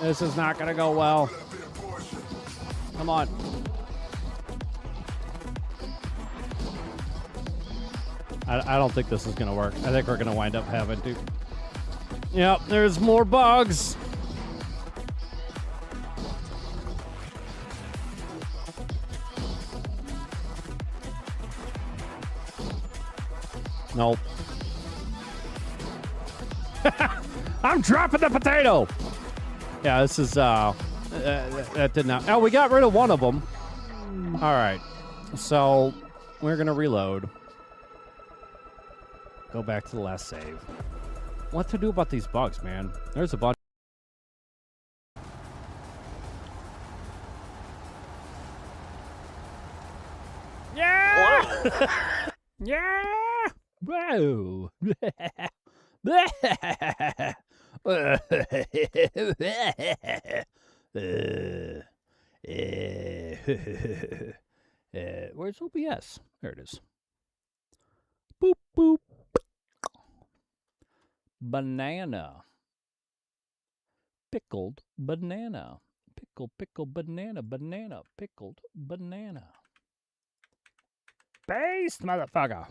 This is not going to go well. Come on. I don't think this is going to work. I think we're going to wind up having to... Yep, there's more bugs. Nope. I'm dropping the potato. Yeah, this is, that did not... Oh, we got rid of one of them. All right. So, we're going to reload. Go back to the last save. What to do about these bugs, man? There's a bunch. Yeah! Yeah! Whoa! Where's OBS? There it is. Boop, boop. Banana. Pickled banana. Pickle, banana, pickled banana. Paste, motherfucker.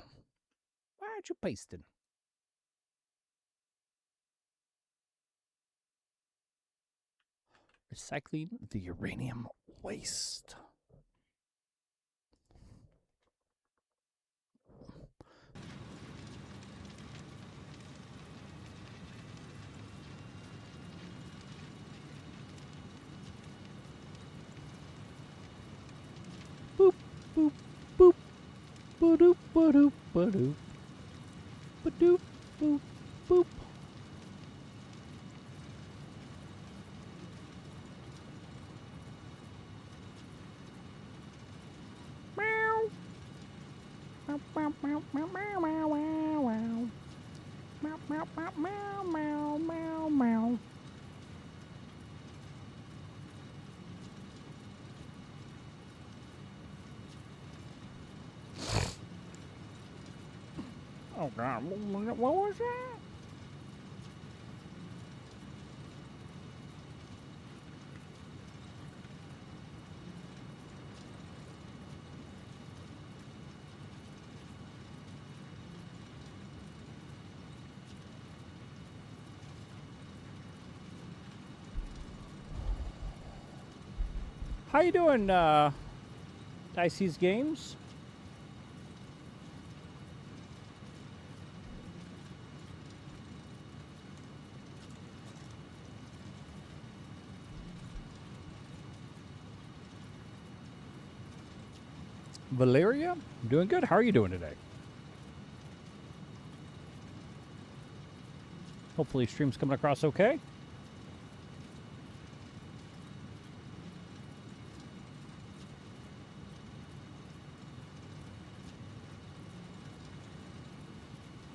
Why aren't you pasting? Recycling the uranium waste. Boop, boop, boop. Ba-doop, ba-doop, ba-doop. Ba-doop, boop, boop. Meow. Meow, meow, meow, meow, meow, meow, meow. Meow, meow, meow, meow, meow, meow, meow. Oh, God. What was that? How you doing, Dicey's Games? Valeria? I'm doing good. How are you doing today? Hopefully stream's coming across okay.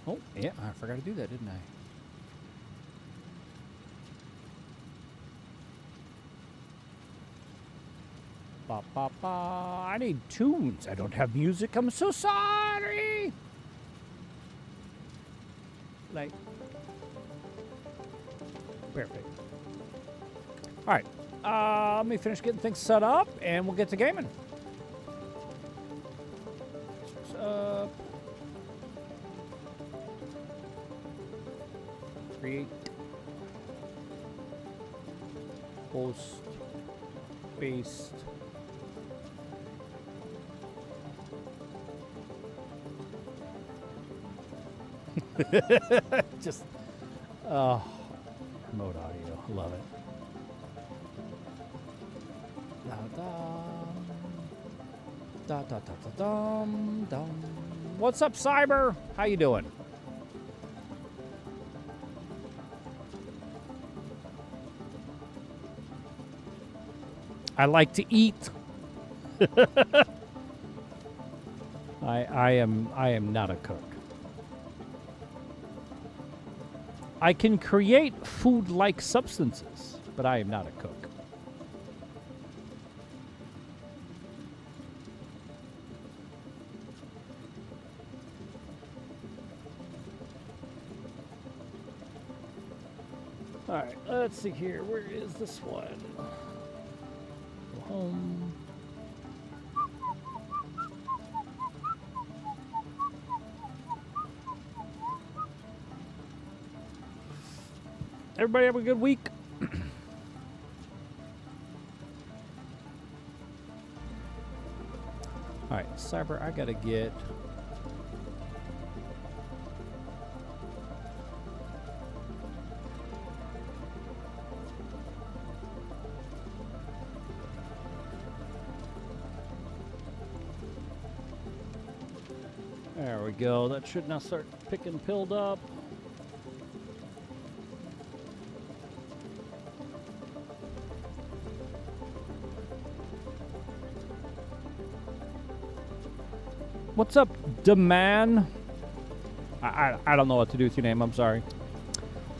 Oh, yeah, I forgot to do that, didn't I? Ba, ba, ba. I need tunes. I don't have music. I'm so sorry. Like, perfect. All right. Let me finish getting things set up, and we'll get to gaming. What's up? Create. Post. Paste. Just, remote audio. Love it. Da, da, da, da, dum, dum. What's up, Cyber? How you doing? I like to eat. I am not a cook. I can create food-like substances, but I am not a cook. All right, let's see here. Where is this one? Go home. Everybody have a good week. All right, Cyber, I gotta get... There we go. That should now start picking pilled up. What's up, Deman? I don't know what to do with your name. I'm sorry.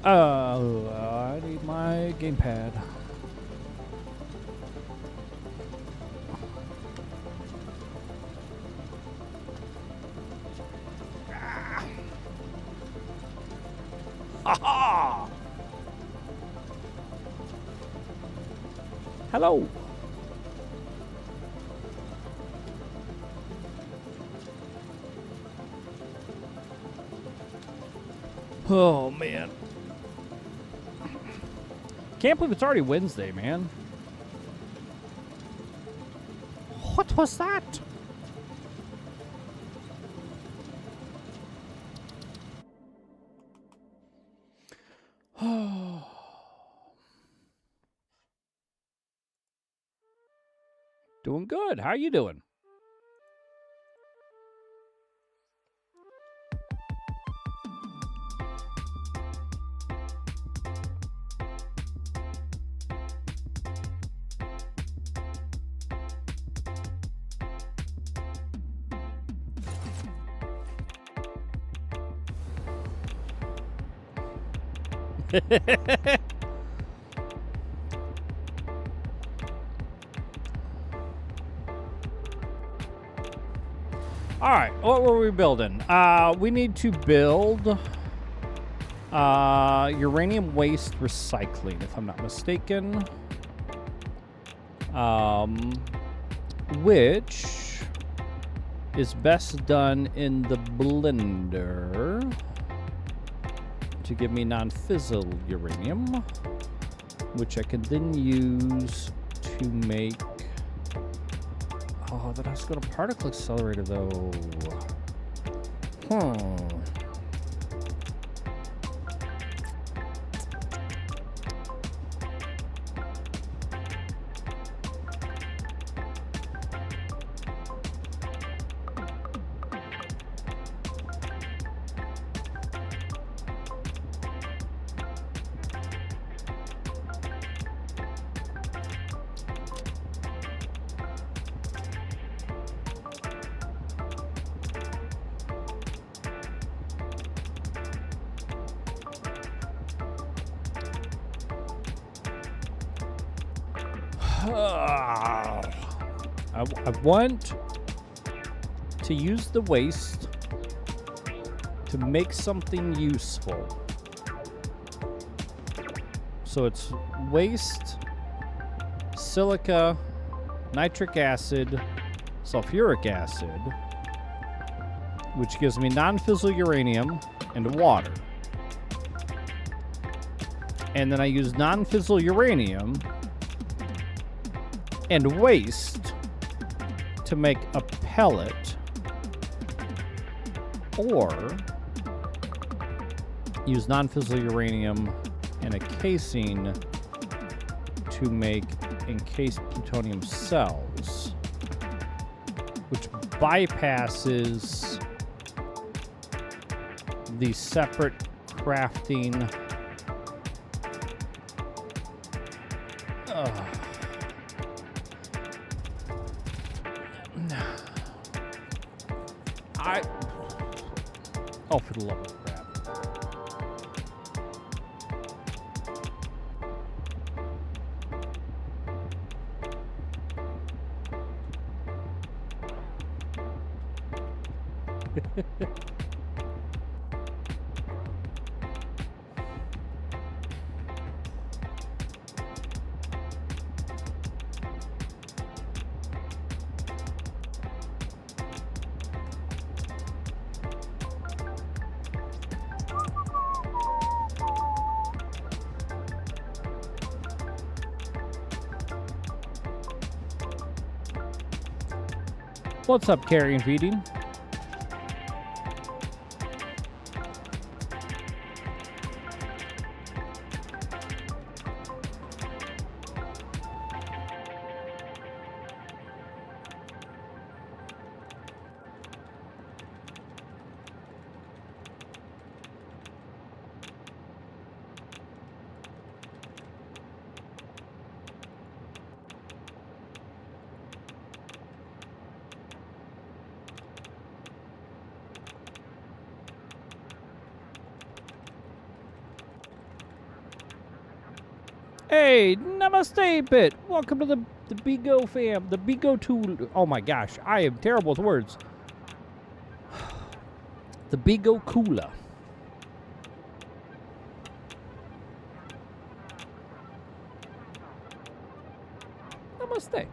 I need my gamepad. Aha! Hello. Oh, man. Can't believe it's already Wednesday, man. What was that? Doing good. How you doing? All right, what were we building? We need to build uranium waste recycling, if I'm not mistaken. Which is best done in the blender to give me non-fissile uranium, which I can then use to make... Oh, that has to go to particle accelerator, though. I want to use the waste to make something useful. So it's waste, silica, nitric acid, sulfuric acid, which gives me non-fissile uranium and water. And then I use non-fissile uranium and waste to make a pellet, or use non-fissile uranium and a casing to make encased plutonium cells, which bypasses the separate crafting. Oh, for the love of crap. What's up, carrying feeding? Hey, namaste, Bit. Welcome to the Bigo fam. The Bigo tool. Oh my gosh, I am terrible with words. The Bigo Kula. Namaste.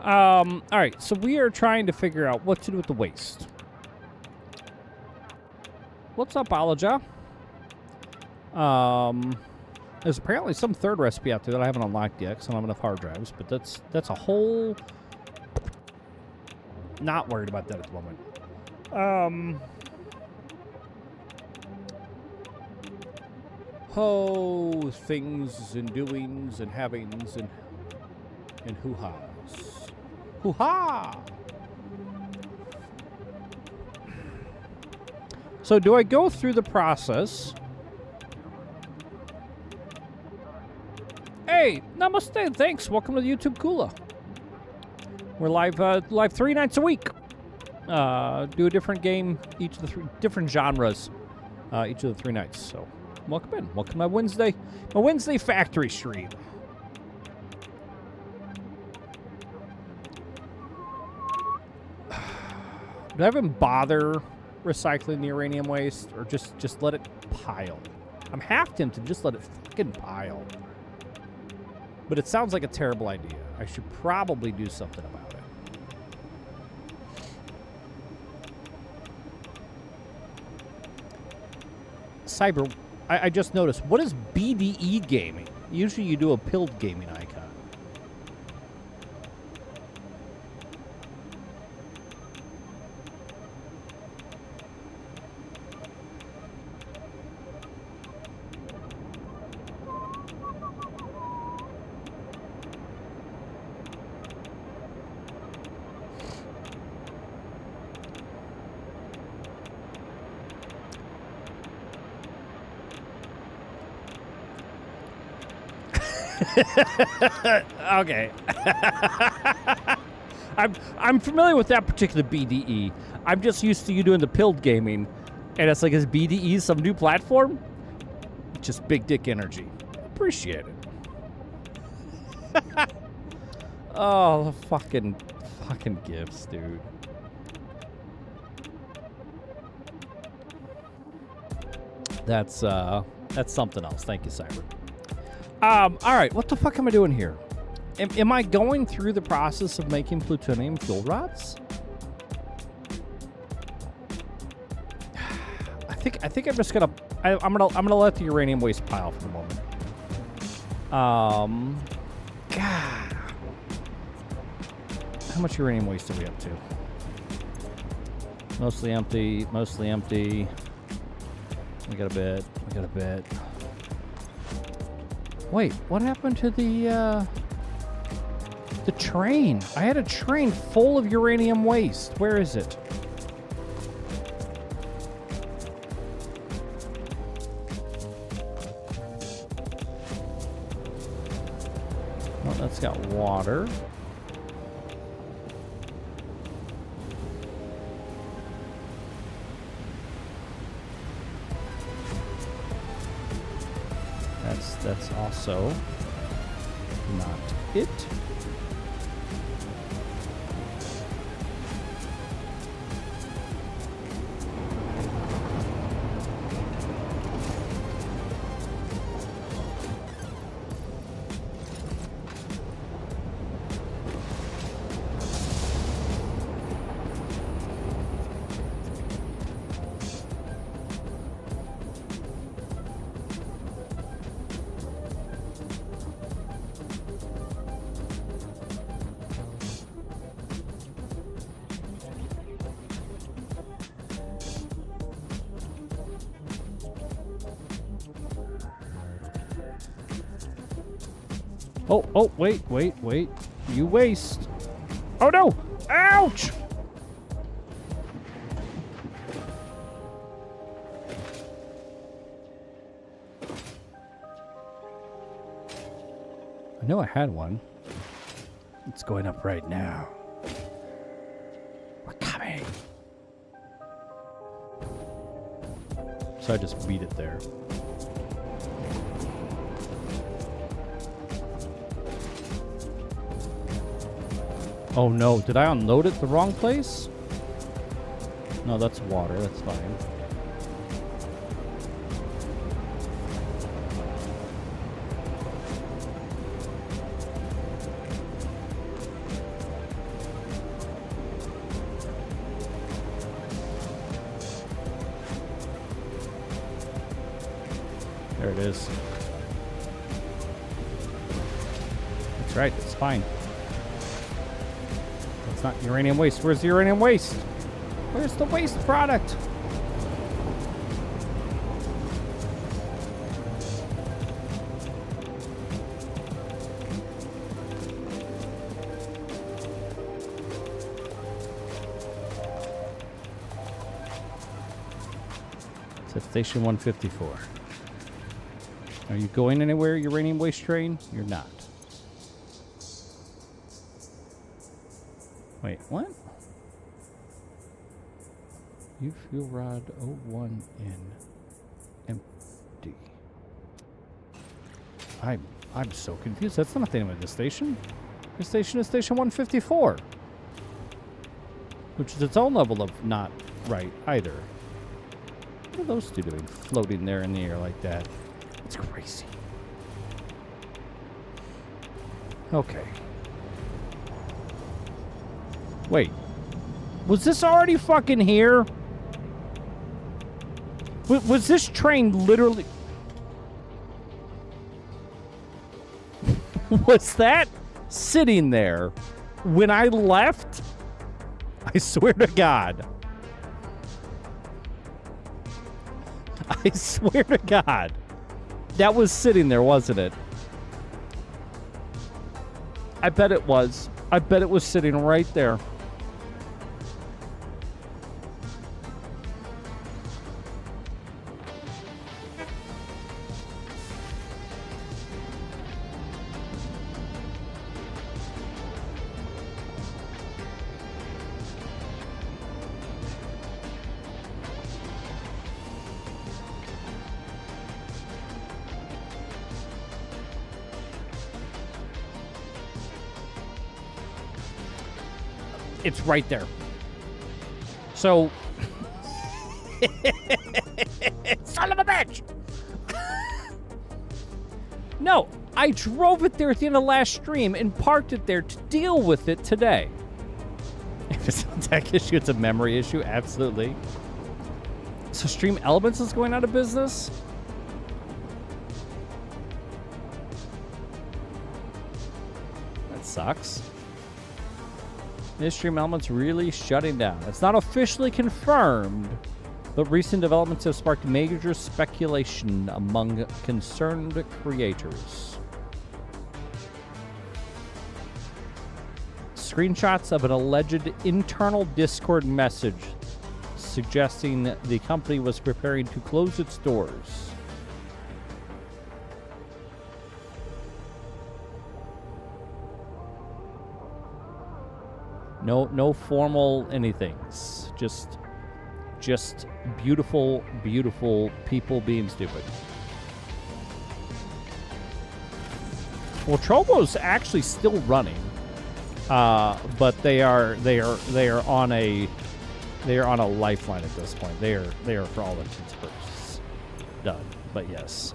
All right, so we are trying to figure out what to do with the waste. What's up, Alaja? There's apparently some third recipe out there that I haven't unlocked yet because I don't have enough hard drives, but that's a whole... Not worried about that at the moment. Oh, things and doings and havings and hoo-has. Hoo-ha! So do I go through the process? Hey, namaste, thanks. Welcome to the YouTube Kula. We're live 3 nights a week. Do a different game, each of the 3 different genres, each of the 3 nights. So welcome in. Welcome to my Wednesday factory stream. Do I even bother recycling the uranium waste, or just let it pile? I'm half tempted to just let it fucking pile. But it sounds like a terrible idea. I should probably do something about it. Cyber, I just noticed, what is BDE gaming? Usually you do a pilled gaming icon. Okay. I'm familiar with that particular BDE. I'm just used to you doing the pilled gaming, and it's like, is BDE some new platform? Just big dick energy. Appreciate it. Oh, the fucking gifts, dude. That's something else. Thank you, Cyber. All right, what the fuck am I doing here? Am I going through the process of making plutonium fuel rods? I think I'm just gonna I'm gonna let the uranium waste pile for the moment. God, how much uranium waste are we up to? Mostly empty. Mostly empty. We got a bit. Wait, what happened to the train? I had a train full of uranium waste. Where is it? Well, that's got water. That's also not it. Oh, wait. You waste. Oh, no. Ouch. I know I had one. It's going up right now. We're coming. So I just beat it there. Oh no, did I unload it the wrong place? No, that's water, that's fine. There it is. That's right, it's fine. It's not uranium waste. Where's the uranium waste? Where's the waste product? It's at Station 154. Are you going anywhere, uranium waste train? You're not. Wait, what? You fuel rod 01 in empty. I'm so confused. That's not the name of the station. The station is Station 154, which is its own level of not right either. What are those two doing, floating there in the air like that? It's crazy. Okay. Wait. Was this already fucking here? Was this train literally... Was that sitting there when I left? I swear to God. I swear to God. That was sitting there, wasn't it? I bet it was. I bet it was sitting right there. It's right there. So, son of a bitch! No, I drove it there at the end of last stream and parked it there to deal with it today. If it's a tech issue, it's a memory issue, absolutely. So Stream Elements is going out of business? That sucks. Is Stream Elements really shutting down? It's not officially confirmed, but recent developments have sparked major speculation among concerned creators. Screenshots of an alleged internal Discord message suggesting the company was preparing to close its doors. No formal anythings. Just beautiful, beautiful people being stupid. Well, Trovo's actually still running, but they are on a lifeline at this point. They are for all intents and purposes done. But yes.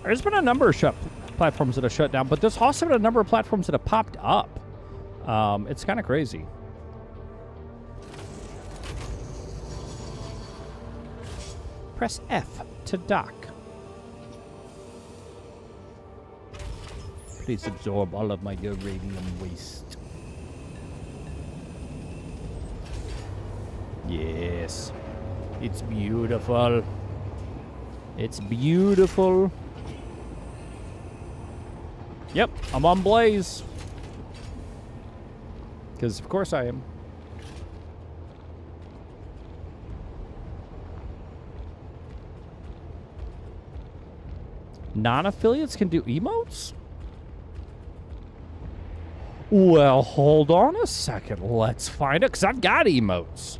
There's been a number of platforms that have shut down, but there's also been a number of platforms that have popped up. It's kind of crazy. Press F to dock. Please absorb all of my uranium waste. Yes. It's beautiful. It's beautiful. Yep, I'm on Blaze. Because, of course, I am. Non-affiliates can do emotes? Well, hold on a second. Let's find it, because I've got emotes.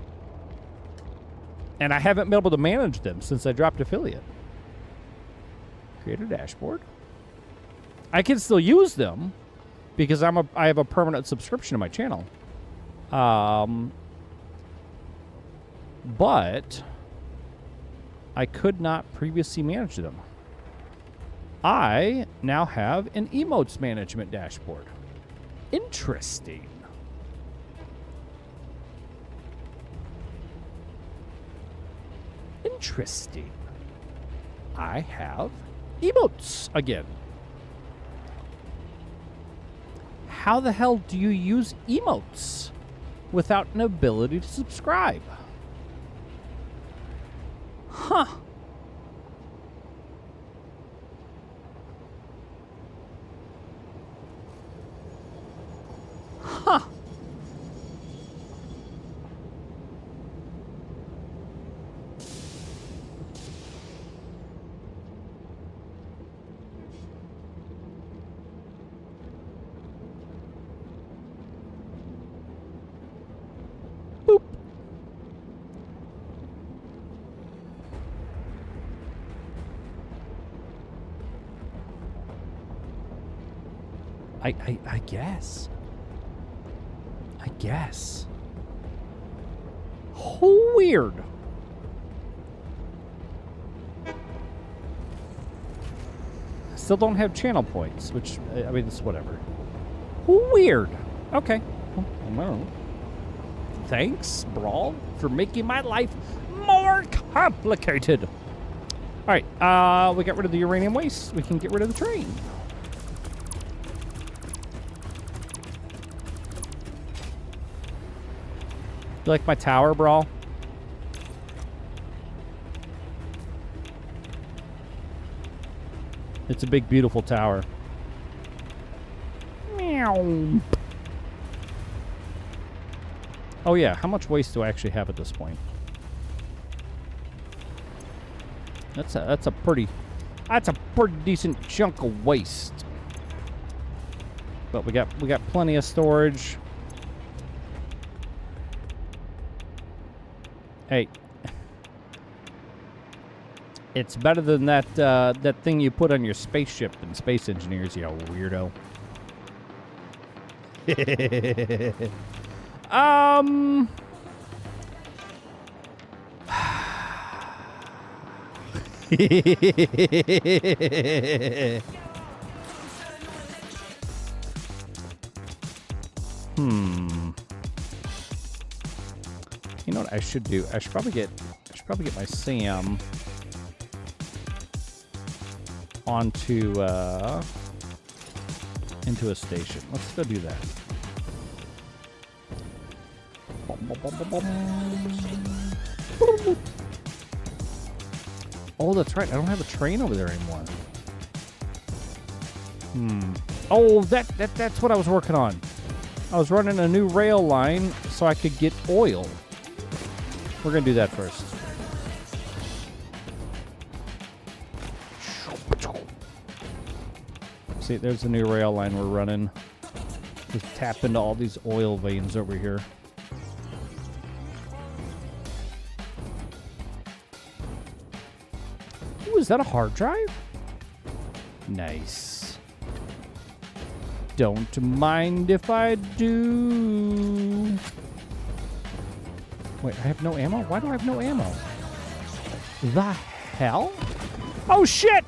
And I haven't been able to manage them since I dropped affiliate. Create a dashboard. I can still use them because I have a permanent subscription to my channel. But I could not previously manage them. I now have an emotes management dashboard. Interesting. Interesting. I have emotes again. How the hell do you use emotes without an ability to subscribe? Huh. Huh. Boop. I guess. I guess. Weird. Still don't have channel points, which, I mean, it's whatever. Weird. Okay. Well, I don't know. Thanks, Brawl, for making my life more complicated. All right, we got rid of the uranium waste. We can get rid of the train. You like my tower, Brawl? It's a big, beautiful tower. Meow. Oh yeah, how much waste do I actually have at this point? That's a pretty decent chunk of waste. But we got plenty of storage. Hey, it's better than that that thing you put on your spaceship in Space Engineers, you weirdo. You know what I should do? I should probably get my Sam onto into a station. Let's go do that. Oh, that's right. I don't have a train over there anymore. Oh, that's what I was working on. I was running a new rail line so I could get oil. We're going to do that first. See, there's the new rail line we're running. Just tap into all these oil veins over here. Ooh, is that a hard drive? Nice. Don't mind if I do. Wait, I have no ammo? Why do I have no ammo? The hell? Oh, shit!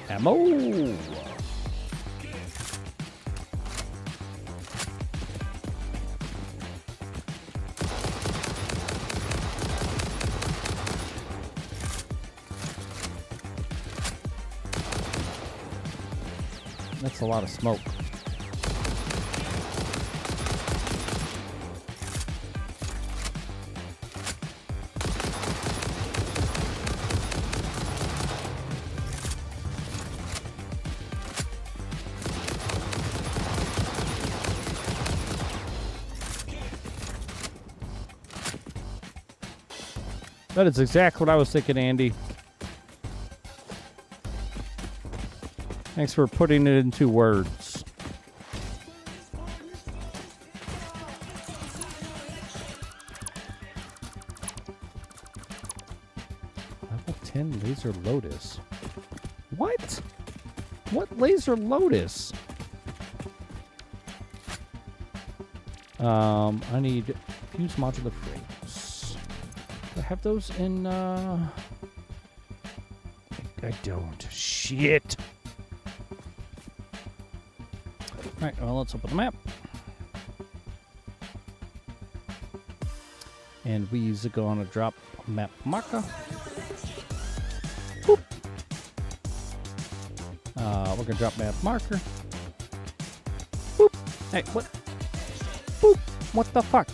Ammo! That's a lot of smoke. That is exactly what I was thinking, Andy. Thanks for putting it into words. Level 10 laser lotus. What? What laser lotus? I need fuse modular frames. Do I have those in, I don't. Shit. Alright, well, let's open the map. And we're going to drop a map marker. Boop. We're going to drop map marker. Boop. Hey, what? Boop. What the fuck?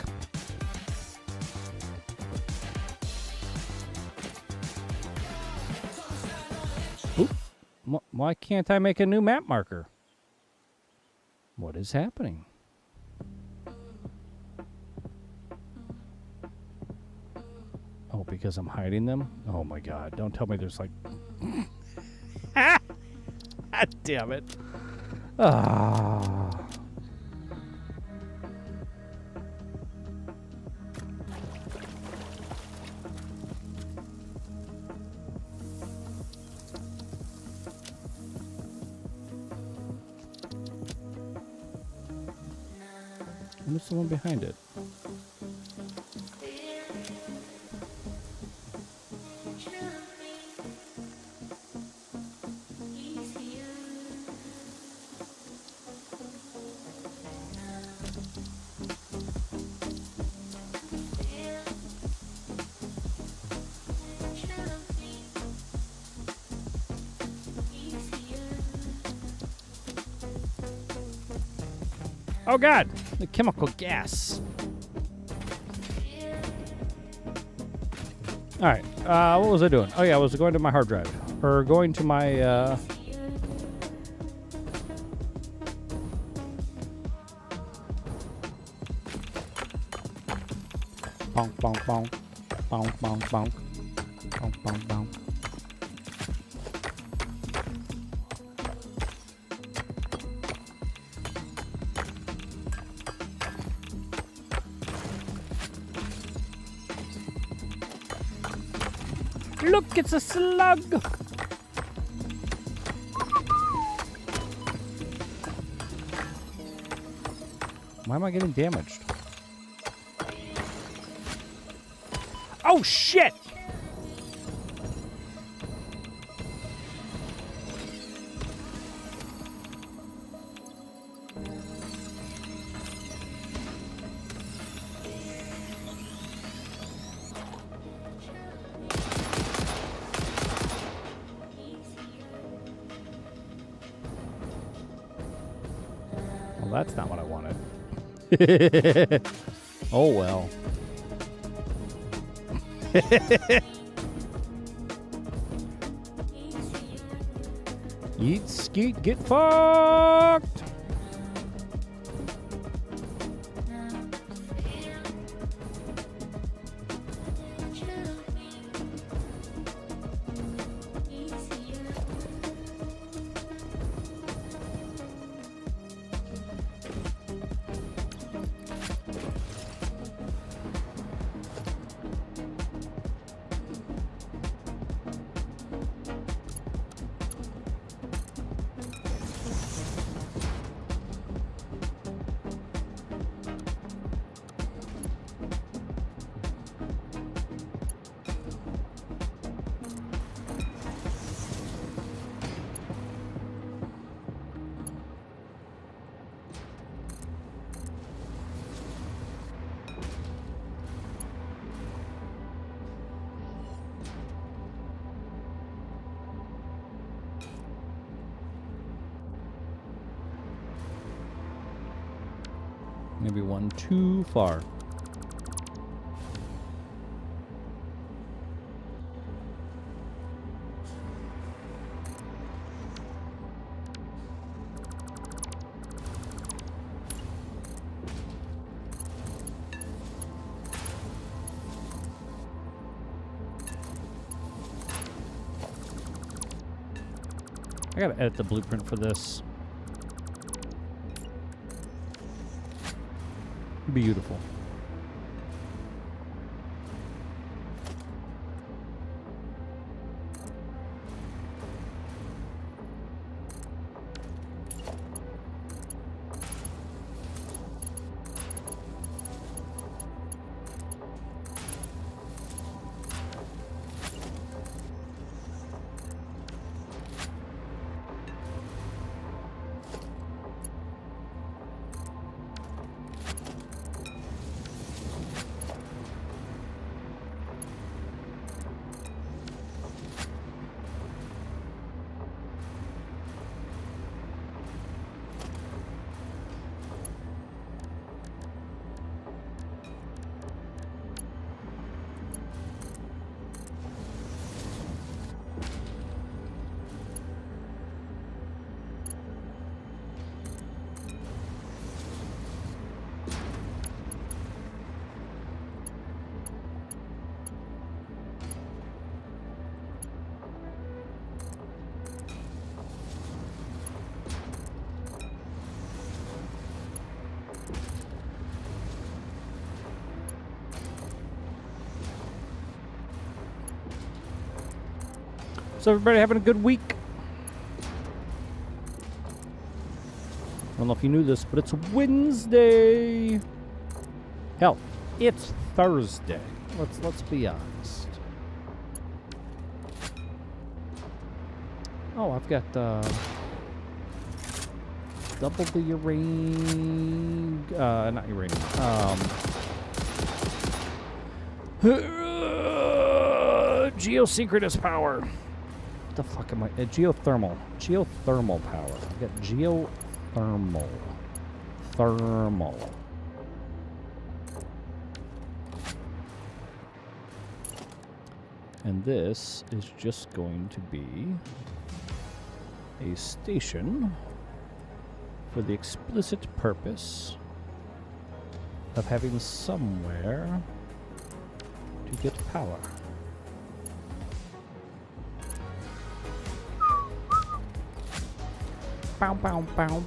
Boop. Why can't I make a new map marker? What is happening? Oh, because I'm hiding them? Oh my god, don't tell me there's like... God damn it. Ah. Who's the one behind it? Oh god, the chemical gas. All right, what was I doing? Oh yeah, I was going to my hard drive, or going to my bonk bonk bonk bonk bonk bonk bonk bonk bonk. Look, it's a slug! Why am I getting damaged? Oh, shit! That's not what I wanted. Oh well. Eat, skeet, get fucked. Maybe one too far. I gotta edit the blueprint for this. Beautiful. So everybody having a good week? I don't know if you knew this, but it's Wednesday. Hell, it's Thursday. Let's be honest. Oh, I've got double the uranium. Not uranium. Geosynchronous power. What the fuck am I? Geothermal power. I've got thermal. And this is just going to be a station for the explicit purpose of having somewhere to get power. Bow, bow, bow.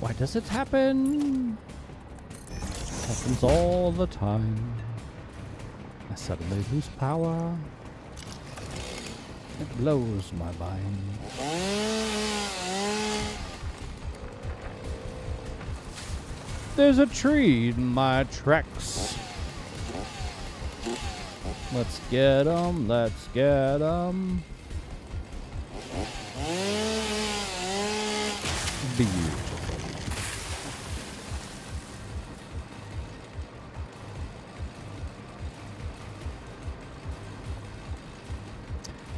Why does it happen? Happens all the time. I suddenly lose power. It blows my mind. There's a tree in my tracks. Let's get 'em, let's get 'em. Beautiful.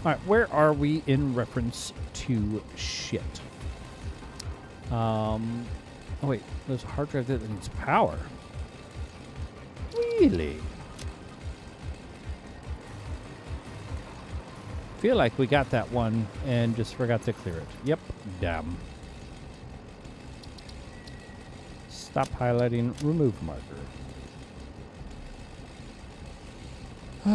All right, where are we in reference to shit? Oh wait, there's a hard drive that needs power. Really? Feel like we got that one and just forgot to clear it. Yep, damn. Stop highlighting, remove marker. Oh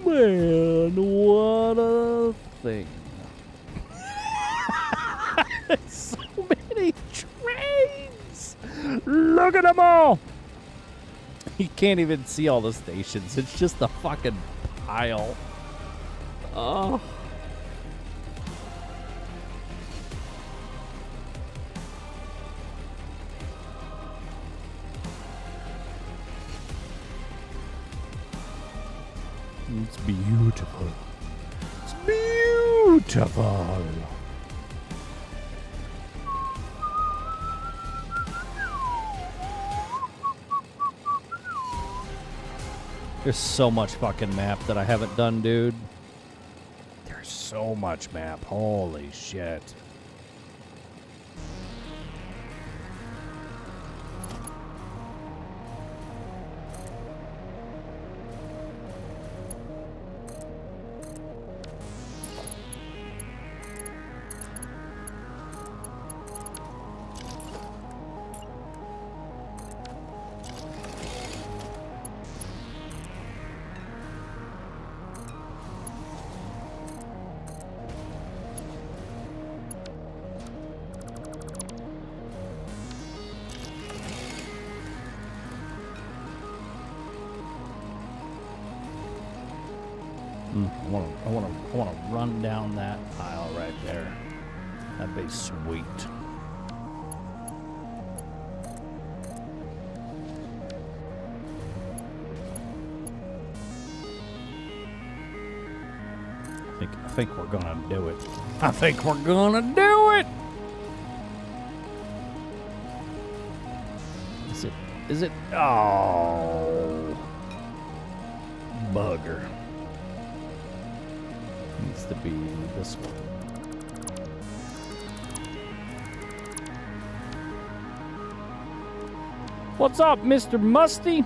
man, what a thing. So many trains! Look at them all! You can't even see all the stations. It's just a fucking pile. Oh. It's beautiful. It's beautiful. There's so much fucking map that I haven't done, dude. There's so much map. Holy shit. I want to run down that aisle right there. That'd be sweet. I think we're gonna do it. I think we're gonna do it. Is it? Oh, bugger. Needs to be this one. What's up, Mr. Musty?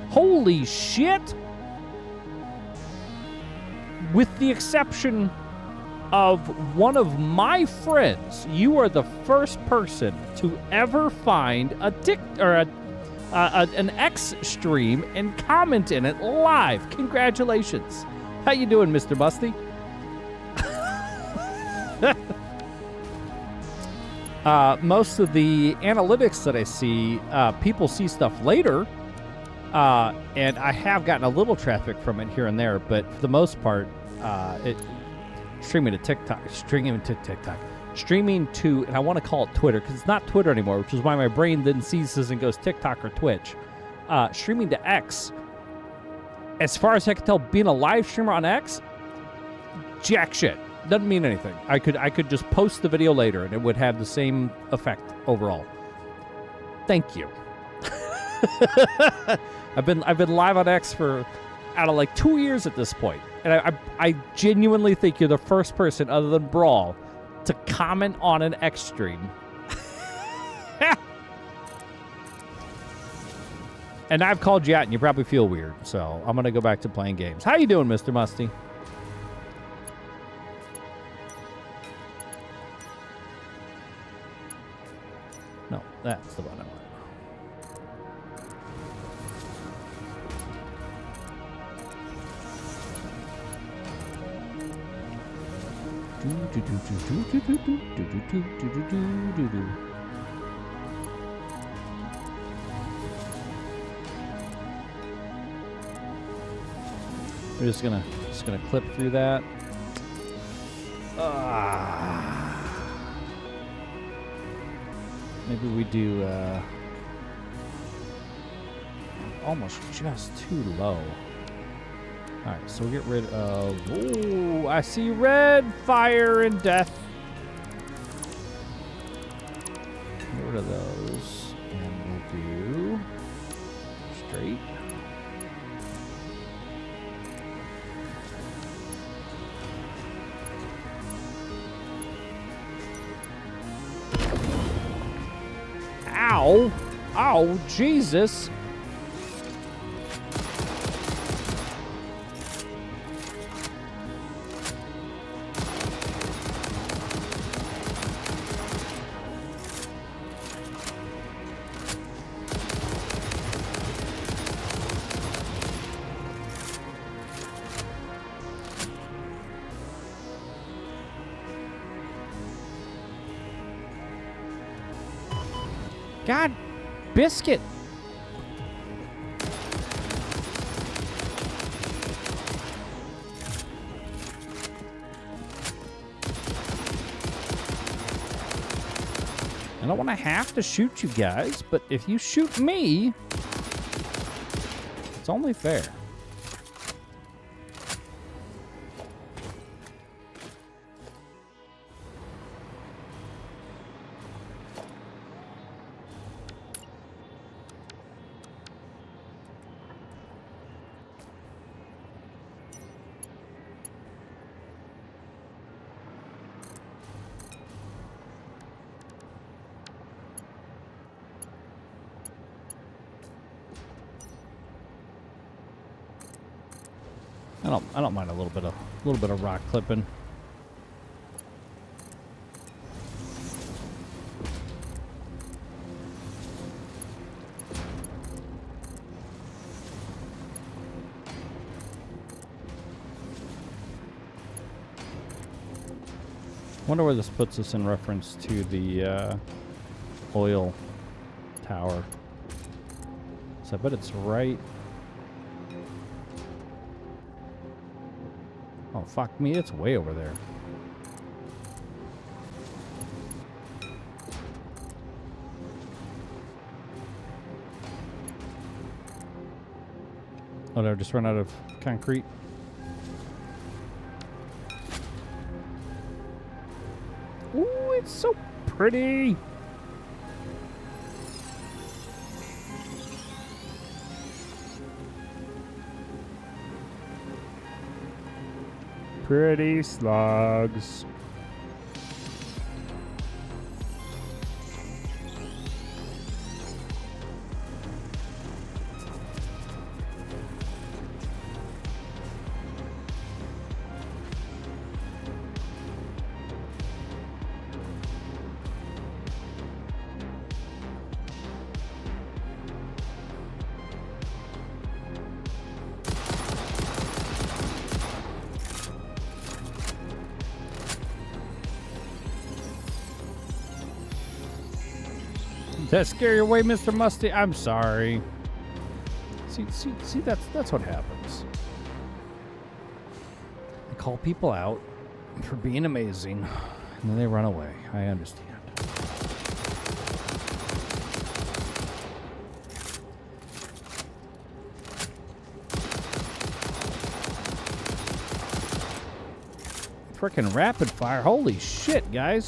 Holy shit! With the exception of one of my friends, you are the first person to ever find a an X stream and comment in it live. Congratulations. How you doing, Mr. Musty? Most of the analytics that I see, people see stuff later, and I have gotten a little traffic from it here and there, but for the most part, streaming to, and I want to call it Twitter, because it's not Twitter anymore, which is why my brain then seizes and goes TikTok or Twitch. Streaming to X, as far as I can tell, being a live streamer on X, jack shit. Doesn't mean anything. I could just post the video later and it would have the same effect overall. Thank you. I've been live on X for out of like 2 years at this point, and I genuinely think you're the first person other than Brawl to comment on an X stream. And I've called you out, and you probably feel weird, so I'm gonna go back to playing games. How you doing, Mr. Musty? No, that's the button. We're just gonna clip through that. Maybe we do almost just too low. All right, so we'll get rid of. Ooh, I see red, fire, and death. Get rid of those, and we'll do straight. Ow! Ow, Jesus! God, biscuit. I don't want to have to shoot you guys, but if you shoot me, it's only fair. I don't mind a little bit of rock clipping. Wonder where this puts us in reference to the oil tower. So I bet it's right. Oh, fuck me, it's way over there. Oh, did I just run out of concrete? Ooh, it's so pretty. Pretty slugs. Did that scare you away, Mr. Musty? I'm sorry. See, that's what happens. I call people out for being amazing, and then they run away. I understand. Frickin' rapid fire. Holy shit, guys.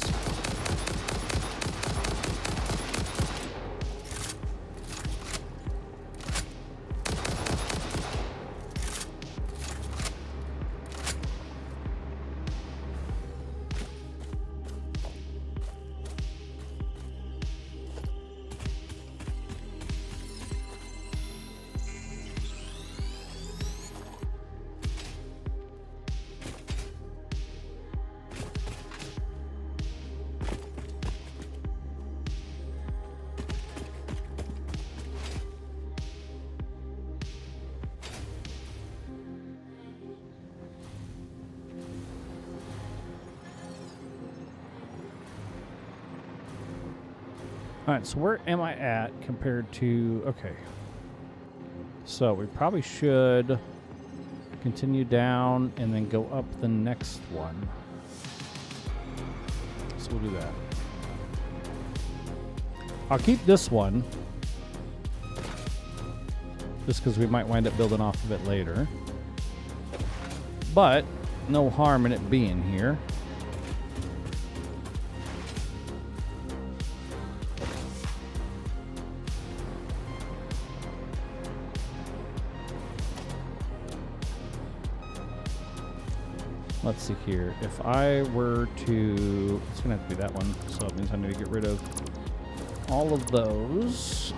All right, so where am I at compared to... Okay. So we probably should continue down and then go up the next one. So we'll do that. I'll keep this one. Just because we might wind up building off of it later. But no harm in it being here. Let's see here. If I were to... It's going to have to be that one. So it means I need to get rid of all of those.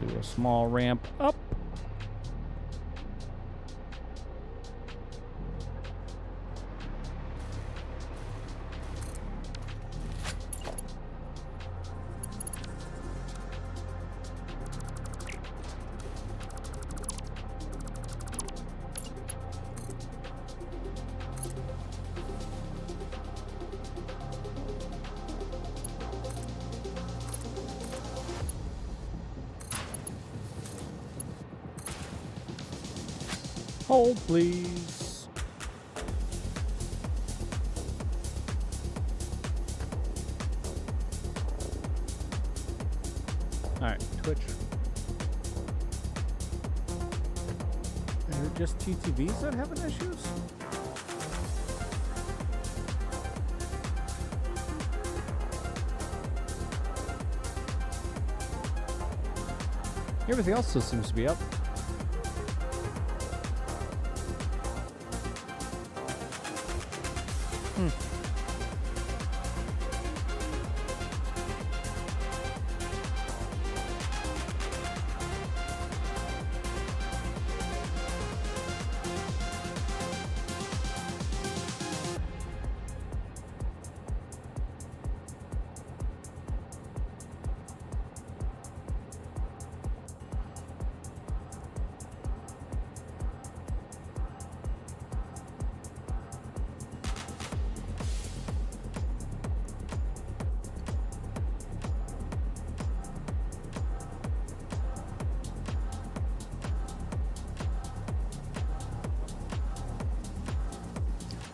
Do a small ramp up. Hold, please. All right, Twitch. Are it just TTVs that having issues? Everything else still seems to be up.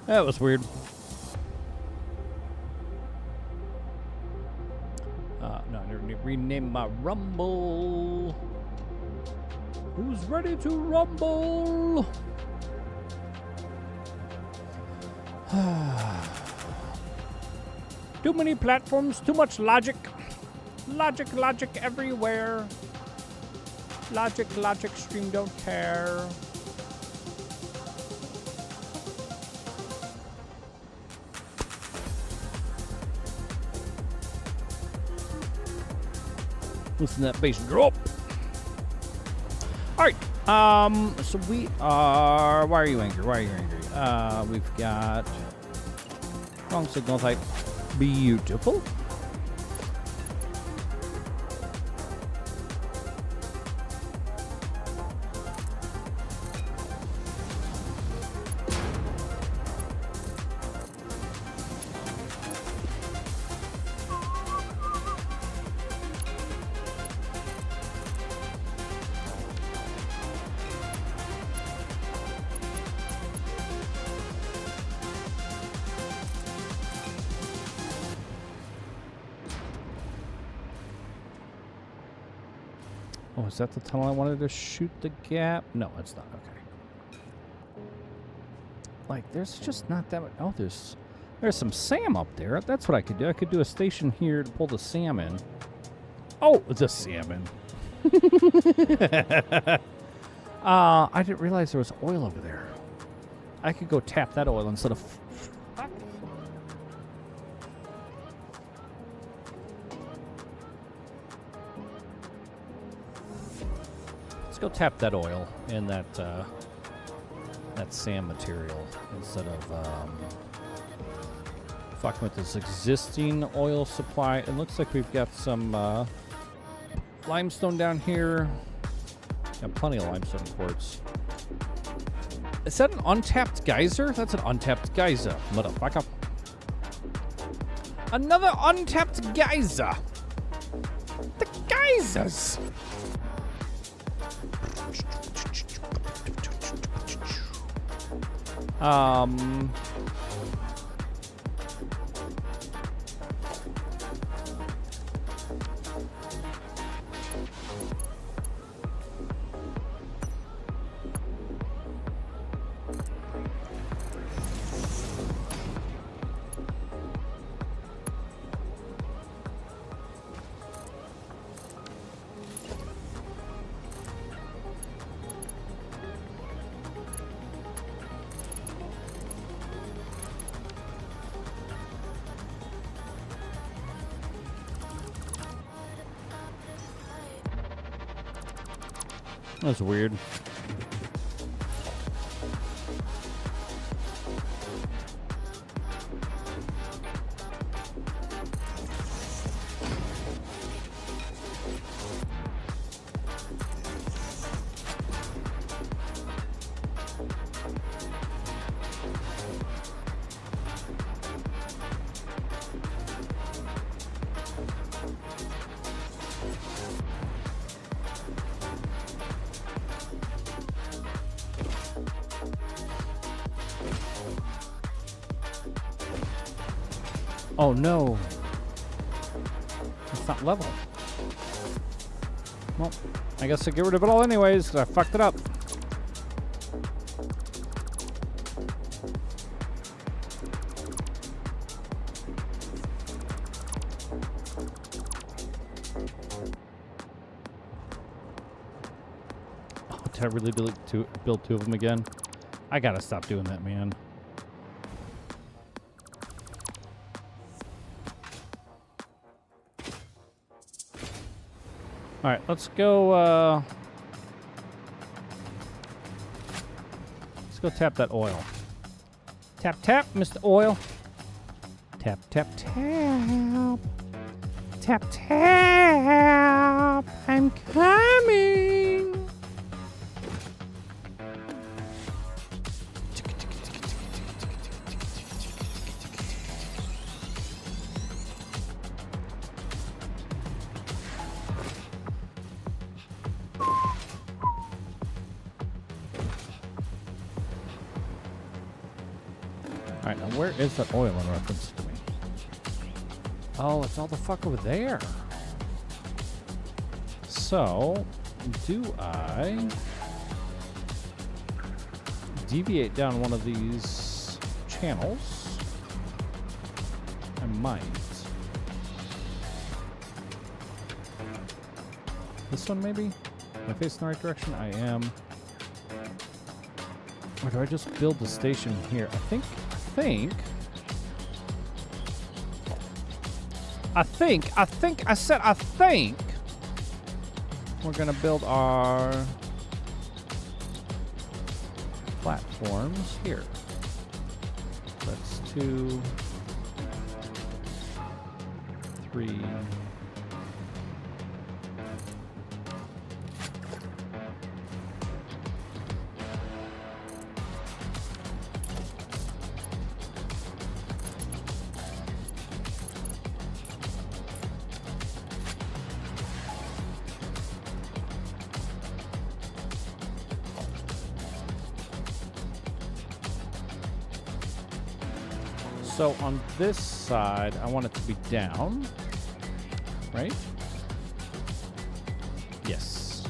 That was weird. No, I need to rename my Rumble. Who's ready to rumble? Too many platforms, too much logic. Logic everywhere. Logic, stream don't care. Listen to that bass drop. All right. So we are... Why are you angry? We've got... Wrong signal type. Beautiful. Oh, is that the tunnel I wanted to shoot the gap? No, it's not. Okay. Like, there's just not that much. Oh, there's some SAM up there. That's what I could do. I could do a station here to pull the SAM in. Oh, the salmon. I didn't realize there was oil over there. I could go tap that oil instead of... Fuck. go tap that oil in that sand material instead of fucking with this existing oil supply. It looks like we've got some limestone down here. Got plenty of limestone quartz. Is that an untapped geyser? That's an untapped geyser, motherfucker. Another untapped geyser. The geysers. That's weird. Oh no. It's not level. Well, I guess I get rid of it all anyways, because I fucked it up. Oh, did I really build two of them again? I gotta stop doing that, man. All right, let's go tap that oil. Tap, tap, Mr. Oil. Tap, tap, tap. Tap, tap. I'm coming. Alright, now where is that oil in reference to me? Oh, it's all the fuck over there. So, do I deviate down one of these channels? I might. This one maybe? Am I facing the right direction? I am. Or do I just build the station here? I think we're gonna build our platforms here. That's 2, 3. So on this side, I want it to be down, right? Yes.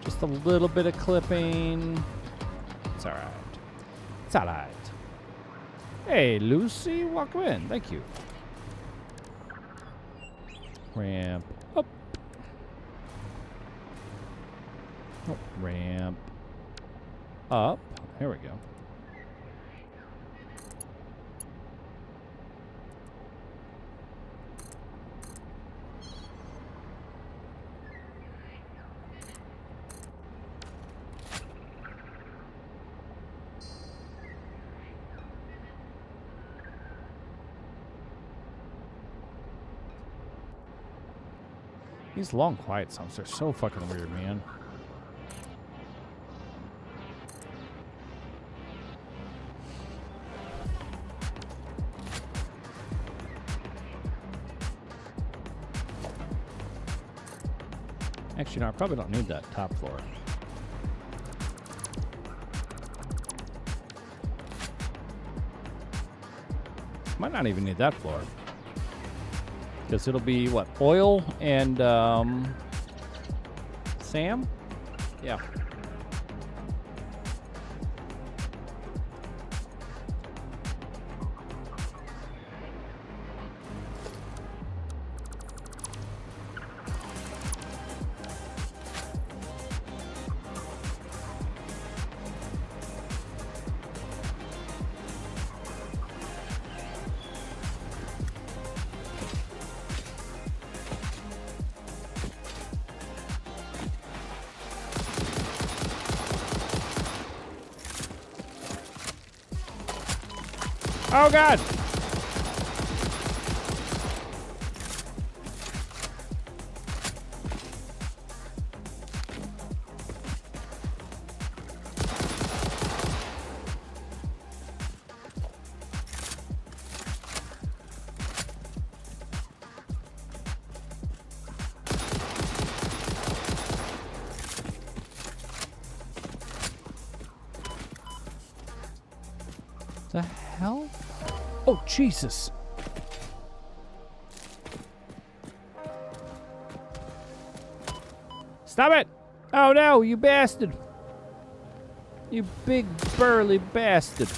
Just a little bit of clipping. It's all right. It's all right. Hey, Lucy, welcome in. Thank you. Ramp up. Oh, ramp up. Here we go. These long, quiet songs are so fucking weird, man. Actually, no, I probably don't need that top floor. Might not even need that floor. Because it'll be, what, oil and Sam? Yeah. Oh, God. The hell? Oh, Jesus. Stop it! Oh, no, you bastard. You big, burly bastard.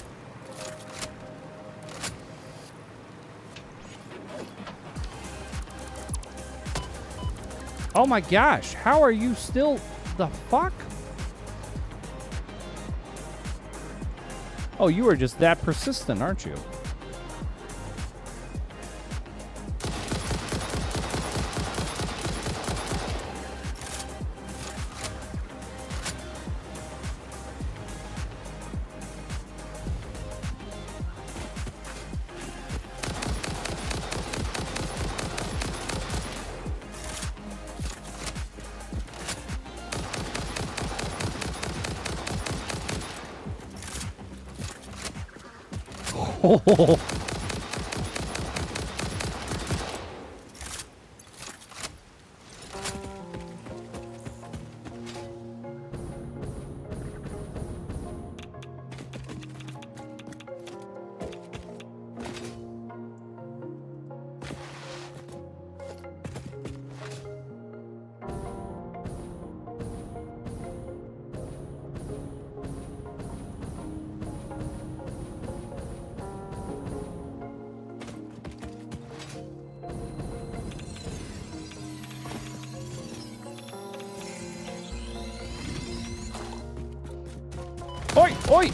Oh, my gosh. How are you still... The fuck? Oh, you are just that persistent, aren't you? Oh. Oi, oi!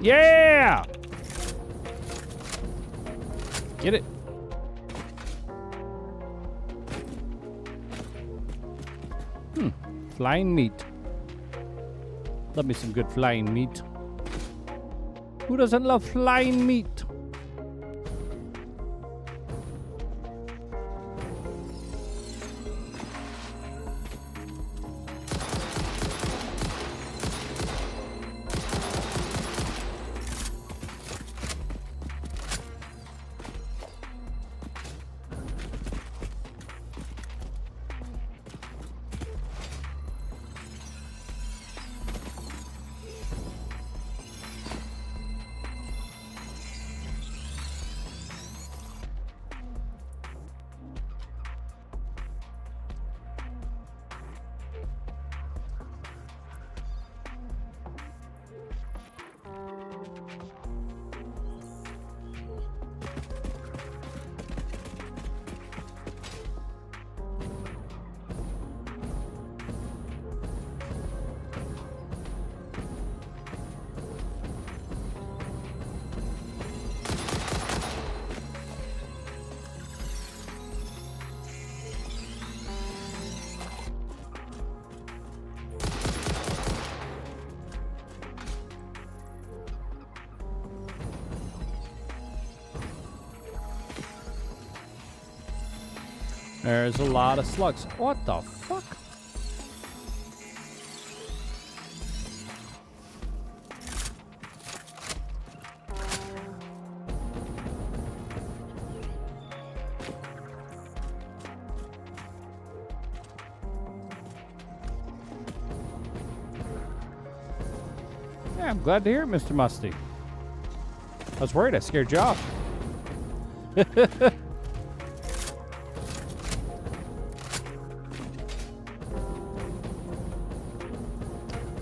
Yeah! Get it. Flying meat. Love me some good flying meat. Who doesn't love flying meat? There's a lot of slugs. What the fuck? Yeah, I'm glad to hear it, Mr. Musty. I was worried I scared you off.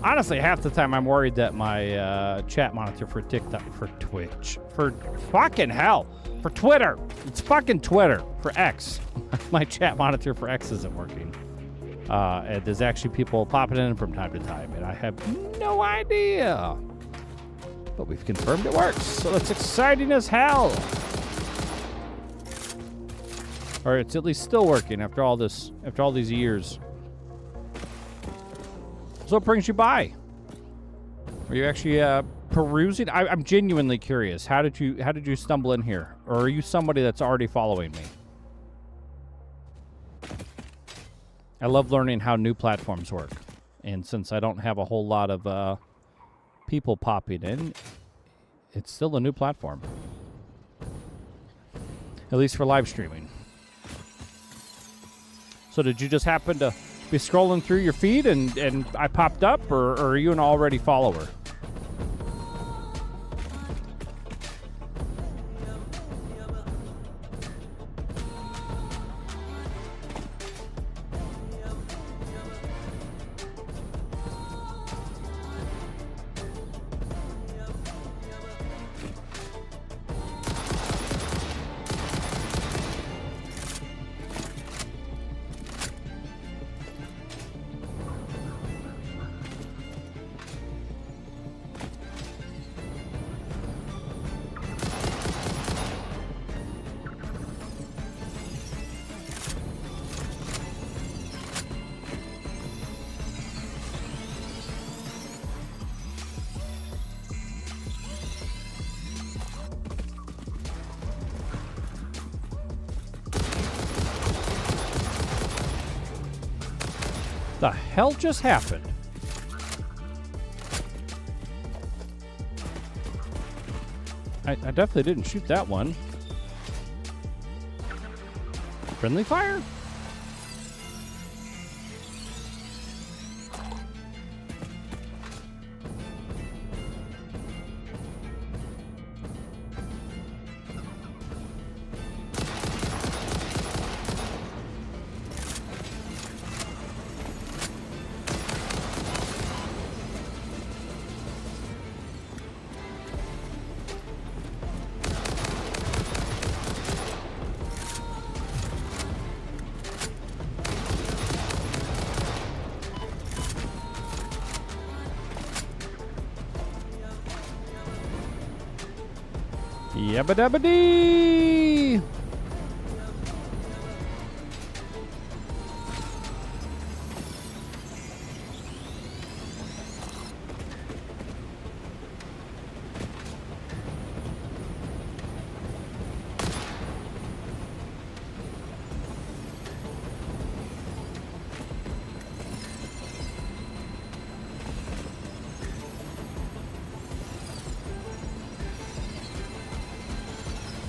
Honestly, half the time I'm worried that my chat monitor for TikTok, for Twitch, for fucking hell, for Twitter. It's fucking Twitter, for X. My chat monitor for X isn't working. And there's actually people popping in from time to time, and I have no idea. But we've confirmed it works, so that's exciting as hell. Or it's at least still working after all this, after all these years. So what brings you by? Are you actually perusing? I'm genuinely curious. How did you stumble in here? Or are you somebody that's already following me? I love learning how new platforms work. And since I don't have a whole lot of people popping in, it's still a new platform. At least for live streaming. So did you just happen to be scrolling through your feed and I popped up, or are you an already follower? The hell just happened? I definitely didn't shoot that one. Friendly fire? Yabba dabba dee!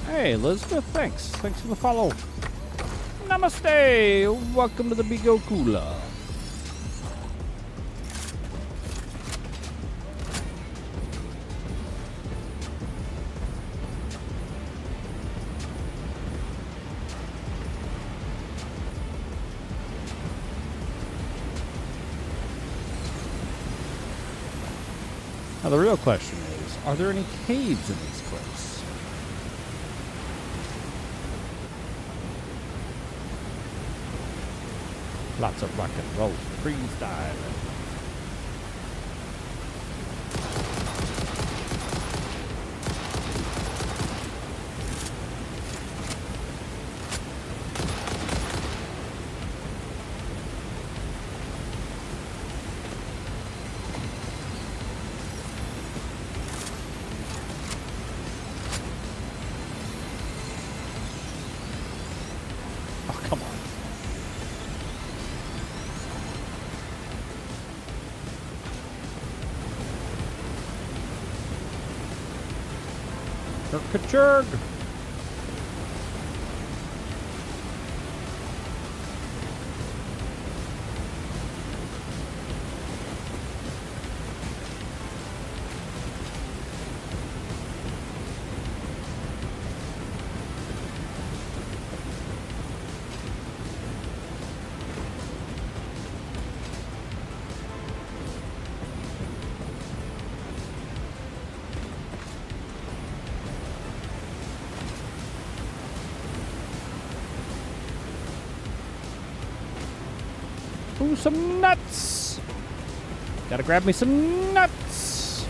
Hey, Elizabeth, thanks. Thanks for the follow. Namaste! Welcome to the Big O Cooler. Now, the real question is, are there any caves in these cliffs? Lots of rock and roll, freestyle. Oh, come on. Churk-a-churk. Ooh, some nuts. Gotta grab me some nuts.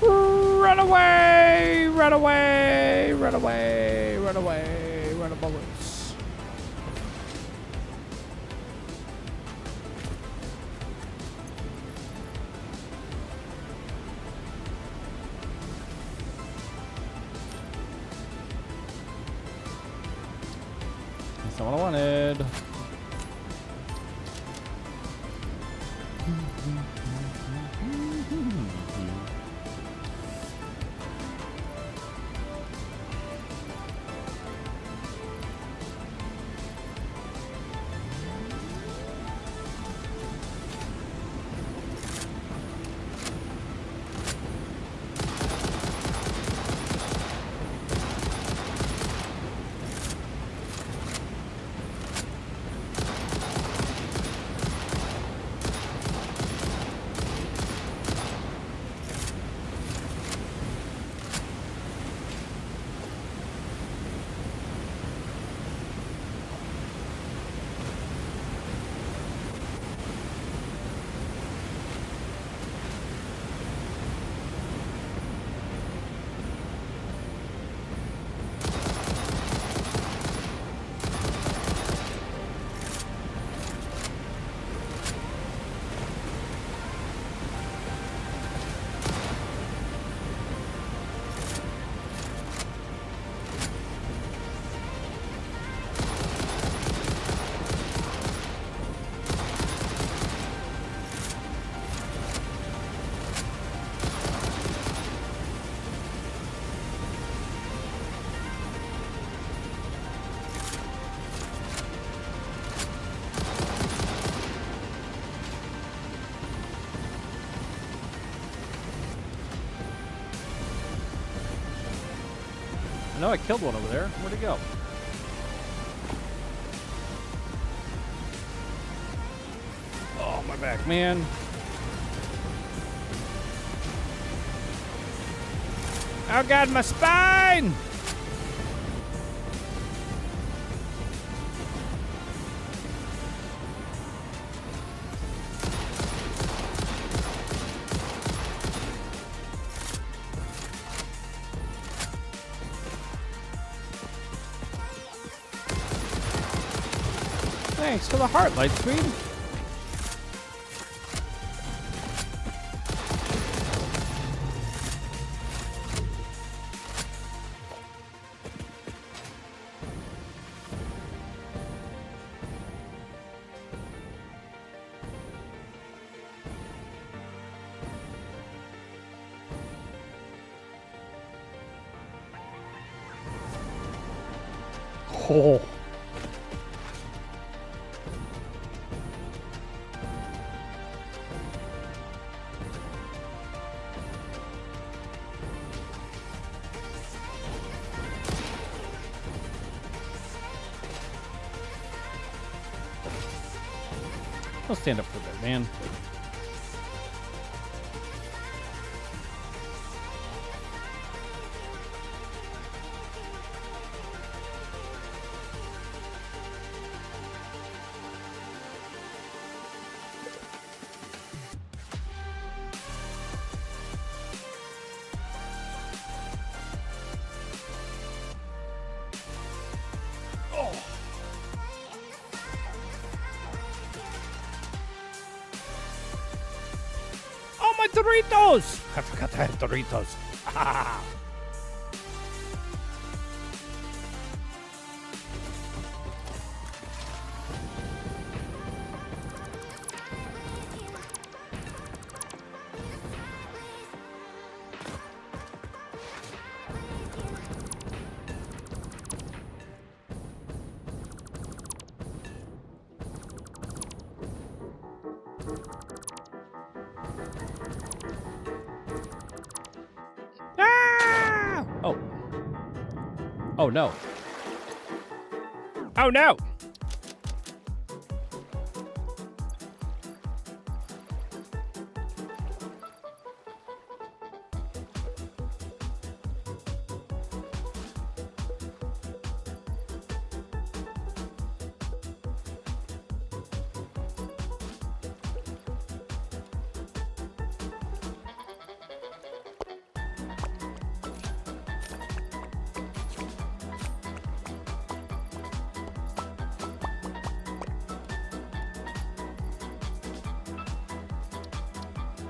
Run away! Run away! Run away! Run away! Run a bullets. That's not what I wanted. I know I killed one over there. Where'd he go? Oh, my back, man. Oh, God, my spine! Thanks for the heart, Lightspeed. Oh. I'll stand up for that, man. Oh, my Doritos! I forgot to have Doritos. Ah. Oh. Oh, no. Oh, no.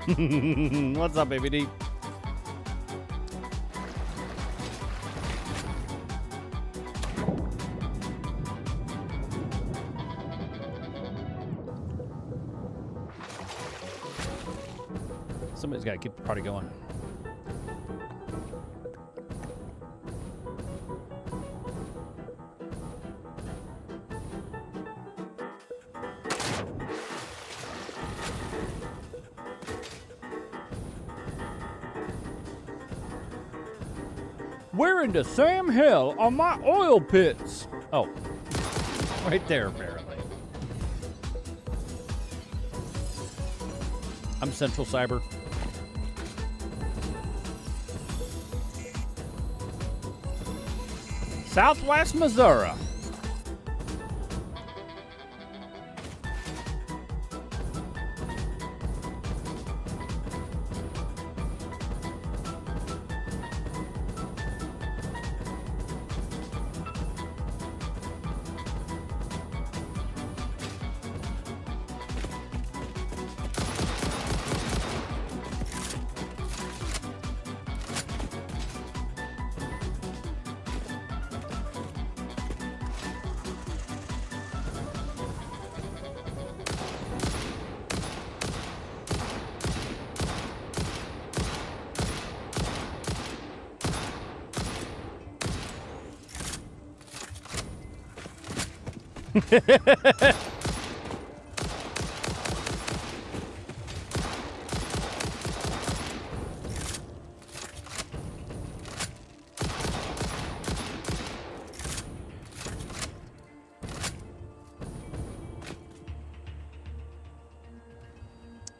What's up, baby D? Somebody's got to keep the party going. Where in the Sam hell are my oil pits? Oh, right there, apparently. I'm Central Cyber. Southwest Missouri.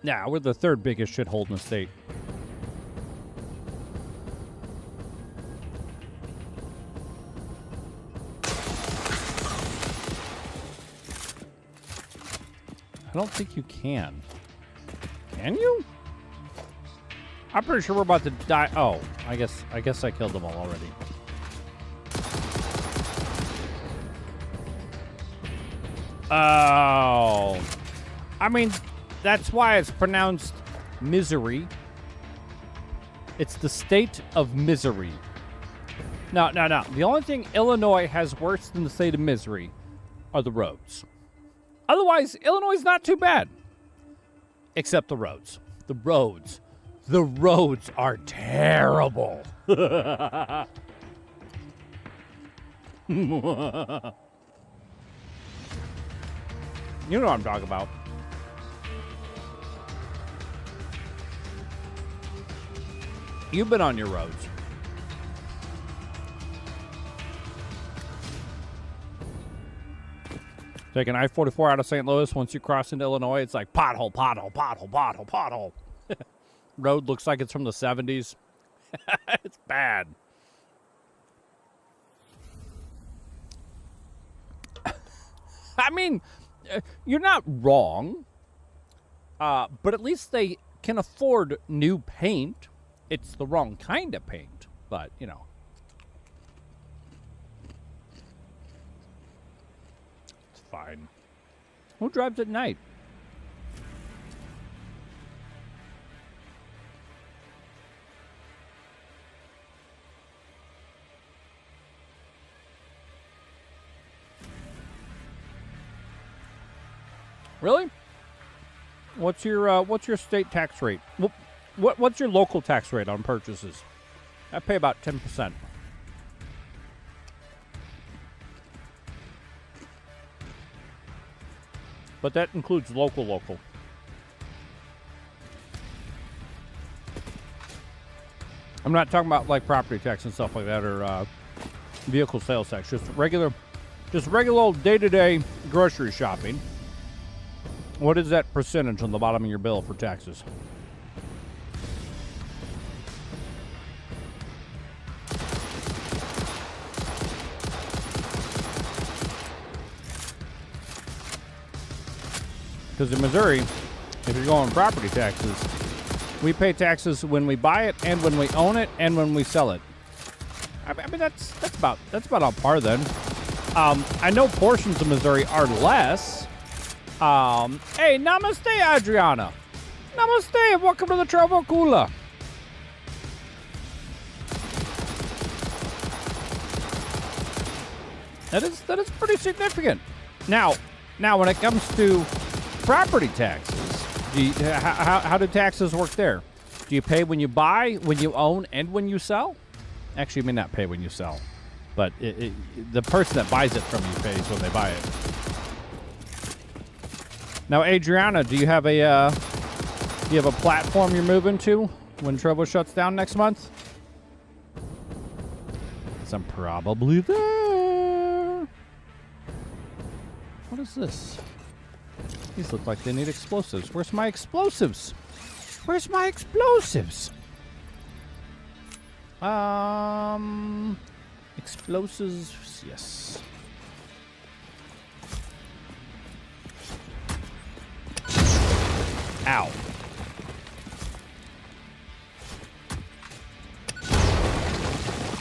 Nah, we're the third biggest shithole in the state. I don't think you can. Can you? I'm pretty sure we're about to die. Oh, I guess I killed them all already. Oh. I mean, that's why it's pronounced misery. It's the state of misery. No. The only thing Illinois has worse than the state of misery are the roads. Otherwise, Illinois is not too bad. Except the roads. The roads are terrible. You know what I'm talking about. You've been on your roads. Taking I-44 out of St. Louis, once you cross into Illinois, it's like pothole, pothole, pothole, pothole, pothole. Road looks like it's from the 70s. It's bad. I mean, you're not wrong, but at least they can afford new paint. It's the wrong kind of paint, but, you know. It's fine. Who drives at night? Really? What's your state tax rate? What's your local tax rate on purchases? I pay about 10%. But that includes local. I'm not talking about like property tax and stuff like that, or vehicle sales tax. Just regular old day-to-day grocery shopping. What is that percentage on the bottom of your bill for taxes? Because in Missouri, if you're going property taxes, we pay taxes when we buy it, and when we own it, and when we sell it. I mean that's about on par then. I know portions of Missouri are less. Hey, namaste, Adriana. Namaste, welcome to the Trovocula. That is pretty significant. Now, when it comes to property taxes, how do taxes work there? Do you pay when you buy, when you own, and when you sell? Actually, you may not pay when you sell, but the person that buys it from you pays when they buy it. Now, Adriana, do you have a platform you're moving to when Trovo shuts down next month? 'Cause I'm probably there. What is this? These look like they need explosives. Where's my explosives? Where's my explosives? Explosives, yes. Ow.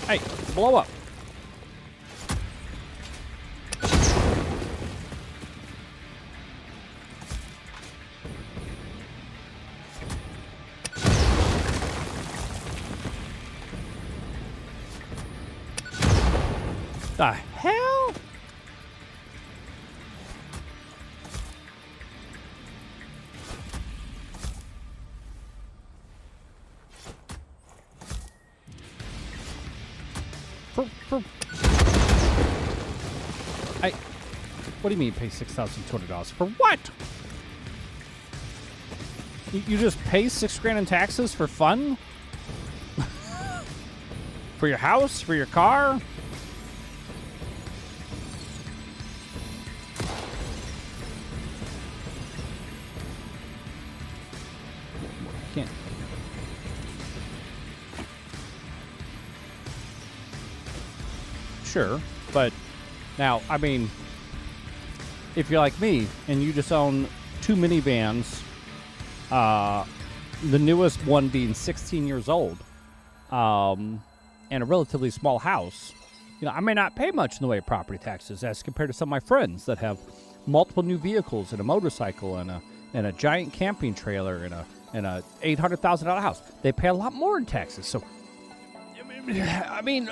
Hey, blow up. The hell? What do you mean pay $6,200? For what? You just pay $6,000 in taxes for fun? For your house? For your car? Can't. Sure, but now, I mean, if you're like me and you just own 2 minivans, the newest one being 16 years old, and a relatively small house, you know, I may not pay much in the way of property taxes as compared to some of my friends that have multiple new vehicles and a motorcycle and a giant camping trailer and a $800,000 house. They pay a lot more in taxes. So, I mean.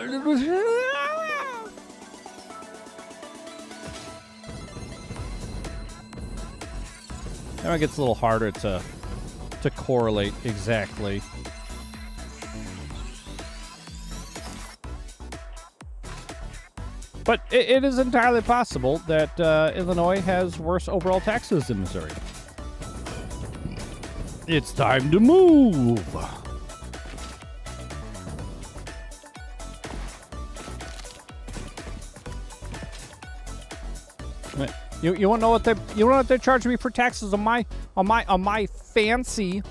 Now it gets a little harder to correlate exactly. But it is entirely possible that Illinois has worse overall taxes than Missouri. It's time to move. You want to know what they charge me for taxes on my fancy?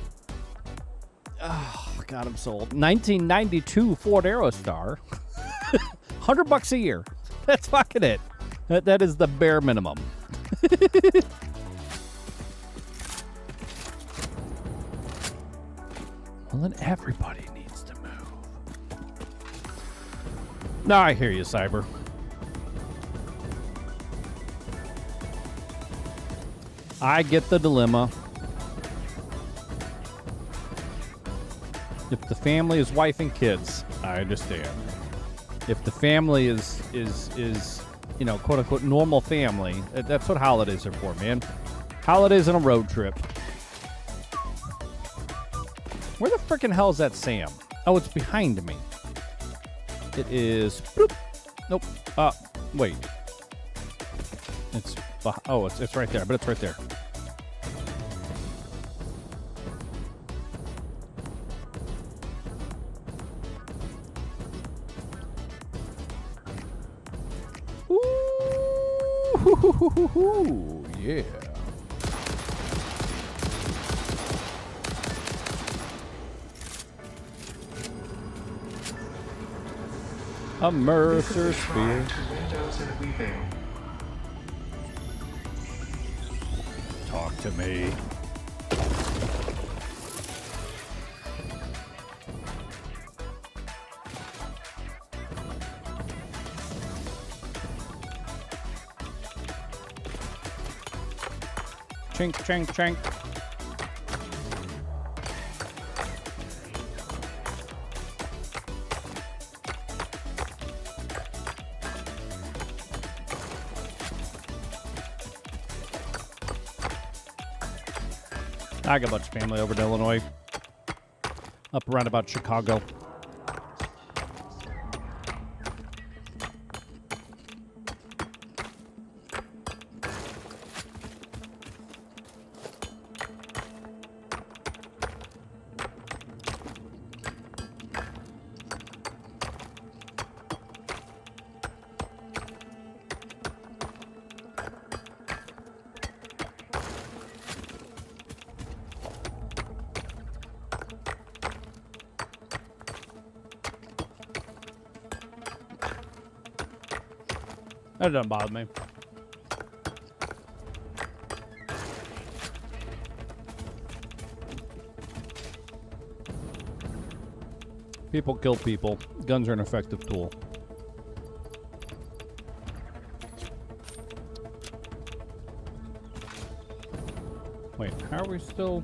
Oh God, I'm sold. 1992 Ford Aerostar. $100 a year. That's fucking it. That is the bare minimum. Well, then everybody needs to move. No, I hear you, Cyber. I get the dilemma. If the family is wife and kids, I understand. If the family is you know, quote unquote normal family, that's what holidays are for, man. Holidays and a road trip. Where the frickin' hell is that Sam? Oh, it's behind me. It is. Bloop. Nope. Wait. It's right there, but it's right there. Ooh, yeah. A Mercer Sphere. Talk to me. Chink, chink, chink. I got a bunch of family over in Illinois. Up around about Chicago. That doesn't bother me. People kill people. Guns are an effective tool. Wait, how are we still...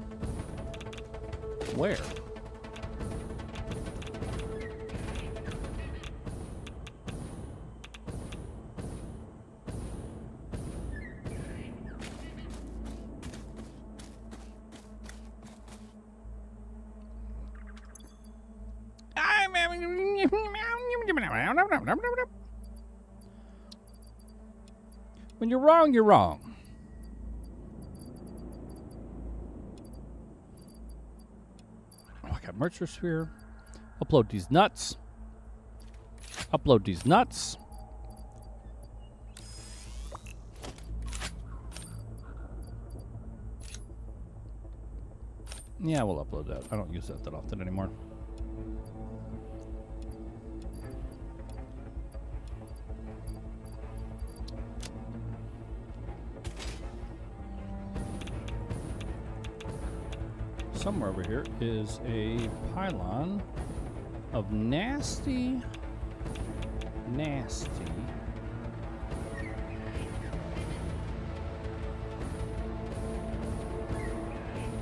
Where? When you're wrong, you're wrong. Oh, I got Mercer Sphere. Upload these nuts. Upload these nuts. Yeah, we'll upload that. I don't use that often anymore. Somewhere over here is a pylon of nasty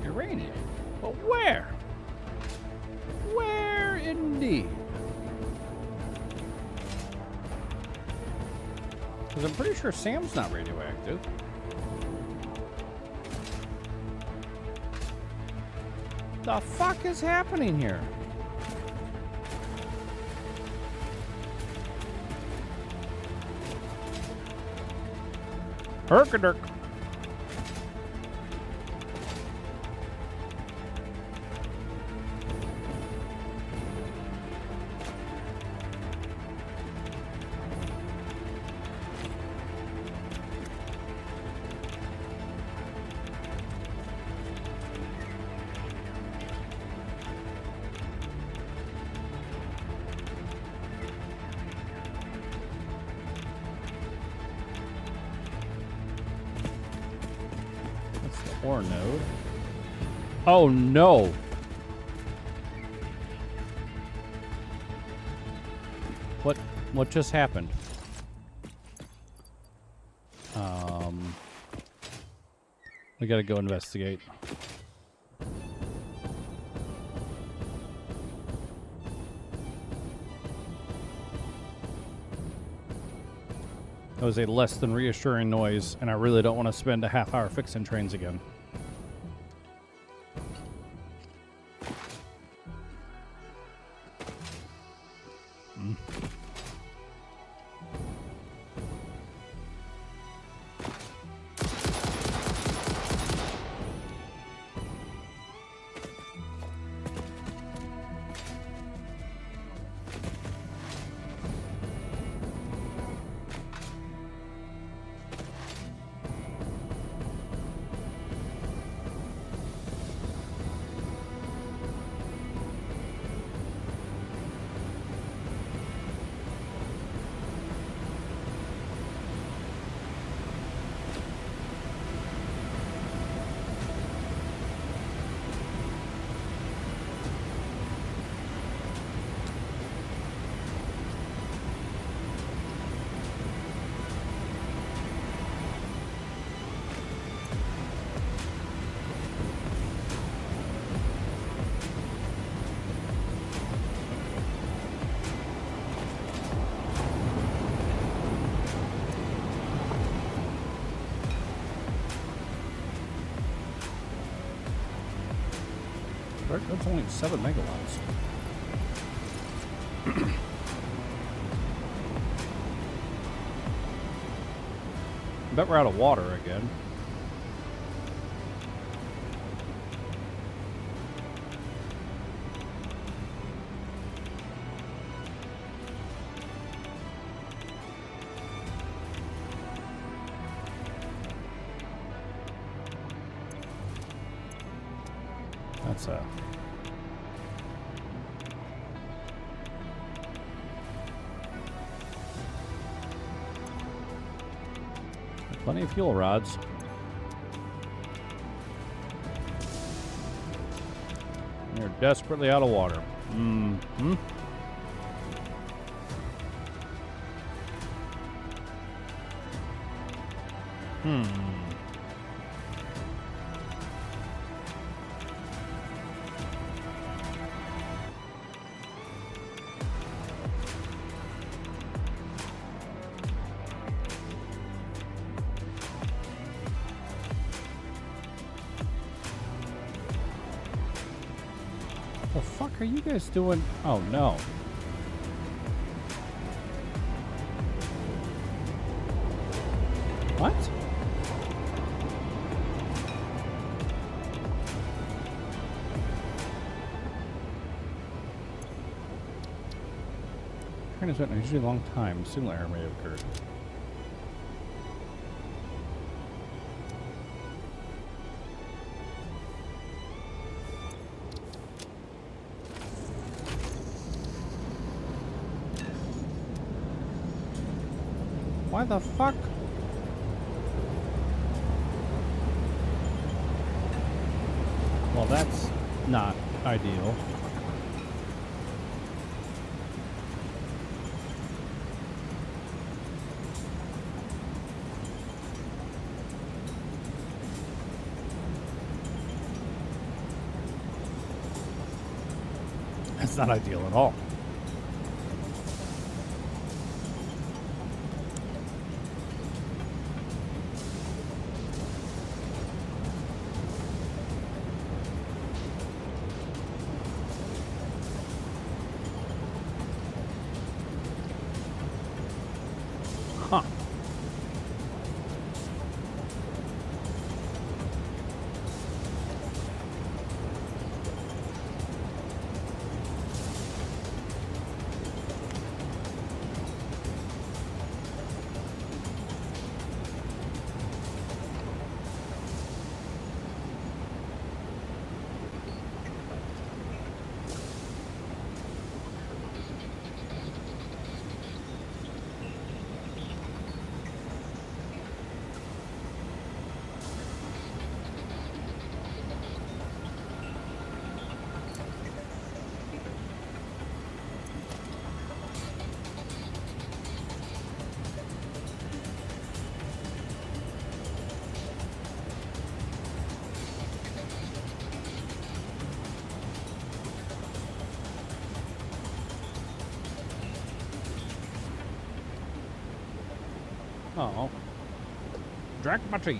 uranium. But where? Where indeed? Because I'm pretty sure Sam's not radioactive. The fuck is happening here? Herkadirk. Ore node. Oh no. What just happened? We gotta go investigate. That was a less than reassuring noise, and I really don't want to spend a half hour fixing trains again. That's only 7 megawatts. I bet we're out of water again. That's a... Plenty of fuel rods. You're desperately out of water. Mm-hmm. The fuck are you guys doing? Oh no. What? Train is waiting usually a long time. Similar error may have occurred. Why the fuck? Well, that's not ideal. That's not ideal at all. Oh. Drank my tea.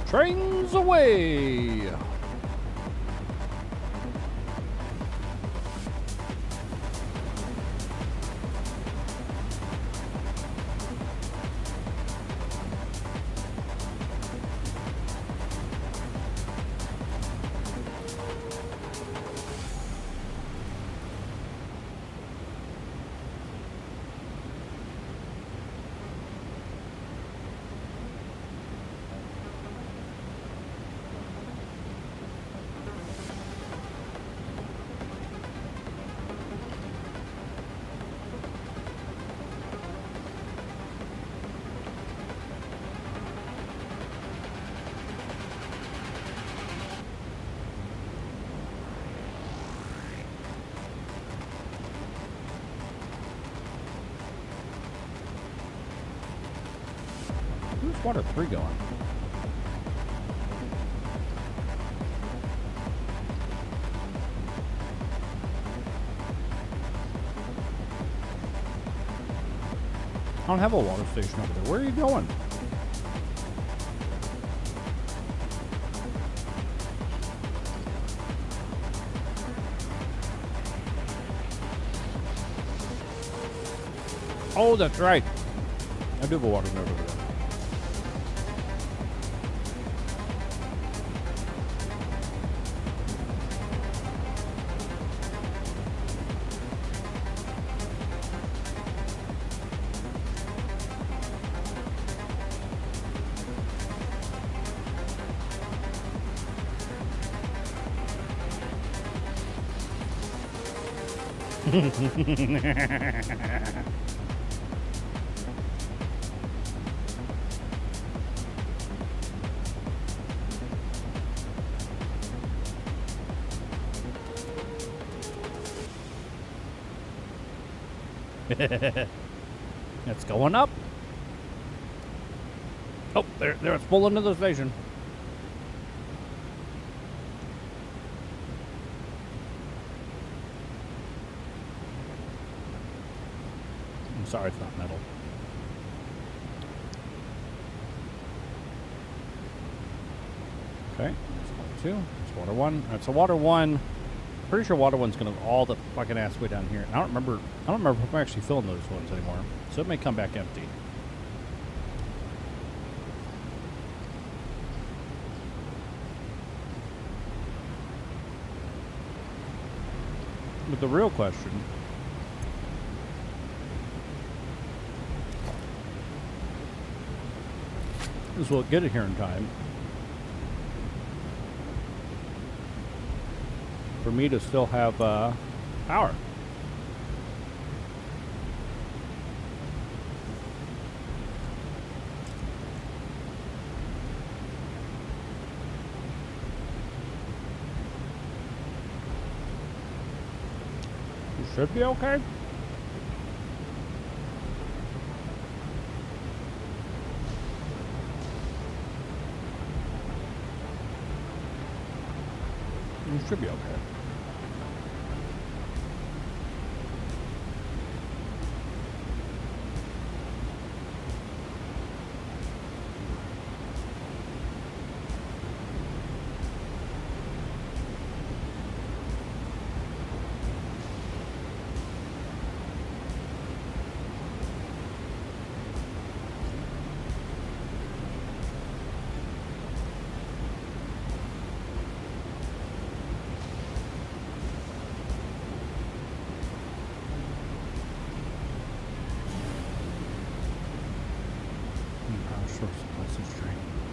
Trains away! Where's water 3 going? I don't have a water station over there. Where are you going? Oh, that's right. I do have a water node over there. It's going up. Oh, there it's pulling into the station. I'm sorry it's not metal. Okay, that's water 2. That's water 1. That's a water 1. Pretty sure water 1's gonna all the fucking ass way down here. I don't remember if I'm actually filling those ones anymore. So it may come back empty. But the real question is, will it get it here in time for me to still have power? You should be okay. You should be okay.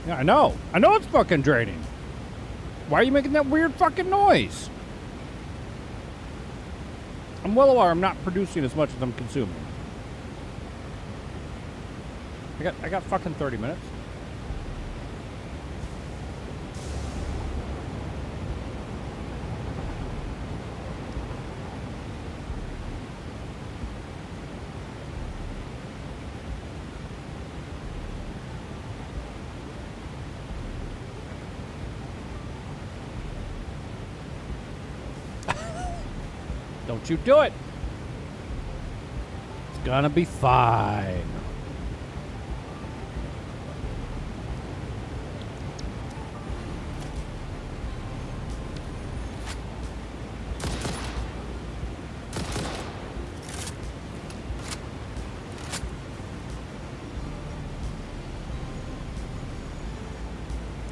Yeah, I know. I know it's fucking draining. Why are you making that weird fucking noise? I'm well aware I'm not producing as much as I'm consuming. I got fucking 30 minutes. Don't you do it. It's gonna be fine.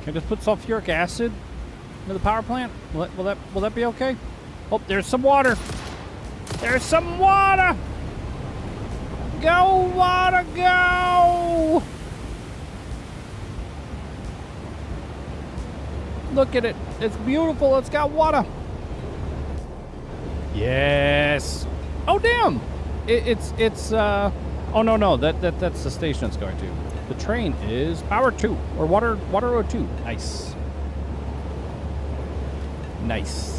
Can I just put sulfuric acid into the power plant? Will that be okay? Oh, there's some water. There's some water. Go, water, go. Look at it. It's beautiful. It's got water. Yes. Oh, damn. Oh, no. That's the station it's going to. The train is power 2 or water 02. Nice. Nice.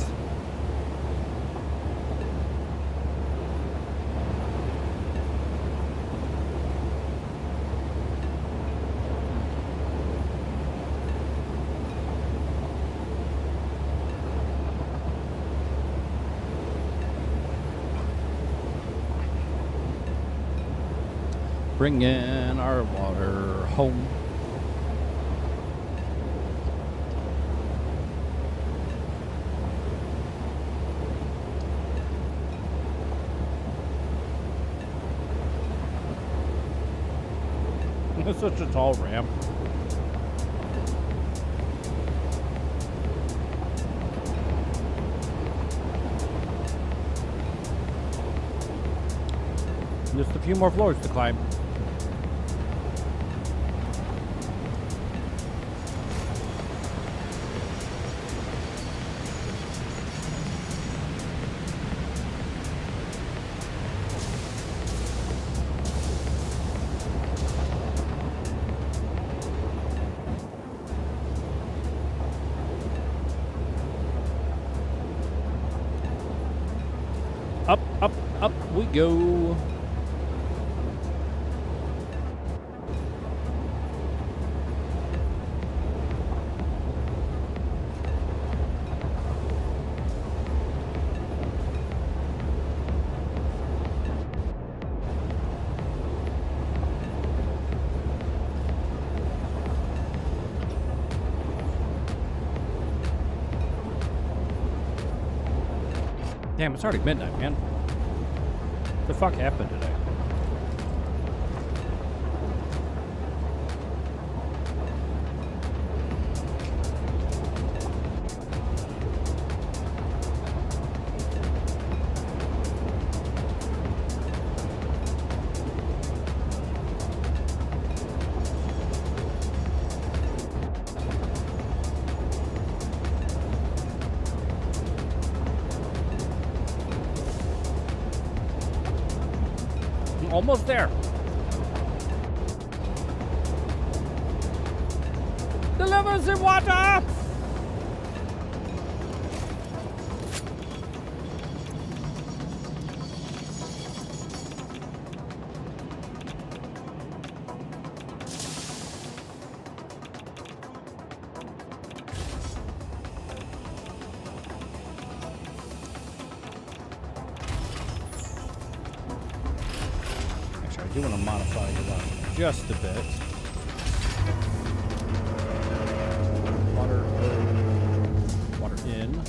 Bring in our water home. It's such a tall ramp. Just a few more floors to climb. Up we go. Damn, it's already midnight, man. What the fuck happened today? Almost there. Deliver the water! I do want to modify your line just a bit. Water in.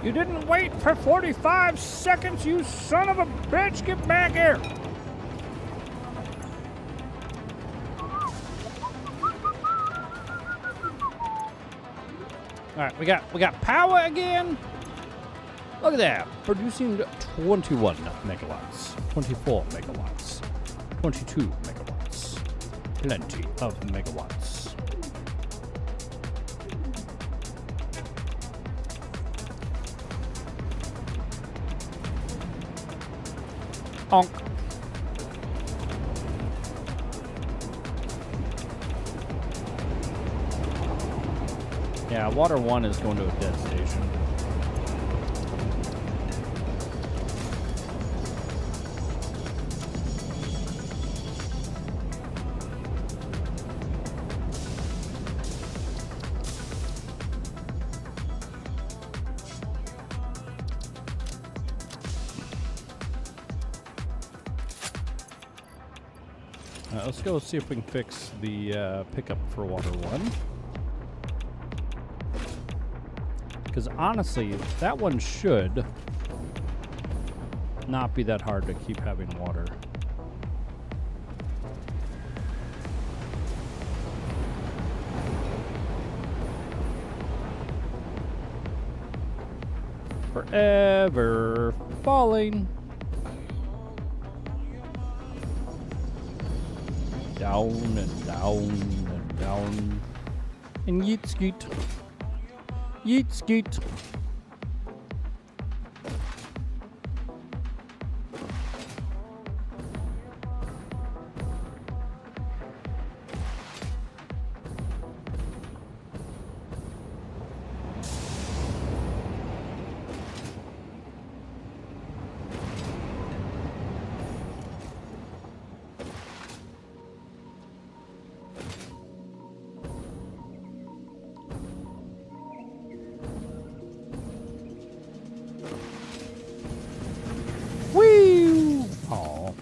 You didn't wait for 45 seconds, you son of a bitch! Get back here! All right, we got power again. Look at that, producing 21 megawatts, 24 megawatts, 22 megawatts, plenty of megawatts. Honk. Yeah, water 1 is going to a dead station. Let's go see if we can fix the pickup for water 1. Because honestly, that one should not be that hard to keep having water. Forever falling. Down and down and down. And yeet skeet. Yeet skeet. Whee! Aw.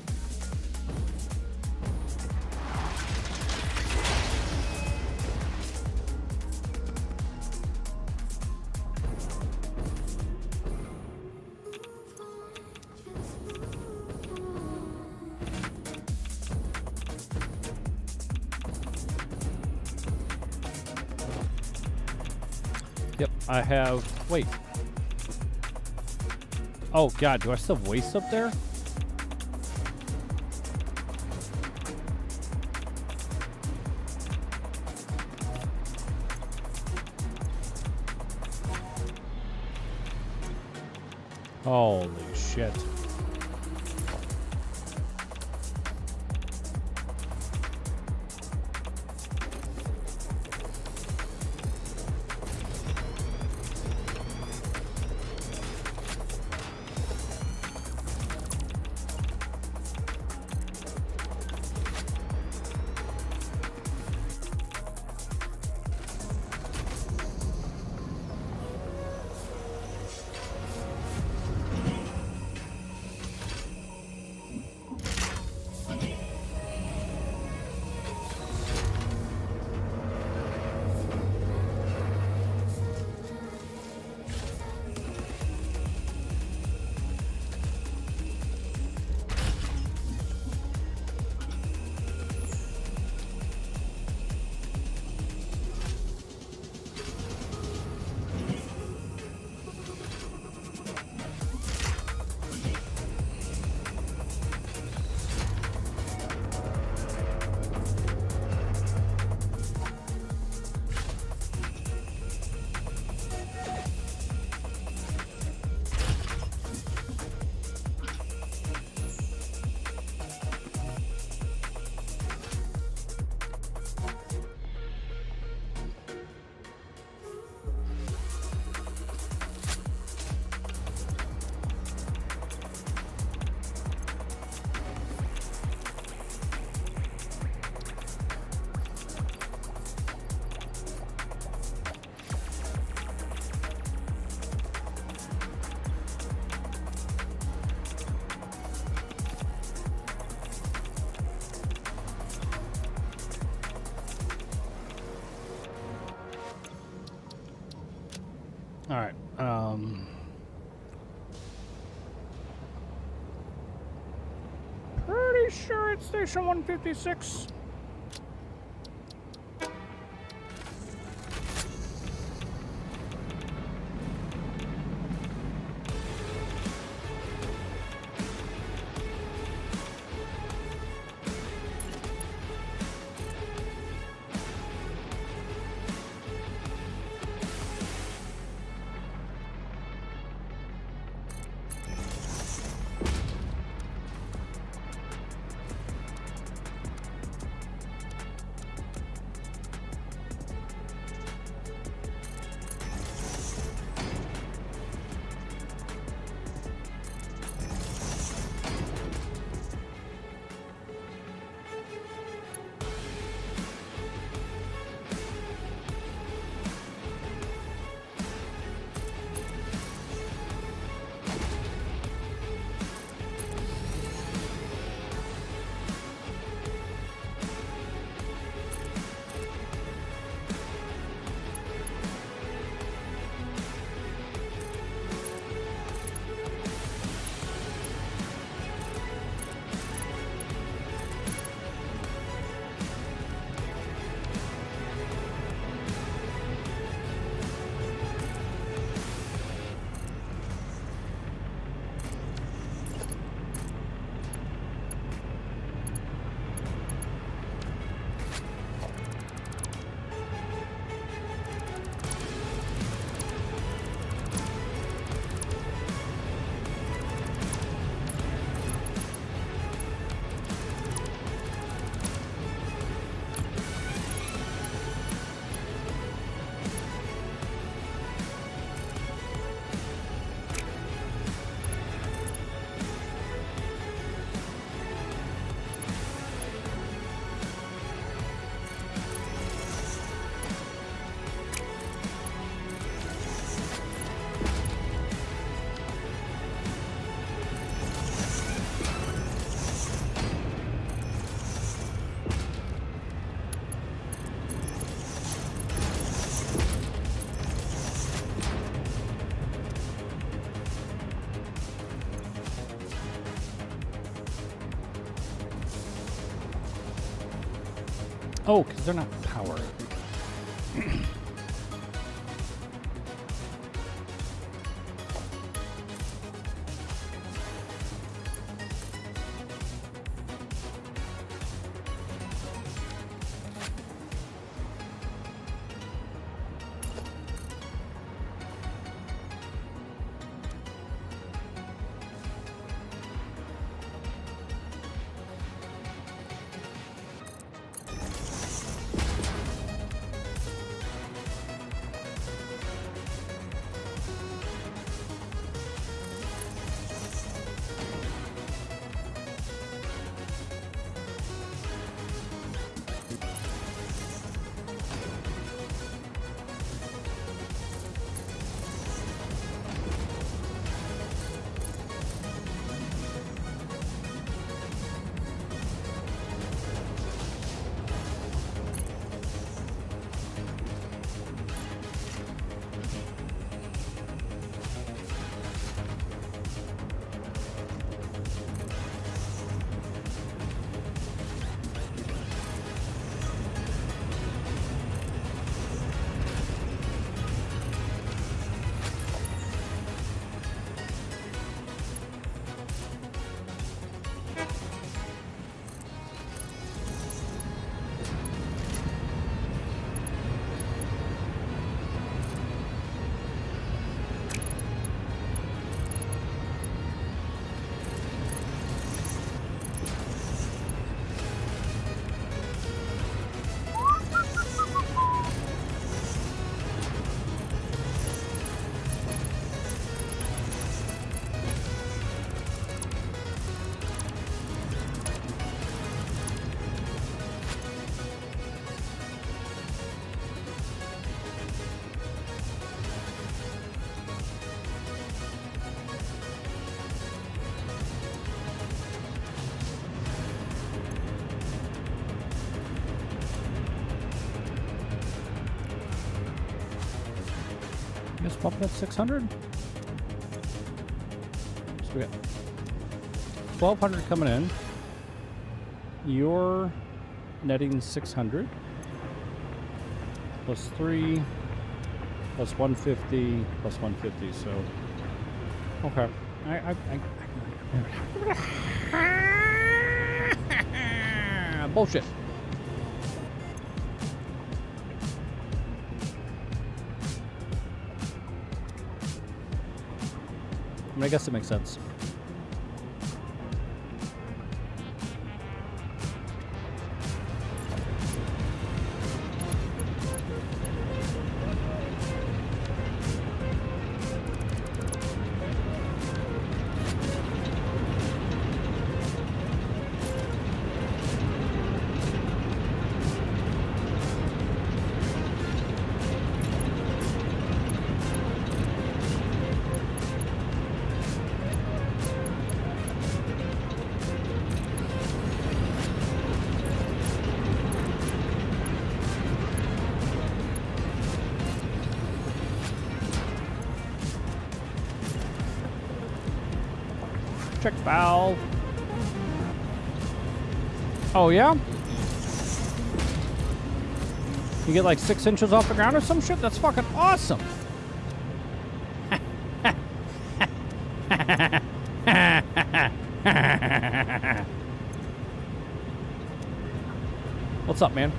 Yep, I have. Wait. Oh, God, do I still have waste up there? Holy shit. All right. pretty sure it's station 156. Oh, because they're not powered. Just bump it up 600. So we got 1,200 coming in. you're netting 600 plus 3 plus 150 plus 150. So, okay. Bullshit. I mean, I guess it makes sense. Check valve. Oh, yeah? You get like 6 inches off the ground or some shit? That's fucking awesome. What's up, man?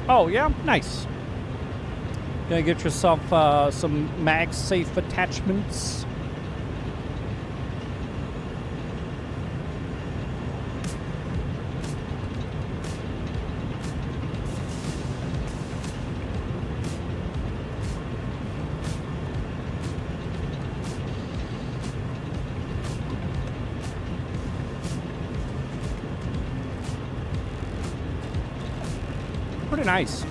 Oh, yeah? Nice. Gonna get yourself some mag-safe attachments. Pretty nice.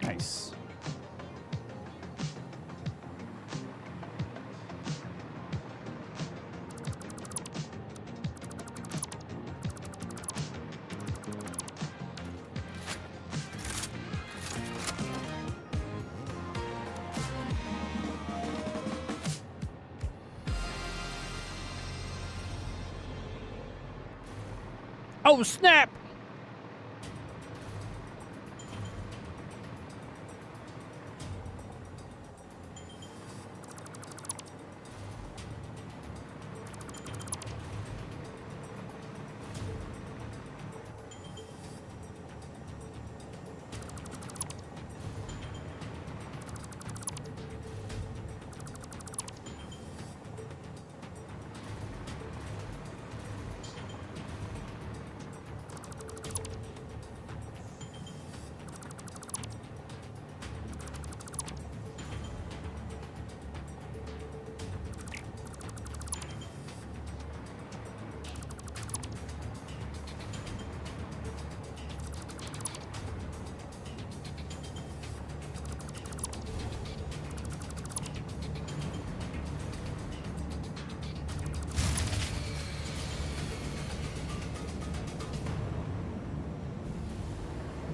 Nice. Oh, snap!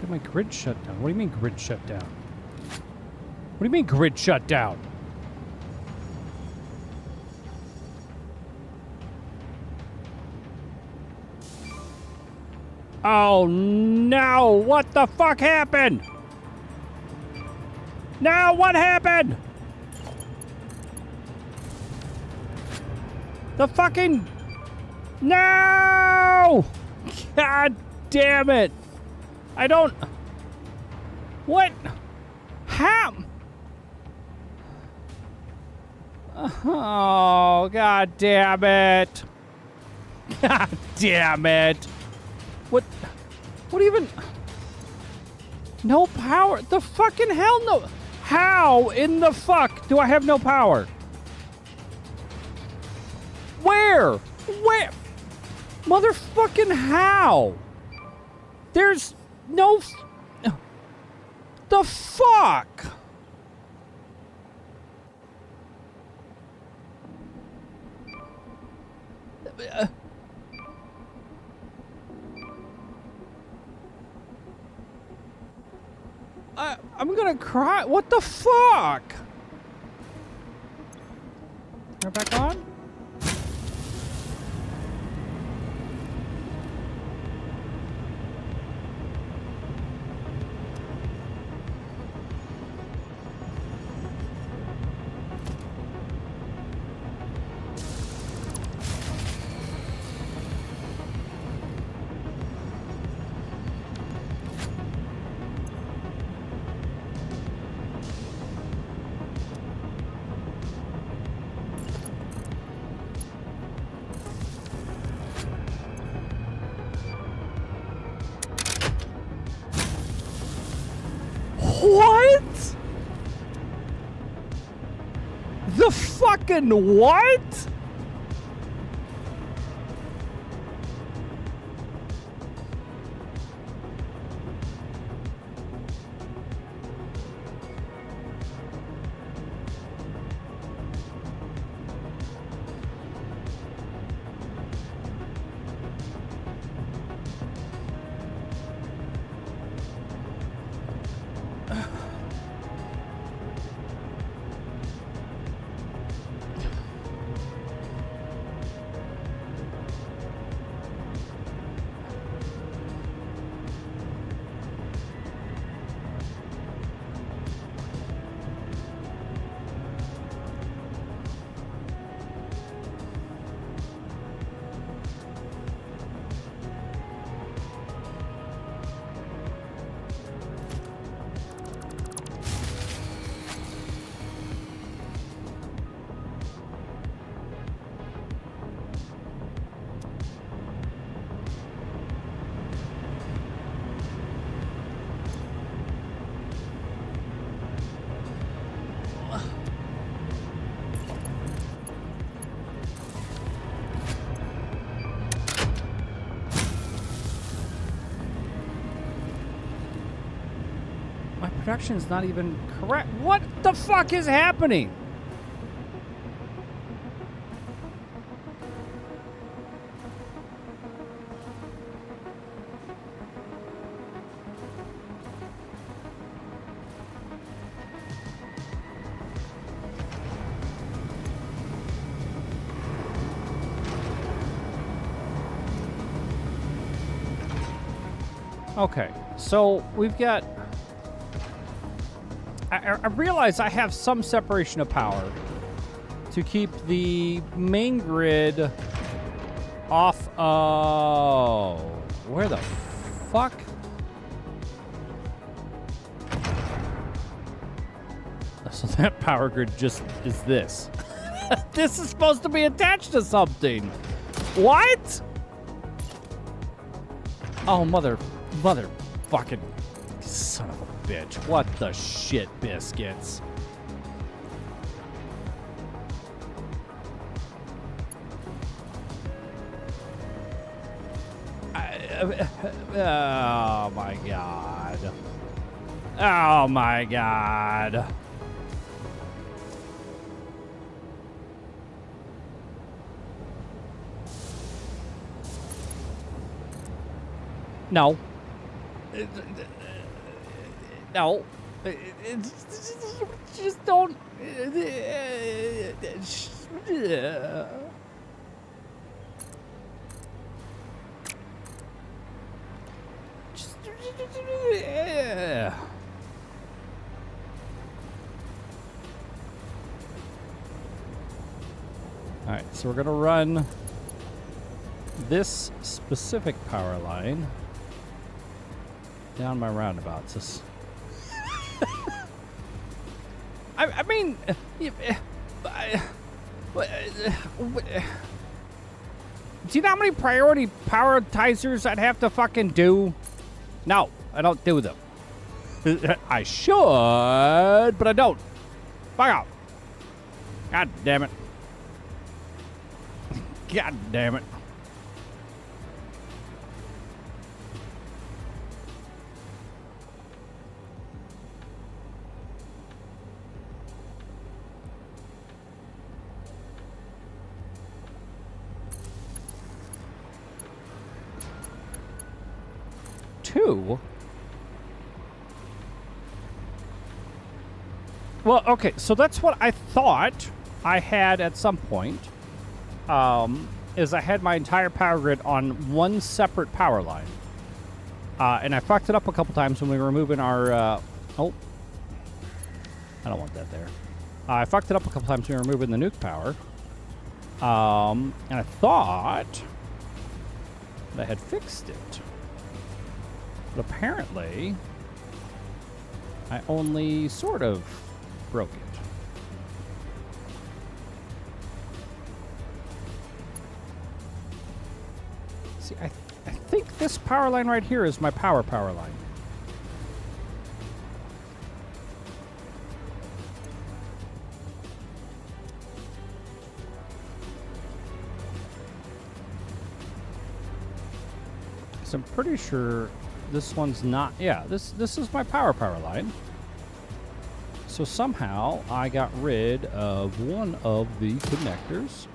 My grid shut down. What do you mean grid shut down? What do you mean grid shut down? Oh no! What the fuck happened? No, what happened? The fucking... No! God damn it! I don't... What? How? Oh, god damn it. God damn it. What even... No power? The fucking hell no... How in the fuck do I have no power? Where? Where? Motherfucking how? There's no... The fuck? I'm gonna cry. What the fuck? Turn it back on? What? The fucking what? Production's not even correct. What the fuck is happening? Okay, so we've got... I realize I have some separation of power to keep the main grid off. Oh, where the fuck? So that power grid just is this. This is supposed to be attached to something. What? Oh, motherfucking son of a bitch. What the shit biscuits? Oh my god. Oh my god. No. No. Just don't. All right, so we're going to run this specific power line down my roundabouts. I mean, do you know how many priority prioritizers I'd have to fucking do? No, I don't do them. I should, but I don't. Fuck off. God damn it. God damn it. Two? Well, okay, so that's what I thought I had at some point. Is I had my entire power grid on one separate power line. And I fucked it up a couple times when we were moving our, oh. I don't want that there. I fucked it up a couple times when we were moving the nuke power. And I thought that I had fixed it. But apparently, I only sort of broke it. See, I think this power line right here is my power line. So I'm pretty sure this one's not. Yeah, this is my power line. So somehow I got rid of one of the connectors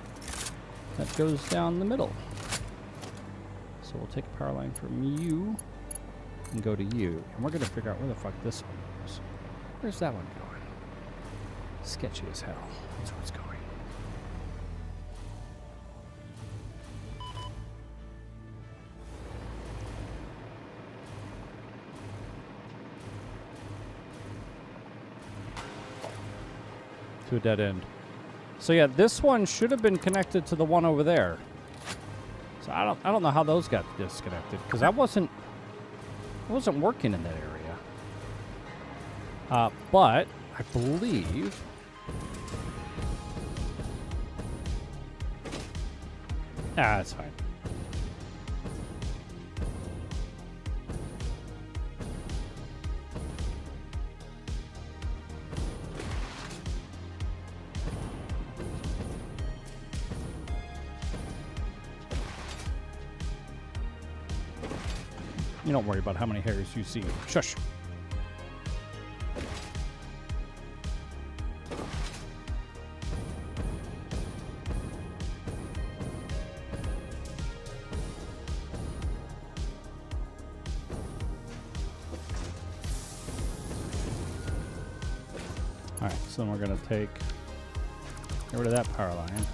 that goes down the middle. So we'll take a power line from you and go to you. And we're going to figure out where the fuck this one goes. Where's that one going? Sketchy as hell. That's where it's going. To a dead end. So yeah, this one should have been connected to the one over there. So I don't know how those got disconnected because I wasn't working in that area. But I believe that's fine. You don't worry about how many hairs you see. Shush. All right, so then we're going to get rid of that power line.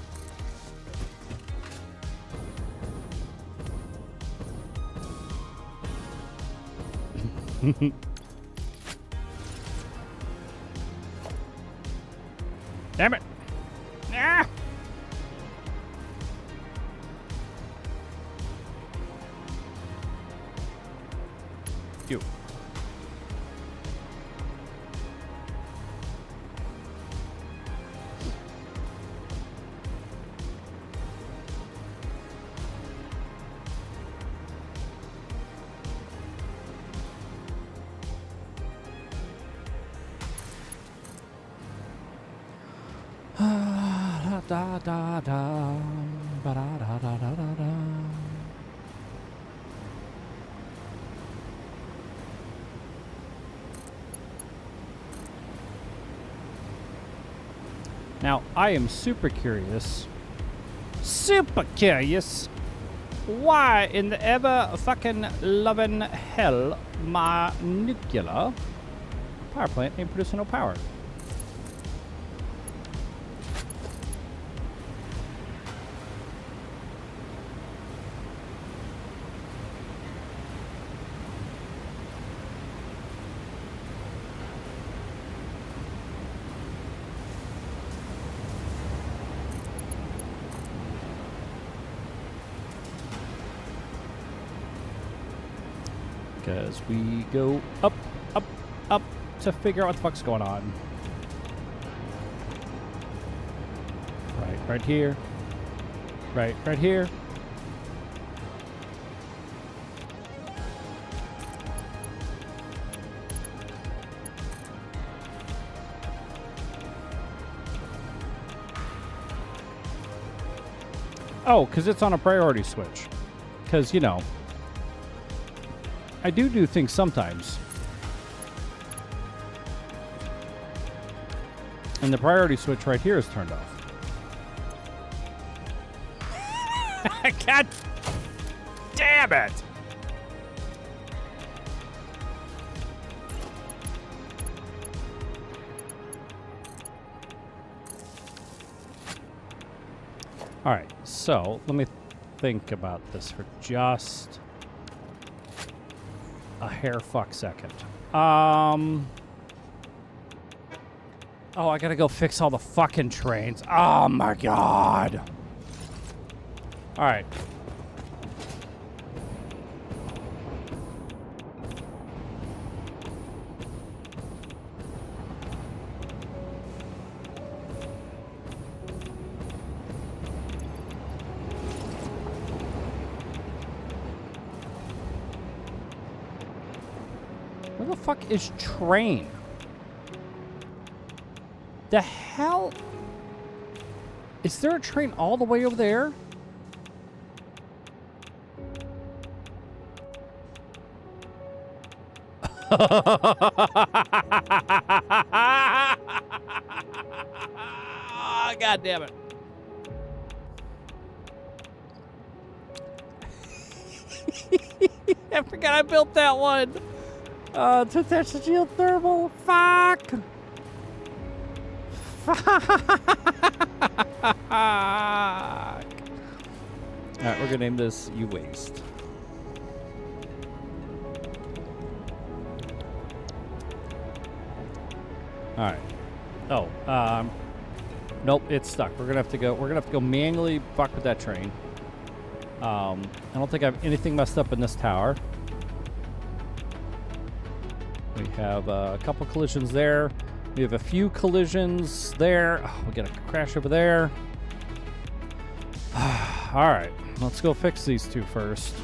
Damn it! Ah! You. Da da da, ba da da da da da da. Now, I am super curious, why in the ever fucking loving hell my nuclear power plant ain't producing no power? Because we go up, up, up to figure out what the fuck's going on. Right here. Right here. Oh, because it's on a priority switch. Because, you know, I do things sometimes. And the priority switch right here is turned off. God damn it! All right, so let me think about this for just a hair fuck second. Oh, I gotta go fix all the fucking trains. Oh my god. All right. Where the fuck is train? The hell? Is there a train all the way over there? God damn it. I forgot I built that one. To attach the geothermal. Fuck. Fuck. Alright, we're gonna name this You Waste. Alright. Oh, nope, it's stuck. We're gonna have to go manually fuck with that train. I don't think I have anything messed up in this tower. We have a couple collisions there. We have a few collisions there. Oh, we got a crash over there. All right, let's go fix these two first.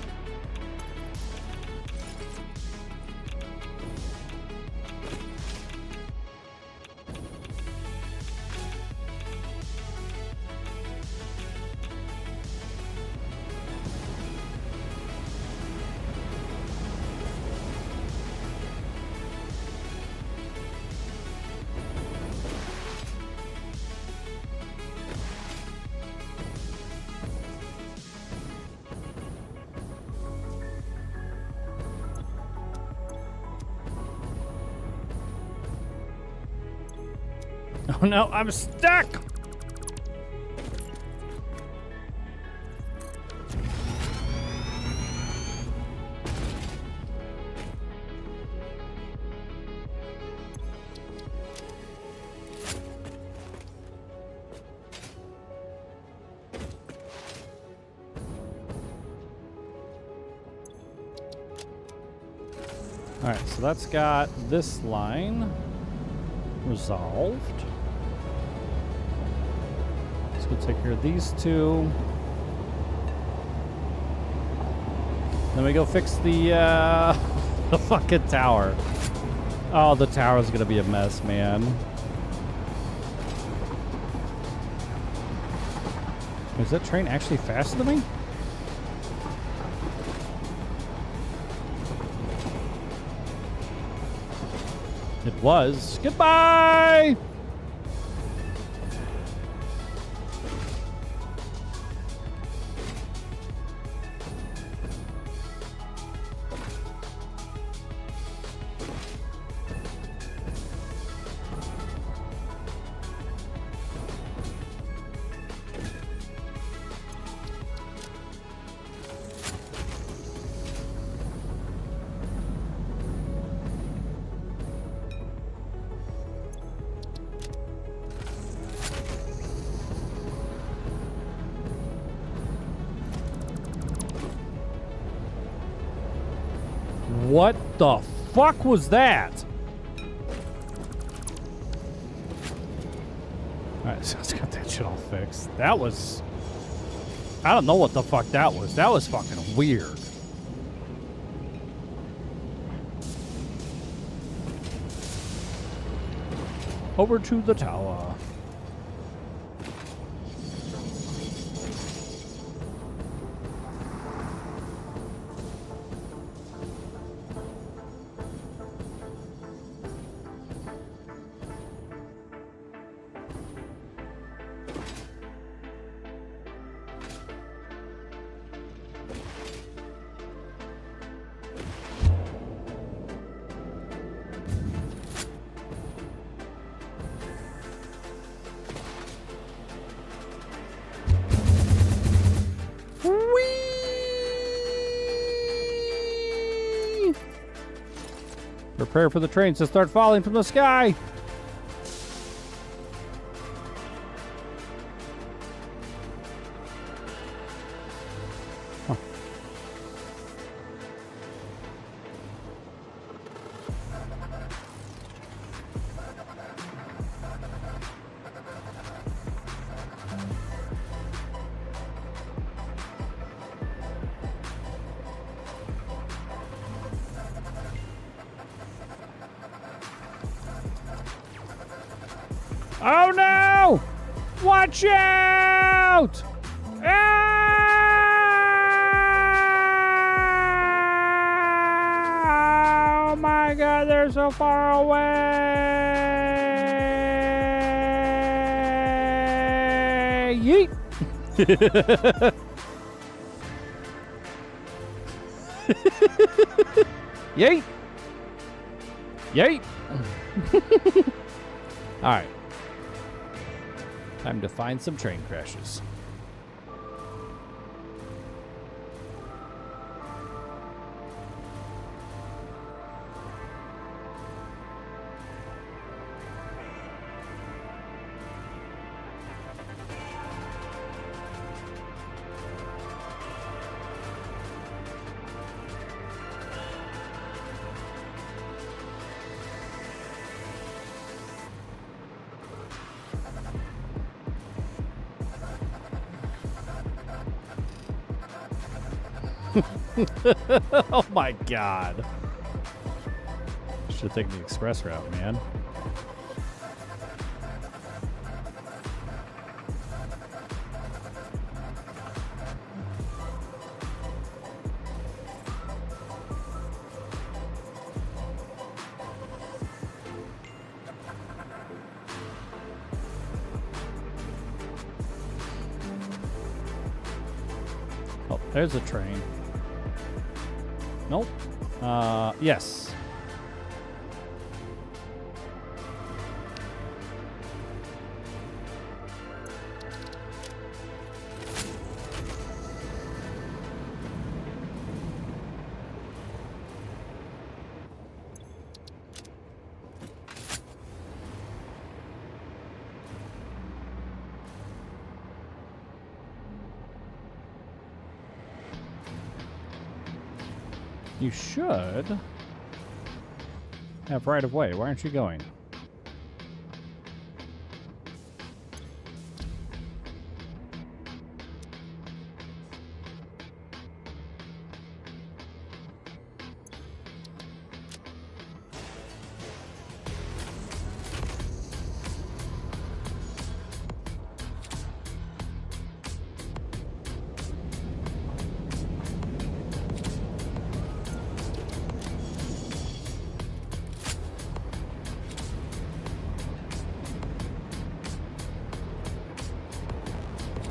Oh no, I'm stuck! Alright, so that's got this line resolved. We'll take care of these two. Then we go fix the the fucking tower. Oh, the tower's gonna be a mess, man. Is that train actually faster than me? It was. Goodbye! What the fuck was that? Alright, so let's get that shit all fixed. That was... I don't know what the fuck that was. That was fucking weird. Over to the tower. Prepare for the trains to start falling from the sky. Huh. Oh no! Watch out! Ah! Oh my god, they're so far away! Yeet! Yeet! Yeet! All right. Time to find some train crashes. Oh my god. Should take the express route, man. Oh, there's a train. Nope. Yes. You should have right of way. Why aren't you going?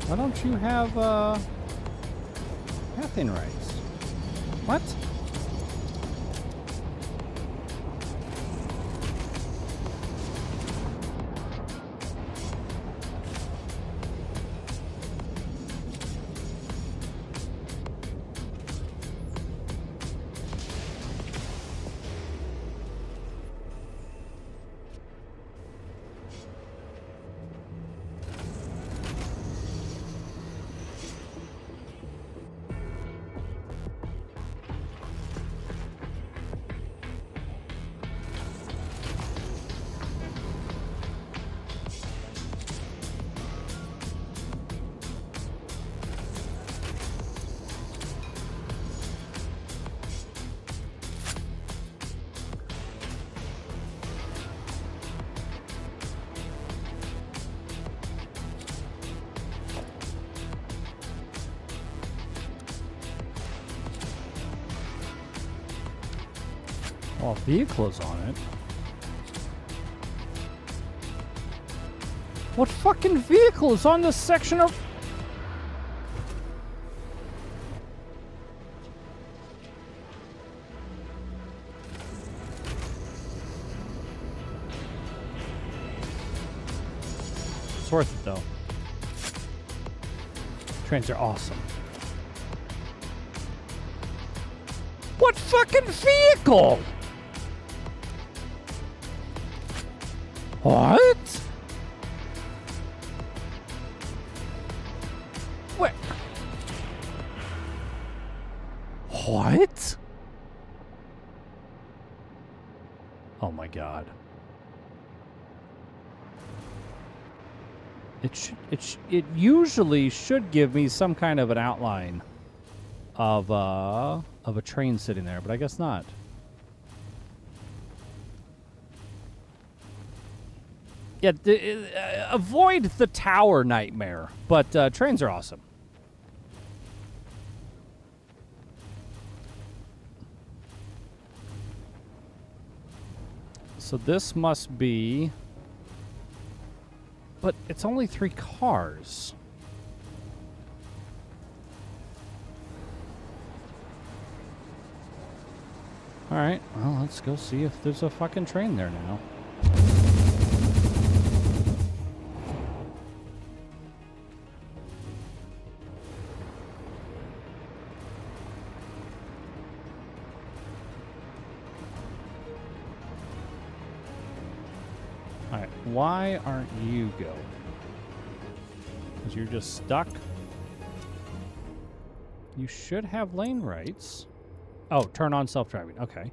Why don't you have, pathing rights? What? Well, vehicle is on it. What fucking vehicle is on this section of... It's worth it, though. Trains are awesome. What fucking vehicle? What? What? What? Oh my god. It usually should give me some kind of an outline of a train sitting there, but I guess not. Yeah, avoid the tower nightmare, but trains are awesome. So this must be... But it's only 3 cars. All right, well, let's go see if there's a fucking train there now. All right, why aren't you going? Because you're just stuck? You should have lane rights. Oh, turn on self-driving. Okay.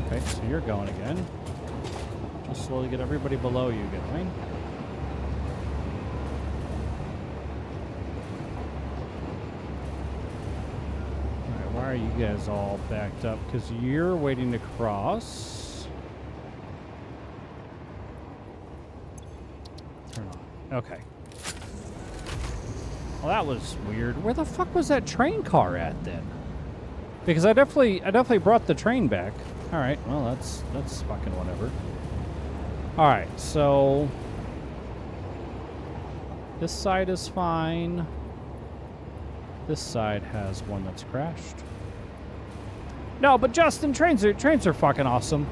Okay, so you're going again. Just slowly get everybody below you going. Why are you guys all backed up? Because you're waiting to cross. Turn on. Okay. Well, that was weird. Where the fuck was that train car at then? Because I definitely brought the train back. All right. Well, that's fucking whatever. All right. So this side is fine. This side has one that's crashed. No, but Justin, trains are fucking awesome.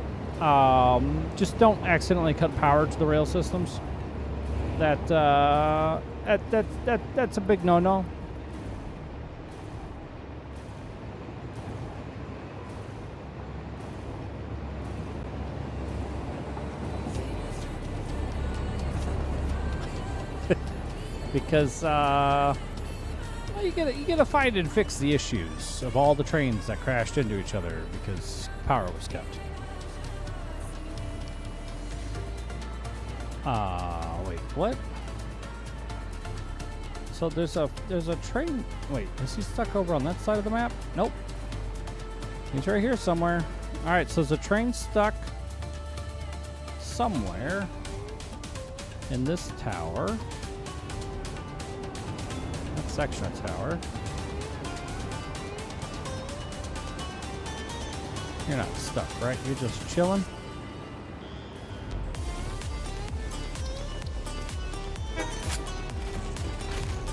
Just don't accidentally cut power to the rail systems. That's a big no-no. Because well, you gotta find and fix the issues of all the trains that crashed into each other because power was cut. Wait, what? So there's a train. Wait, is he stuck over on that side of the map? Nope. He's right here somewhere. All right, so there's a train stuck somewhere in this tower. Section of tower. You're not stuck, right? You're just chilling.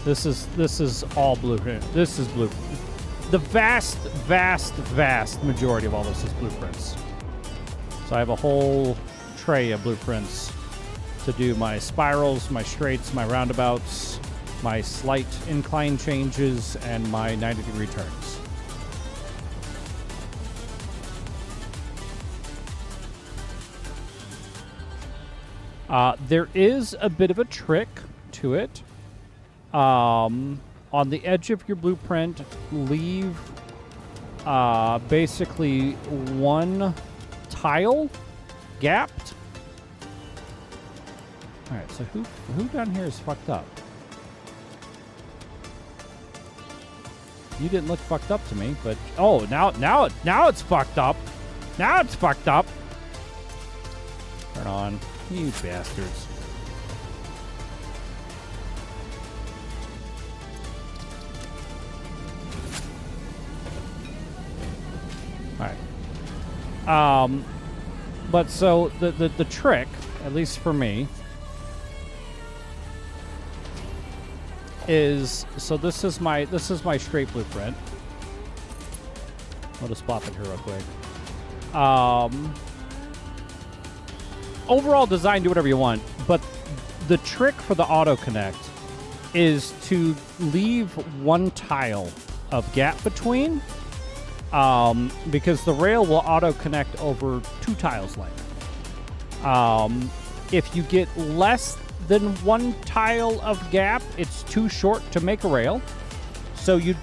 This is all blueprint. This is blue. The vast majority of all this is blueprints. So I have a whole tray of blueprints to do my spirals, my straights, my roundabouts, my slight incline changes, and my 90-degree turns. There is a bit of a trick to it. On the edge of your blueprint, leave basically one tile gapped. All right, so who down here is fucked up? You didn't look fucked up to me, but oh, now it's fucked up. Now it's fucked up. All turn on. You bastards. All right. But so the trick, at least for me, is so this is my straight blueprint. I'll just pop it here real quick. Overall design, do whatever you want, but the trick for the auto connect is to leave one tile of gap between, because the rail will auto connect over 2 tiles length. If you get less than 1 tile of gap, it's too short to make a rail. So you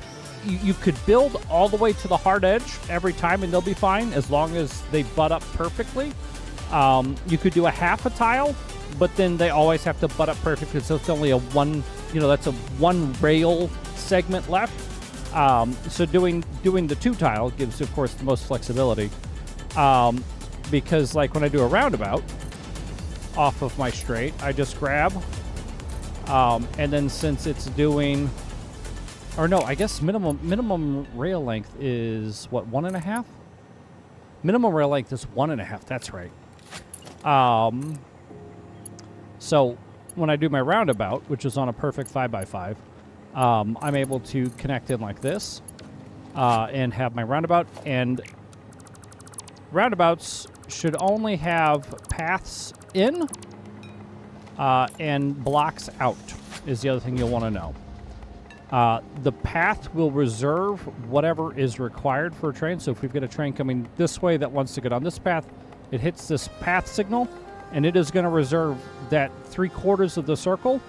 could build all the way to the hard edge every time and they'll be fine as long as they butt up perfectly. You could do a half a tile, but then they always have to butt up perfectly, so it's only a one, that's a 1 rail segment left. So doing the 2 tile gives, of course, the most flexibility. Because like when I do a roundabout off of my straight, I just grab, and then since it's doing, or no, I guess minimum rail length is what, 1.5? Minimum rail length is 1.5. That's right. So when I do my roundabout, which is on a perfect 5x5, I'm able to connect in like this, and have my roundabout. And roundabouts should only have paths in, and blocks out is the other thing you'll want to know. The path will reserve whatever is required for a train. So if we've got a train coming this way that wants to get on this path, it hits this path signal, and it is going to reserve that 3/4 of the circle.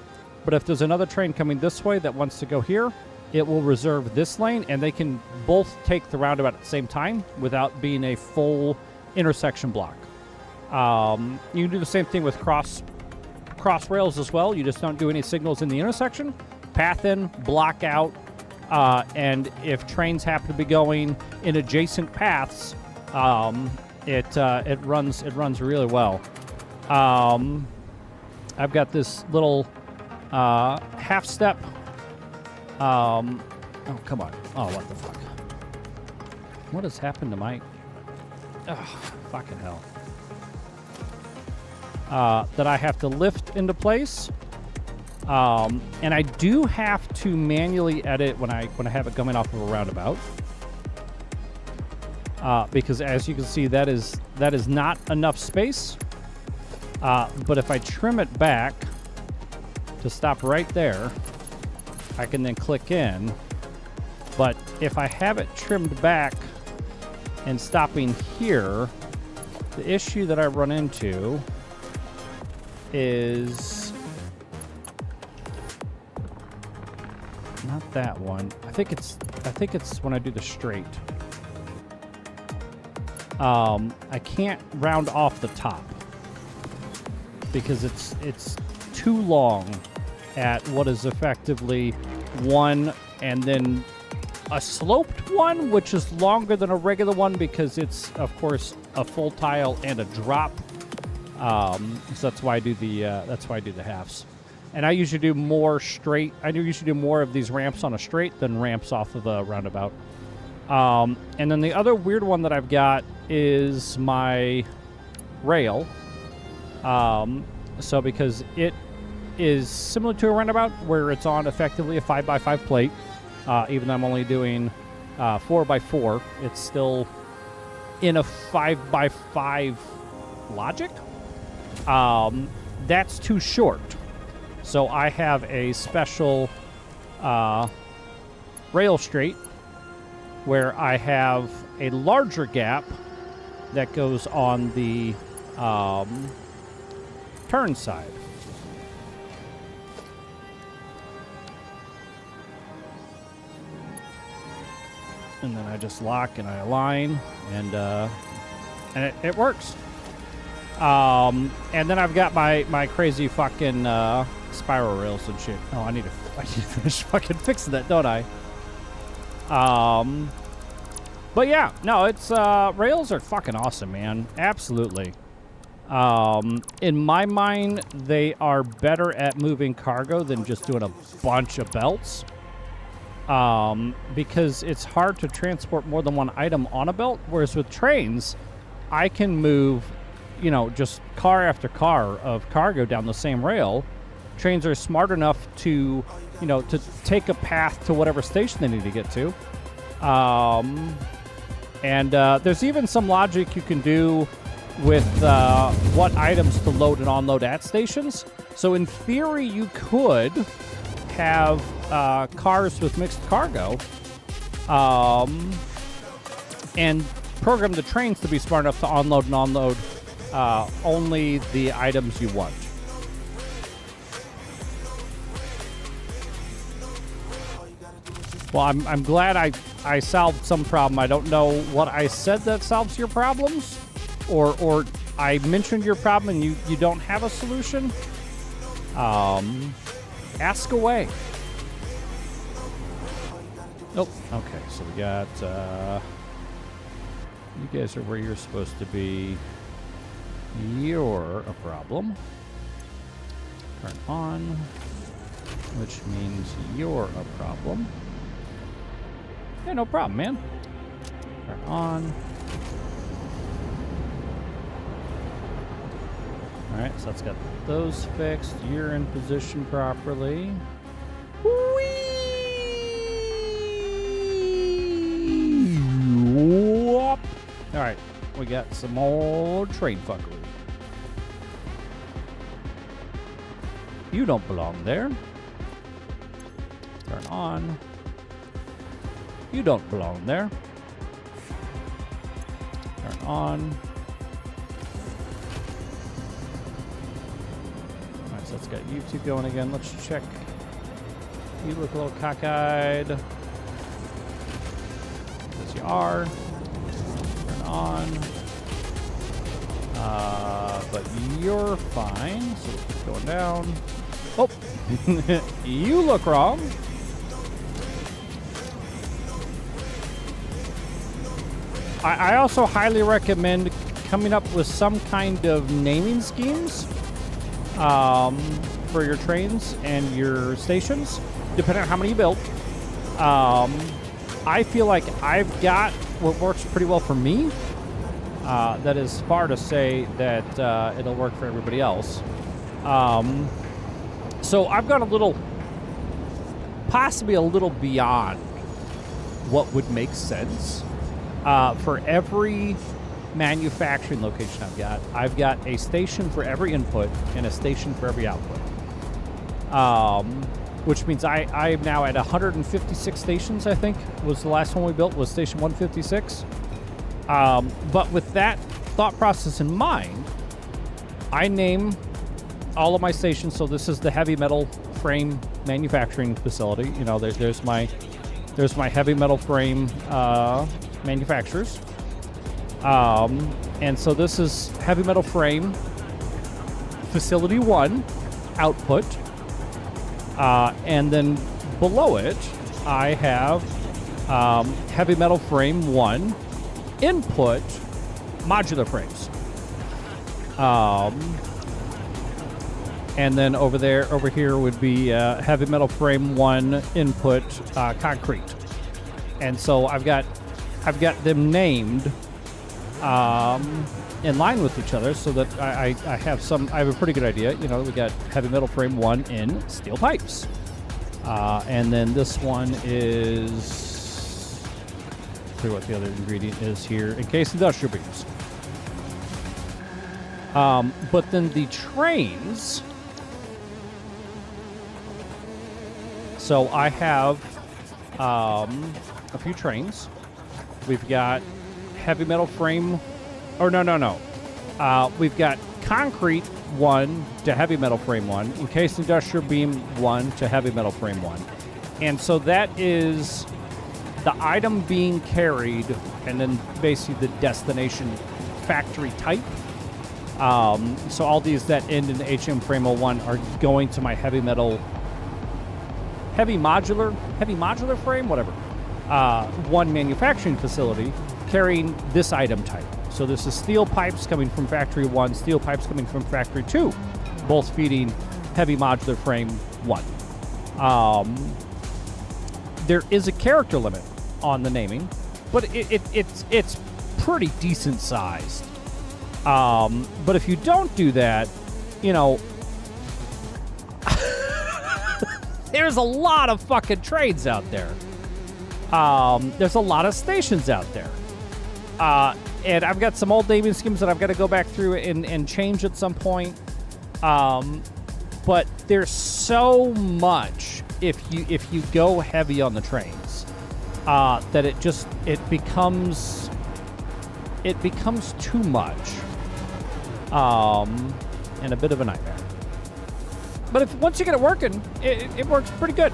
But if there's another train coming this way that wants to go here, it will reserve this lane, and they can both take the roundabout at the same time without being a full intersection block. You can do the same thing with cross rails as well. You just don't do any signals in the intersection. Path in, block out, and if trains happen to be going in adjacent paths, it runs really well. I've got this little half step. Oh, come on. Oh, what the fuck? What has happened to my... Oh, fucking hell. That I have to lift into place. And I do have to manually edit when I have it coming off of a roundabout. Because as you can see, that is not enough space. But if I trim it back to stop right there, I can then click in. But if I have it trimmed back and stopping here, the issue that I run into is not that one. I think it's when I do the straight. I can't round off the top because it's too long at what is effectively 1 and then a sloped one, which is longer than a regular one because it's, of course, a full tile and a drop. So that's why I do the halves. And I usually do more straight. I usually do more of these ramps on a straight than ramps off of a roundabout. And then the other weird one that I've got is my rail. So because it is similar to a roundabout where it's on effectively a 5x5 plate, even though I'm only doing 4x4, it's still in a 5x5 logic. That's too short. So I have a special rail straight where I have a larger gap that goes on the turn side. And then I just lock and I align, and it works. And then I've got my crazy fucking spiral rails and shit. Oh, I need to finish fucking fixing that, don't I? But yeah, no, it's rails are fucking awesome, man. Absolutely. In my mind, they are better at moving cargo than just doing a bunch of belts. Because it's hard to transport more than one item on a belt, whereas with trains, I can move, you know, just car after car of cargo down the same rail. Trains are smart enough to, you know, to take a path to whatever station they need to get to. And there's even some logic you can do with what items to load and unload at stations. So in theory, you could have cars with mixed cargo and program the trains to be smart enough to unload and unload only the items you want. Well, I'm glad I solved some problem. I don't know what I said that solves your problems, or I mentioned your problem and you don't have a solution. Ask away. Nope. Okay, so we got you guys are where you're supposed to be. You're a problem. Turn on, which means you're a problem. Yeah, no problem, man. Turn on. Alright, so that's got those fixed. You're in position properly. Alright, we got some more train fuckery. You don't belong there. Turn on. You don't belong there. Turn on. Alright, so let's get you two going again. Let's check. You look a little cockeyed. Yes, you are. Turn on. But you're fine. So we'll keep going down. Oh! You look wrong. I also highly recommend coming up with some kind of naming schemes for your trains and your stations, depending on how many you built. I feel like I've got what works pretty well for me. That is far to say that it'll work for everybody else. So I've got a little, possibly a little beyond what would make sense. For every manufacturing location I've got a station for every input and a station for every output. Which means I am now at 156 stations, I think, was the last one we built, was station 156. But with that thought process in mind, I name all of my stations. So this is the heavy metal frame manufacturing facility. You know, there's my heavy metal frame manufacturers. And so this is heavy metal frame facility 1 output. And then below it, I have heavy metal frame 1 input modular frames. And then over here would be heavy metal frame 1 input concrete. And so I've got them named in line with each other, so that I have a pretty good idea. You know, we got heavy metal frame 1 in steel pipes, and then this one is, I'll tell you what the other ingredient is here, encased industrial beams. But then the trains. So I have a few trains. We've got heavy metal frame, or no. We've got concrete 1 to heavy metal frame 1, encased industrial beam 1 to heavy metal frame 1. And so that is the item being carried, and then basically the destination factory type. So all these that end in HM frame 01 are going to my heavy modular frame, whatever. 1 manufacturing facility carrying this item type. So this is steel pipes coming from factory 1, steel pipes coming from factory 2, both feeding heavy modular frame 1. There is a character limit on the naming, but it's pretty decent sized. But if you don't do that, you know, there's a lot of fucking trades out there. There's a lot of stations out there. And I've got some old naming schemes that I've got to go back through and change at some point. But there's so much if you go heavy on the trains that it becomes too much and a bit of a nightmare. But once you get it working, it works pretty good.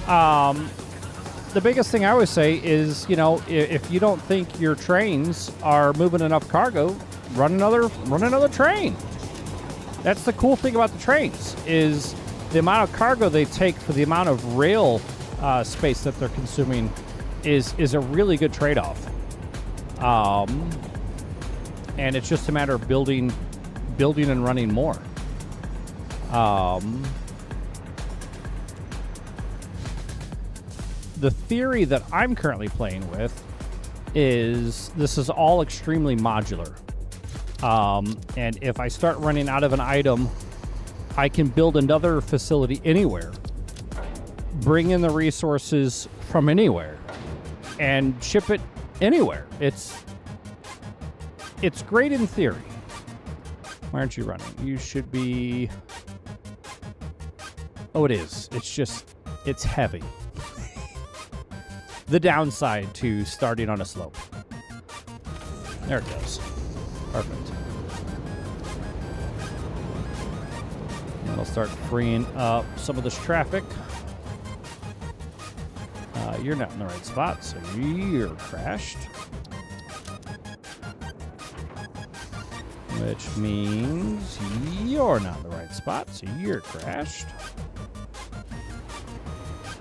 The biggest thing I always say is, you know, if you don't think your trains are moving enough cargo, run another train. That's the cool thing about the trains, is the amount of cargo they take for the amount of rail space that they're consuming is a really good trade-off. And it's just a matter of building and running more. The theory that I'm currently playing with is this is all extremely modular. And if I start running out of an item, I can build another facility anywhere, bring in the resources from anywhere, and ship it anywhere. It's great in theory. Why aren't you running? You should be... Oh, it is. It's heavy. The downside to starting on a slope. There it goes. Perfect. And I'll start freeing up some of this traffic. You're not in the right spot, so you're crashed. Which means you're not in the right spot, so you're crashed.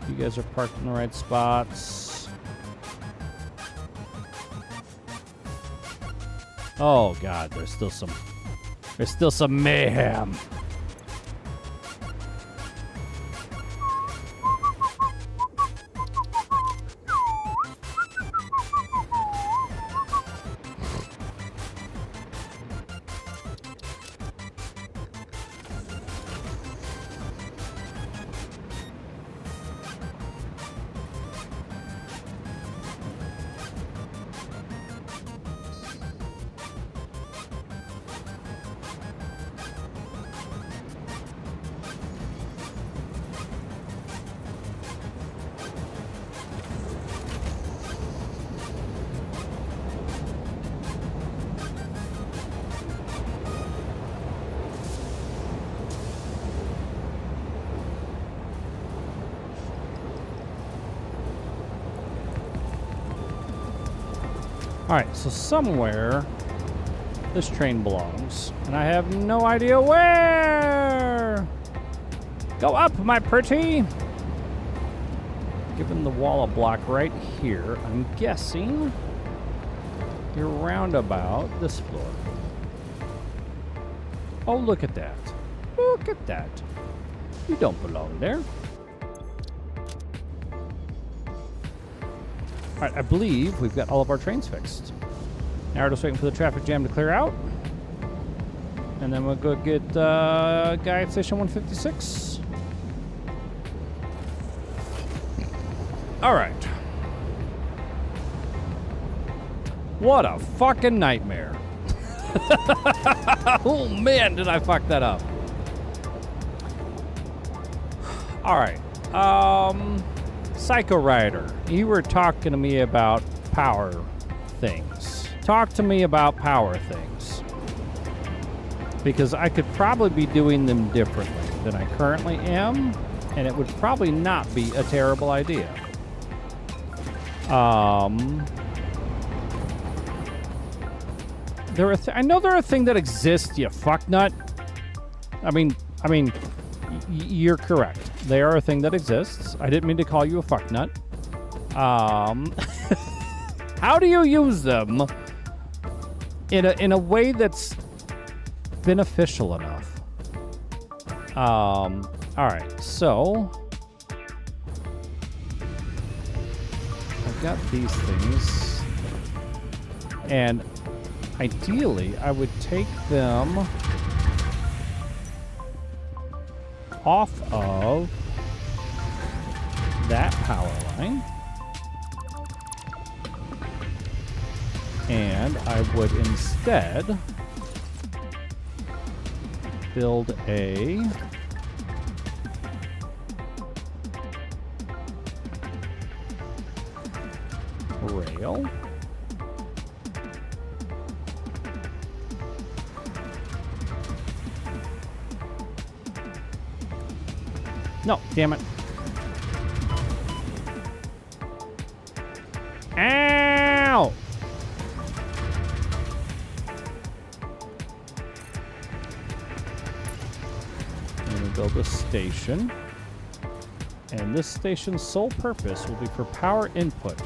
You guys are parked in the right spots. Oh God, there's still some mayhem. Alright, so somewhere this train belongs, and I have no idea where! Go up, my pretty! Given the wall a block right here, I'm guessing you're roundabout this floor. Oh, look at that. Look at that. You don't belong there. Alright, I believe we've got all of our trains fixed. Now we're just waiting for the traffic jam to clear out. And then we'll go get guy at station 156. Alright. What a fucking nightmare. Oh man, did I fuck that up. Alright. Psycho Rider, you were talking to me about power things. Talk to me about power things. Because I could probably be doing them differently than I currently am, and it would probably not be a terrible idea. I know they're a thing that exists, you fucknut. I mean, you're correct. They are a thing that exists. I didn't mean to call you a fucknut. How do you use them? in a way that's beneficial enough. All right, so I've got these things, and ideally, I would take them off of that power line, and I would instead build a rail. No, damn it. Ow! I'm going to build a station. And this station's sole purpose will be for power input.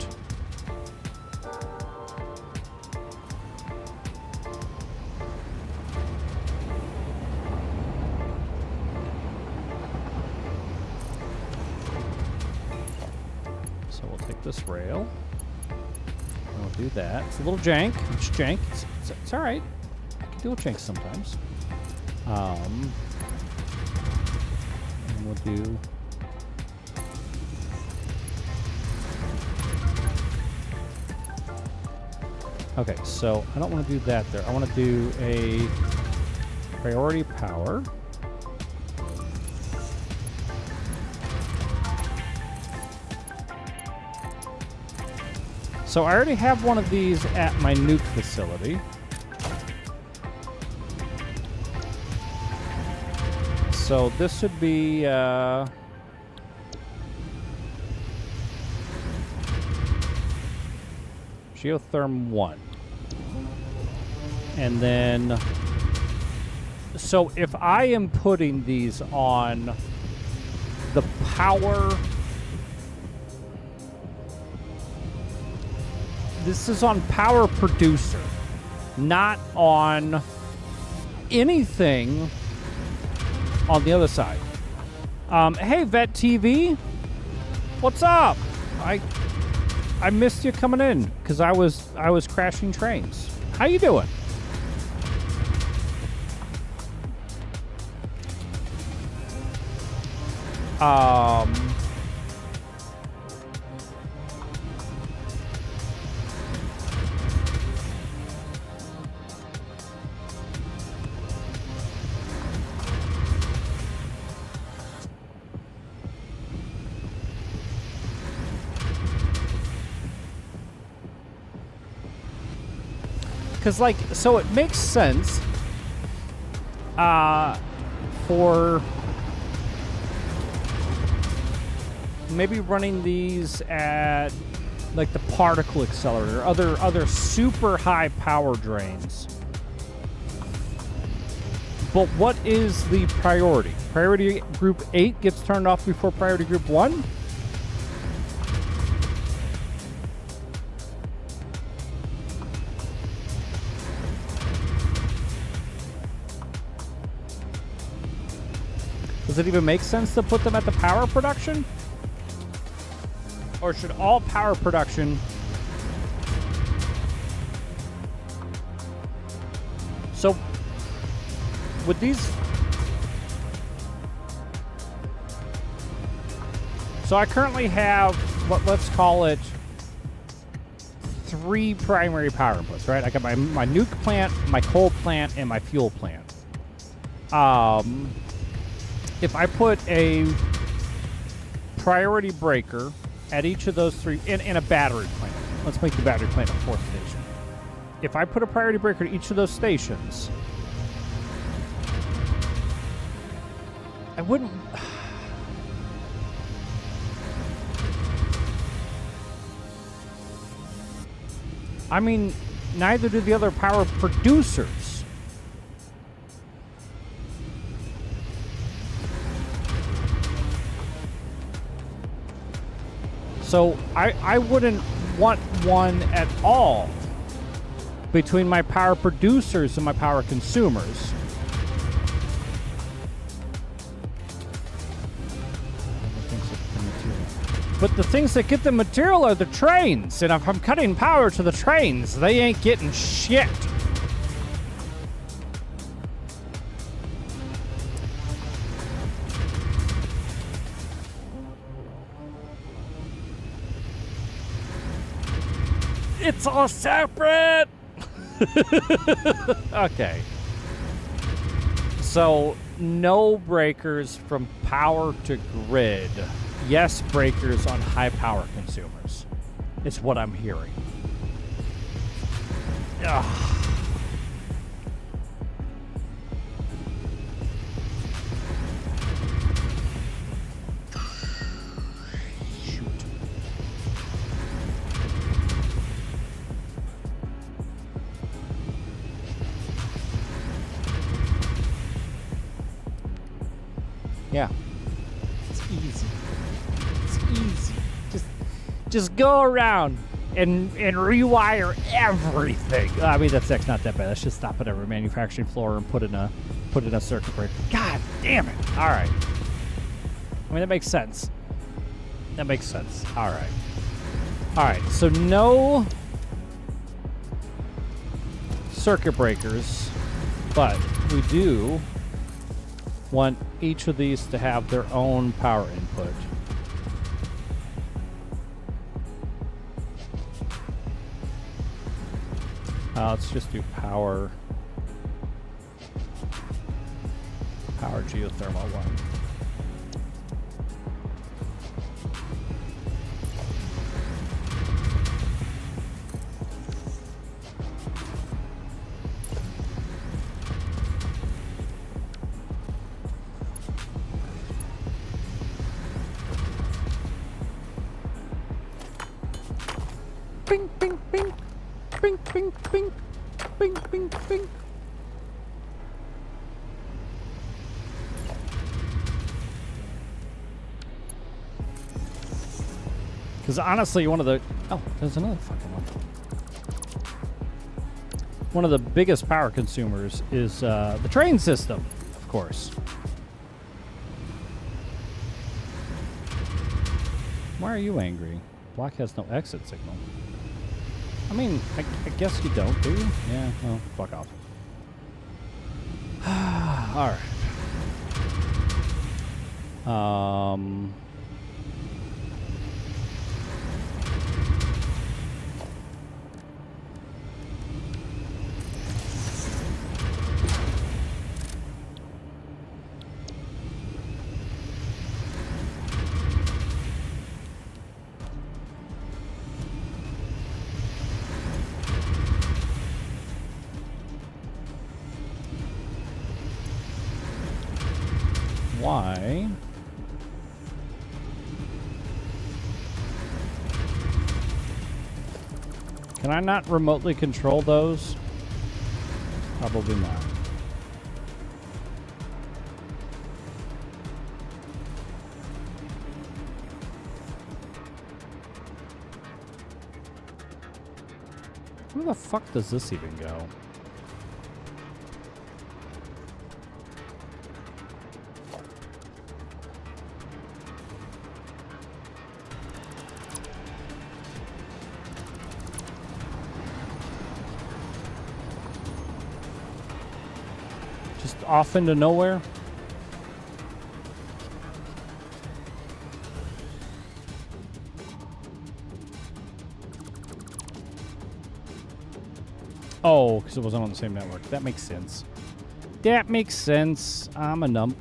So we'll take this rail. And we'll do that. It's a little jank. It's jank. It's all right. I can deal with jank sometimes. And we'll do... Okay, so I don't want to do that there. I want to do a priority power. So I already have one of these at my nuke facility. So this should be... Geotherm 1. And then... So if I am putting these on the power... This is on power producer, not on anything on the other side. Hey, Vet TV, what's up? I missed you coming in because I was crashing trains. How you doing? Because, like, so it makes sense for maybe running these at, like, the particle accelerator, other super high power drains. But what is the priority? Priority group 8 gets turned off before priority group 1? Does it even make sense to put them at the power production? Or should all power production... So, with these... So I currently have, let's call it, 3 primary power inputs, right? I got my nuke plant, my coal plant, and my fuel plant. If I put a priority breaker at each of those 3, in a battery plant, let's make the battery plant a 4th station. If I put a priority breaker at each of those stations, I wouldn't... I mean, neither do the other power producers. So I wouldn't want one at all. between my power producers and my power consumers. But the things that get the material are the trains, and if I'm cutting power to the trains, they ain't getting shit. It's all separate. Okay. So, no breakers from power to grid. Yes, breakers on high power consumers. It's what I'm hearing. Ugh. Yeah. It's easy. It's easy. Just go around and rewire everything. I mean, that's not that bad. Let's just stop at every manufacturing floor and put in a circuit breaker. God damn it. All right. I mean, that makes sense. That makes sense. All right. All right. So no circuit breakers, but we do want each of these to have their own power input. Let's just do power geothermal one. Bing, bing, bing. Bing, bing, bing. Bing, bing, bing. Because honestly, one of the... Oh, there's another fucking one. One of the biggest power consumers is the train system, of course. Why are you angry? Block has no exit signal. I mean, I guess you don't, do you? Yeah, well, fuck off. All right. Why? Can I not remotely control those? Probably not. Where the fuck does this even go? Off into nowhere. Oh, because it wasn't on the same network. That makes sense. That makes sense. I'm a numped.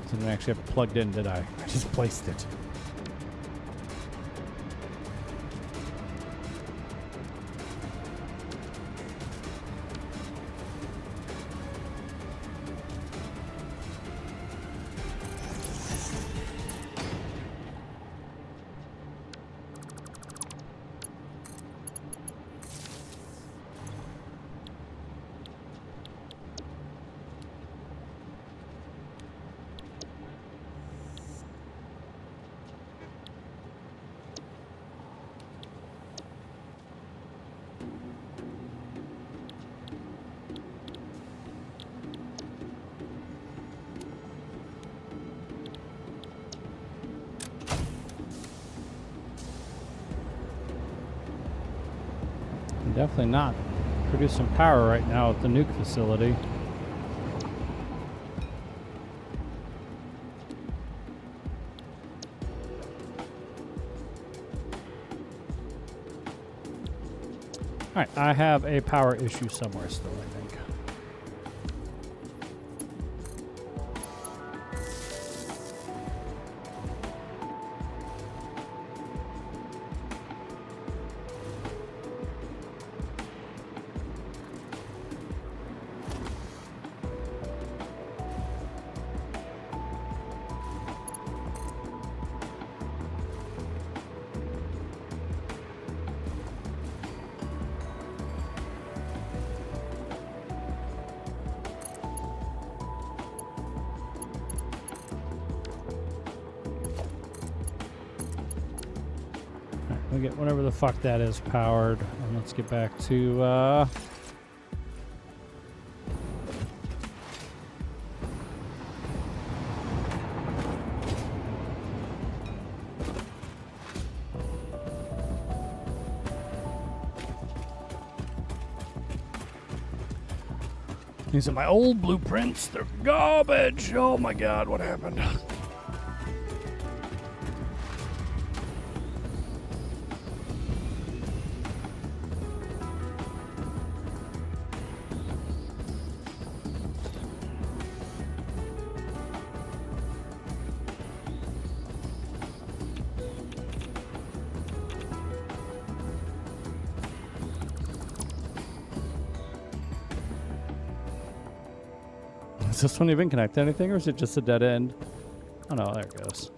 So I didn't actually have it plugged in, did I? I just placed it. Definitely not producing power right now at the nuke facility. Alright, I have a power issue somewhere still, I think. We get whatever the fuck that is powered, and let's get back to these are my old blueprints. They're garbage. Oh my god, what happened? Does this one even connect to anything, or is it just a dead end? Oh no, there it goes.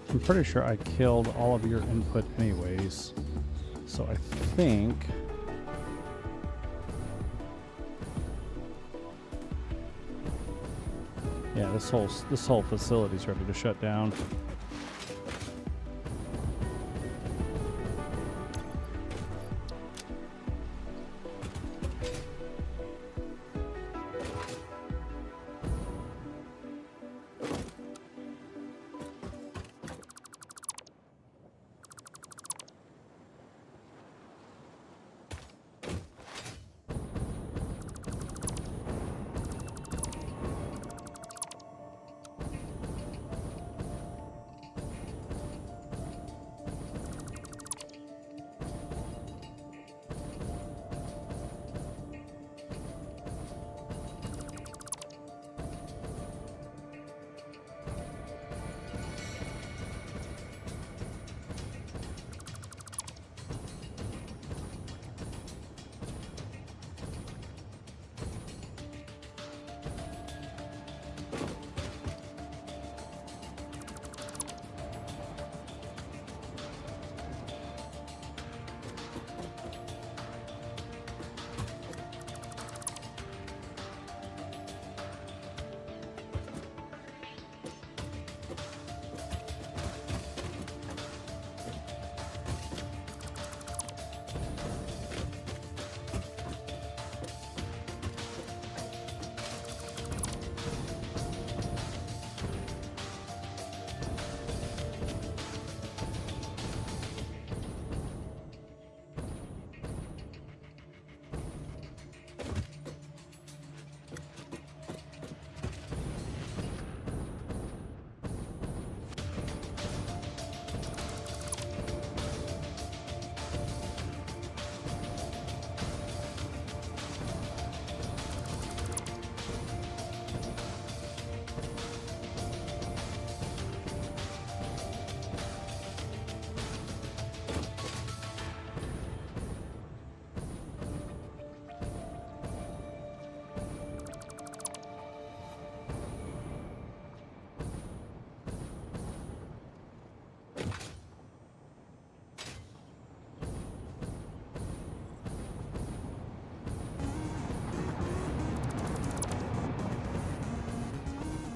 I'm pretty sure I killed all of your input anyways. So I think... yeah, this whole facility's ready to shut down.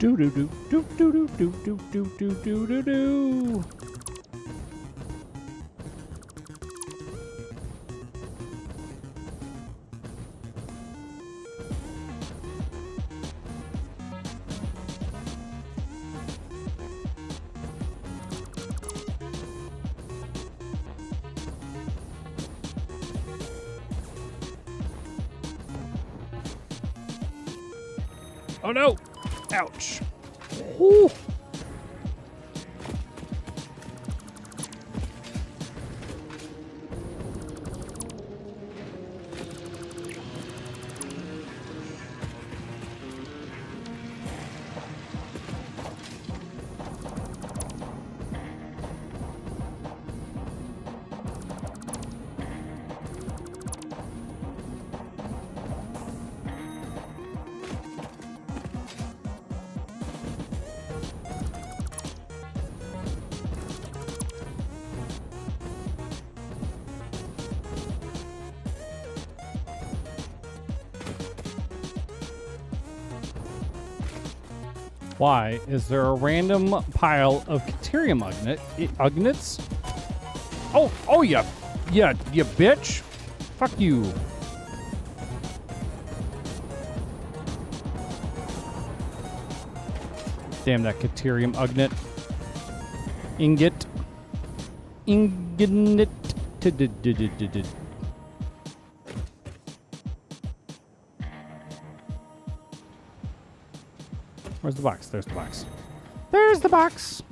Do do do do do do do do do do do do. Oh no! Ouch! Ooh. Why is there a random pile of Caterium ugnets? Oh, you bitch! Fuck you! Damn that Caterium ugnet. Ingot. Where's the box? There's the box. There's the box!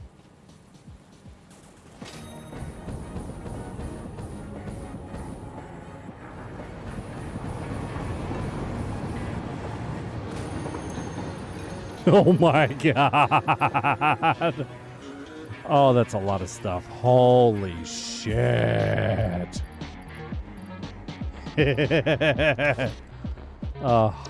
Oh my god! Oh, that's a lot of stuff. Holy shit. Oh.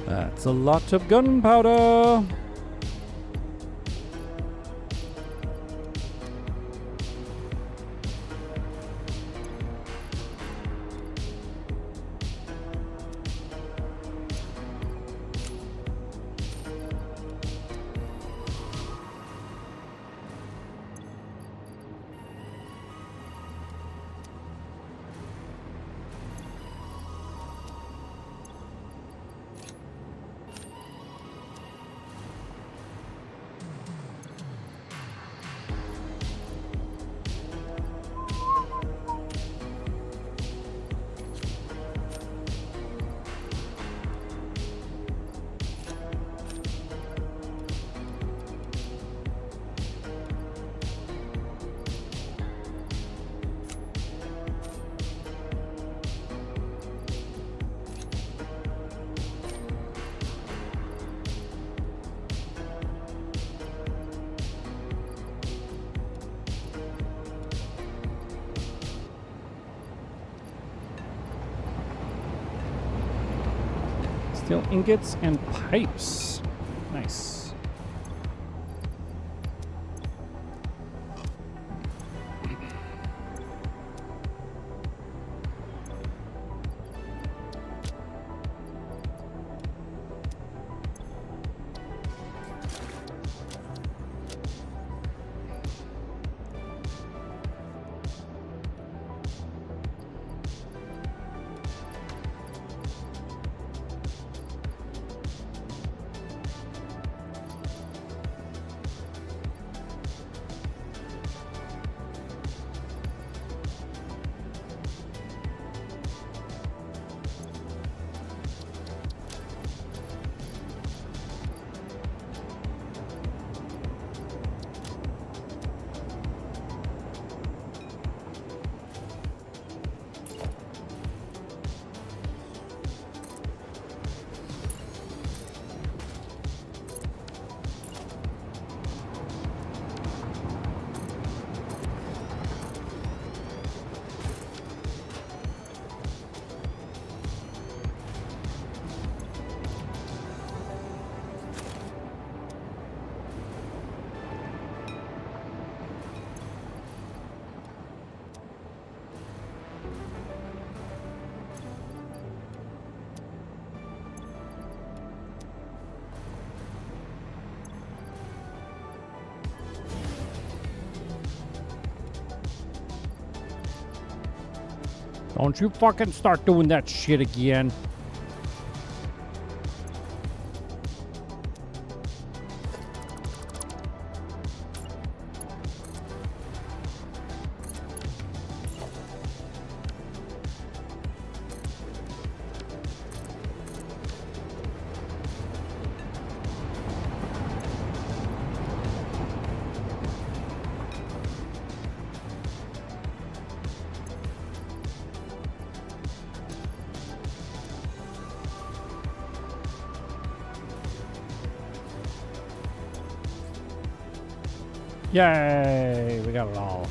That's a lot of gunpowder. Steel ingots and pipes. Nice. Don't you fucking start doing that shit again. Yay, we got it all.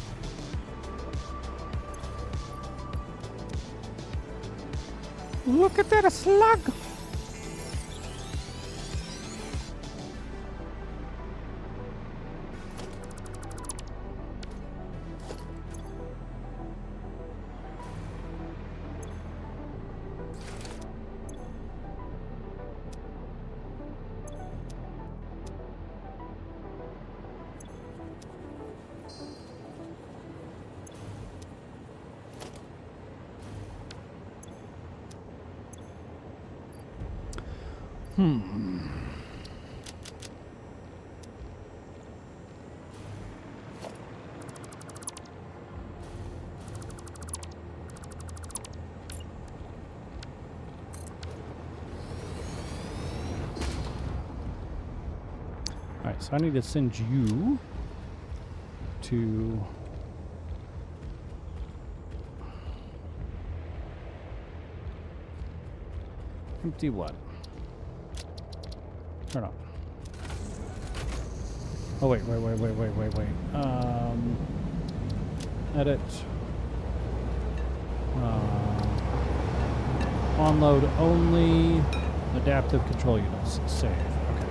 Look at that, a slug. Alright, so I need to send you to empty what? Turn on. Oh wait. Edit. Onload only adaptive control units. Save. Okay.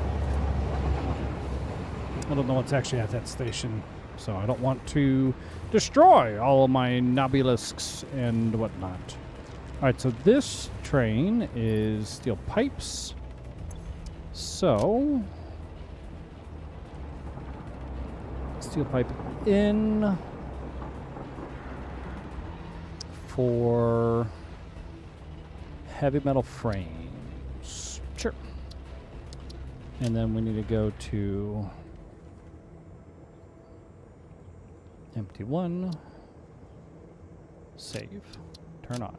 I don't know what's actually at that station, so I don't want to destroy all of my nobulisks and whatnot. Alright, so this train is steel pipes. So steel pipe in for heavy metal frames. Sure. And then we need to go to empty one. Save. Turn on.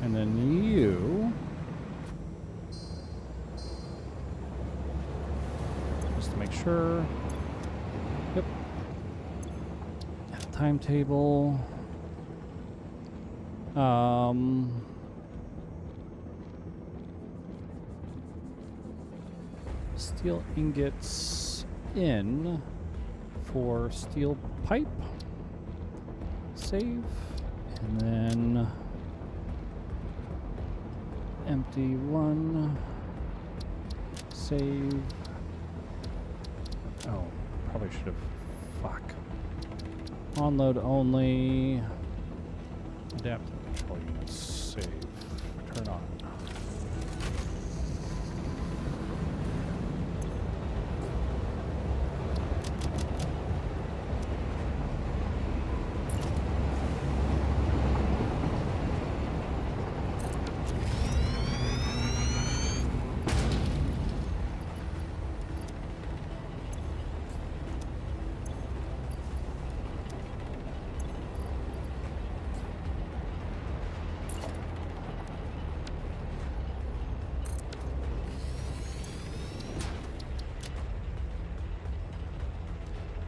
And then you just to make sure. Yep. Timetable. Steel ingots in for steel pipe. Save. And then Empty one. Save. Oh, probably should have. Fuck. Onload only. Adaptive control units. Save. Turn on.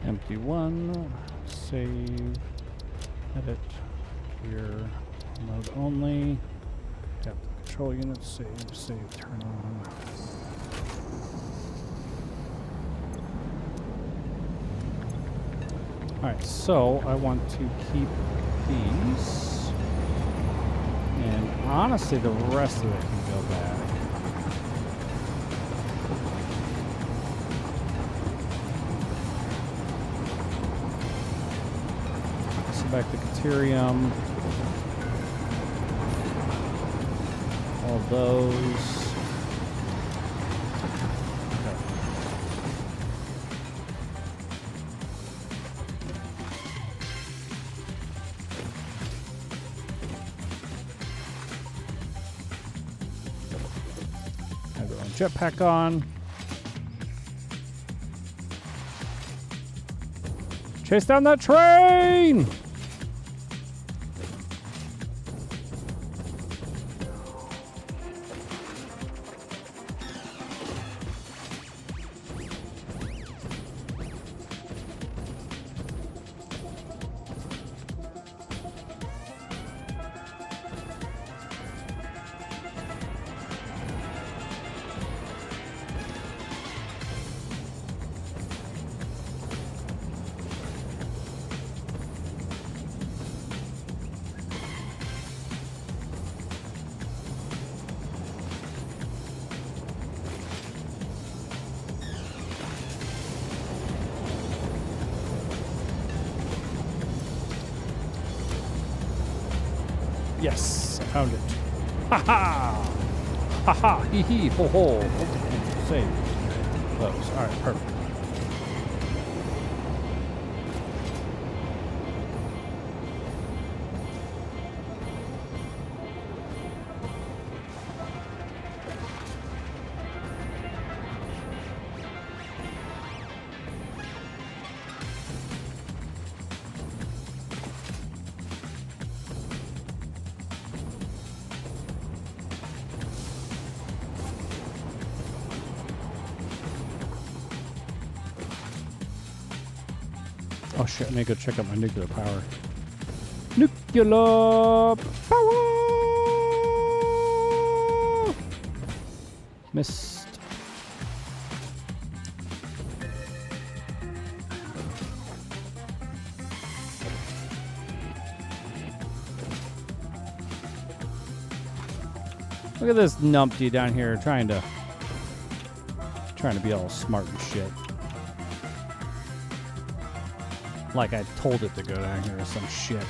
Empty one, save, edit, here, mode only, tap the control unit, save, turn on. Alright, so I want to keep these, and honestly the rest of it can go back. Back the Caterium, all those. Okay. Have our own jetpack on. Chase down that train! Yes, I found it. Ha ha! Ha ha! Hee hee! Ho ho! Save those. All right, perfect. Oh shit, I need to go check out my nuclear power. Nuclear power! Missed. Look at this numpty down here trying to be all smart and shit. Like I told it to go down here or some shit.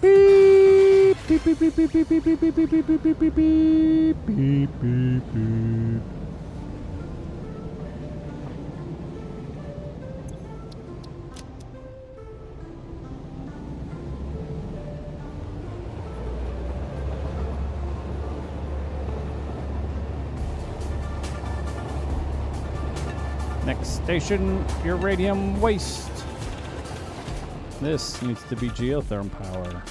Beep beep beep beep beep beep beep beep beep beep beep beep beep beep beep beep beep. Next station, uranium waste. This needs to be geothermal power.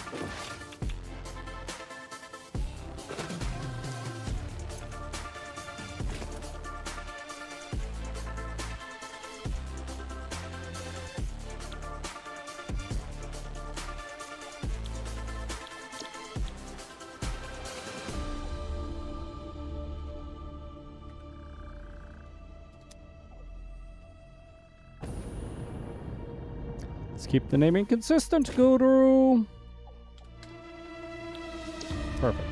Let's keep the naming consistent, Guru. Perfect.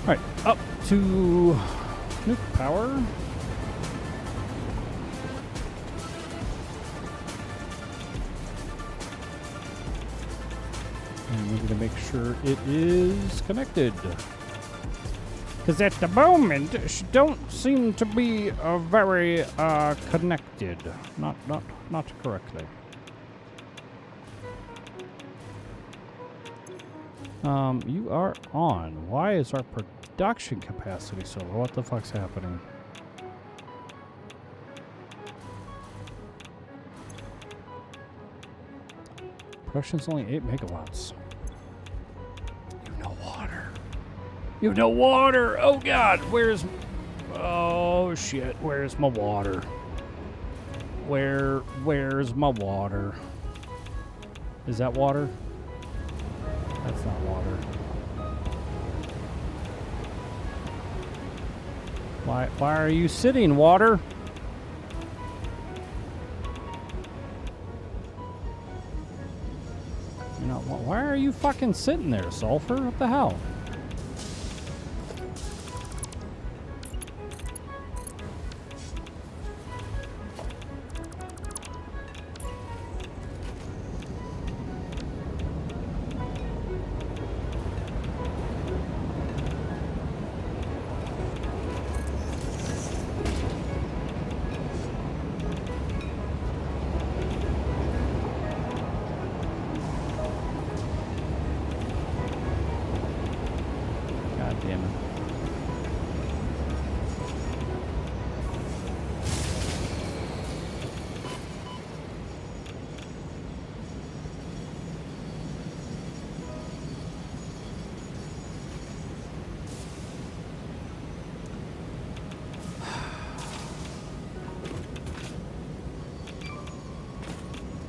Alright, up to nuke power. And we're going to make sure it is connected. Because at the moment, she don't seem to be very connected. Not correctly. You are on. Why is our production capacity so low? What the fuck's happening? Production's only 8 megawatts. You know water. You know water! Oh god, where's... Oh shit, where's my water? Where's my water? Is that water? That's not water. Why are you sitting, water? You know, why are you fucking sitting there, Sulfur? What the hell?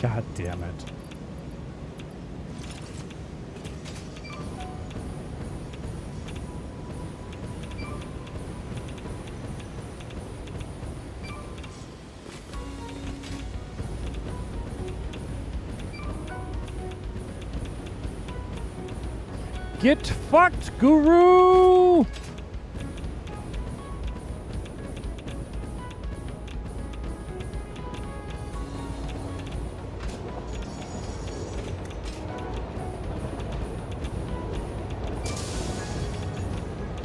God damn it. Get fucked, Guru!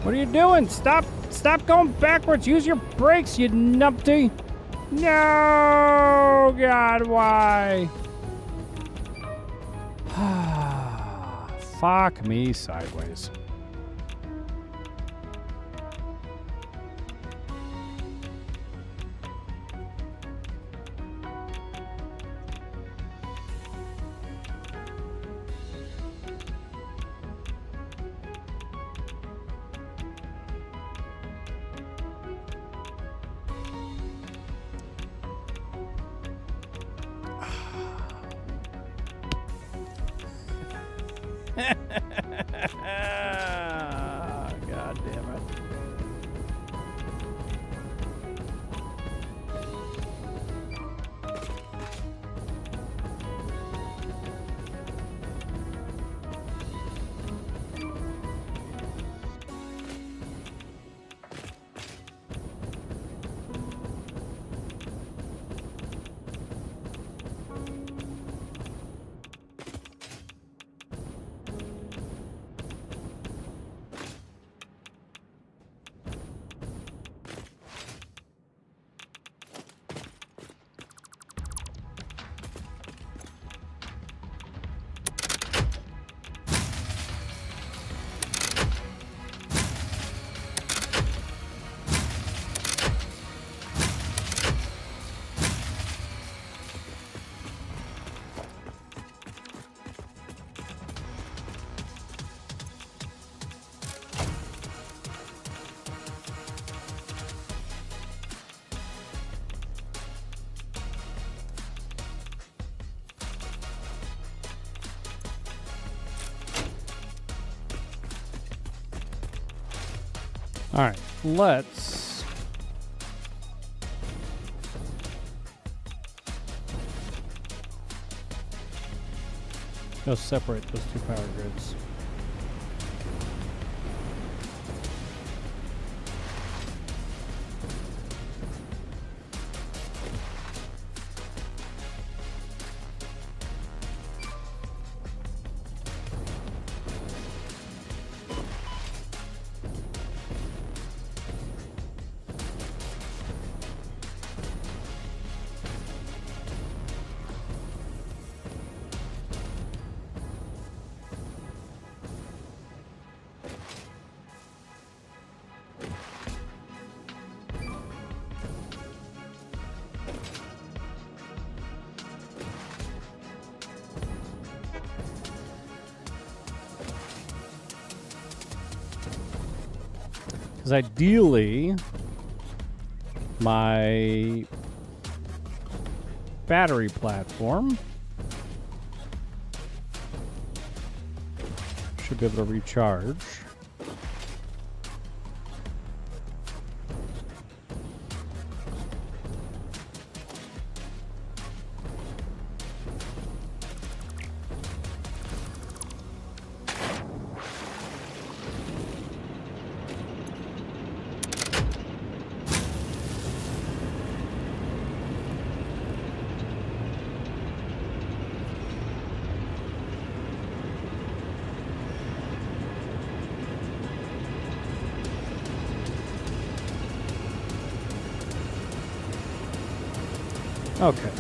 What are you doing? Stop going backwards. Use your brakes, you numpty. No, God, why? Fuck me sideways. God damn it. All right, let's go separate those two power grids. Because ideally, my battery platform should be able to recharge. Okay.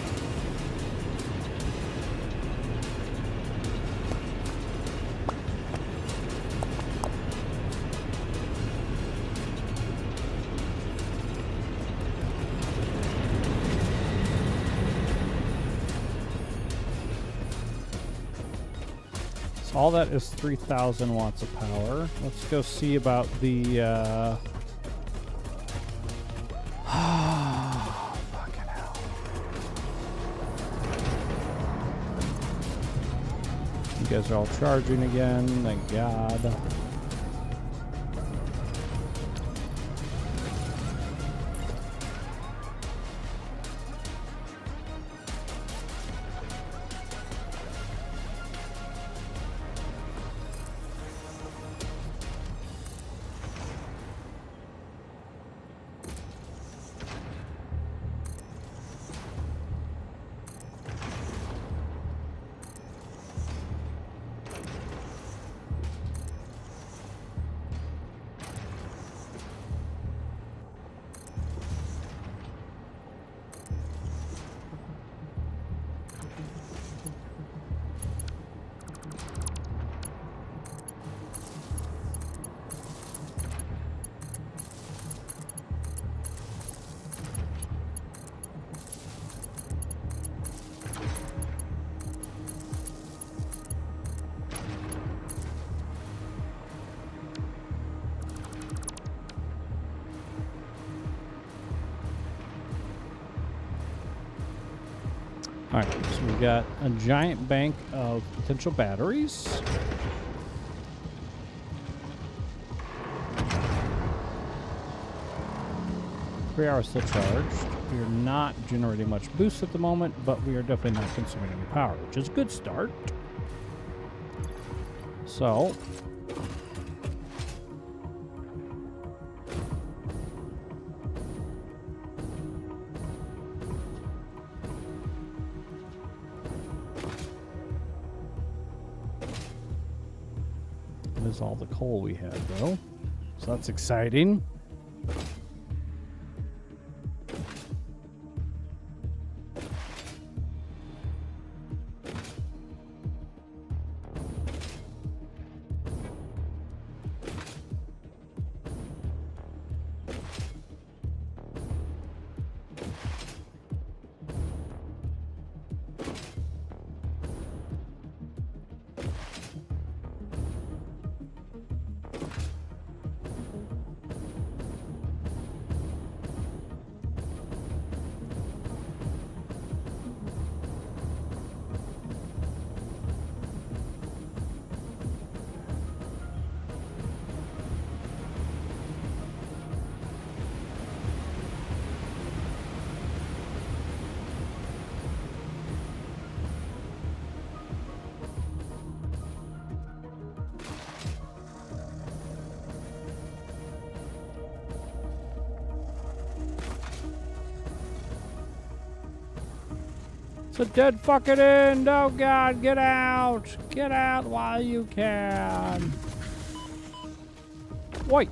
So all that is 3,000 watts of power. Let's go see about the you guys are all charging again, thank God. All right, so we've got a giant bank of potential batteries. 3 hours still charged. We are not generating much boost at the moment, but we are definitely not consuming any power, which is a good start. So, that is all the coal we had, though. So that's exciting. It's a dead fucking end. Oh God, get out. Get out while you can. Wait.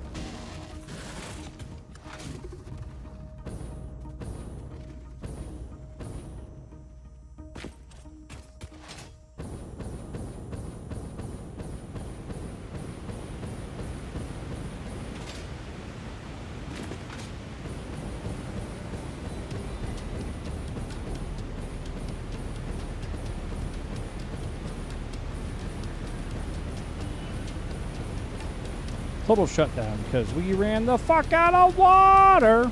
Total shutdown because we ran the fuck out of water.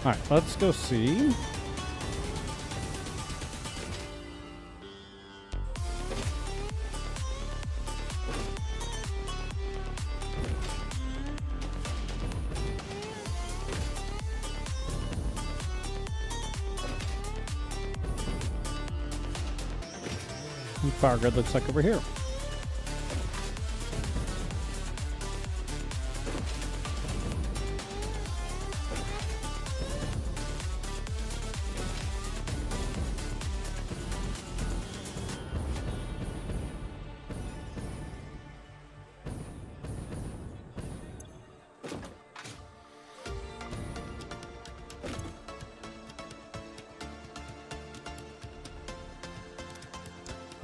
All right, let's go see. What power grid looks like over here.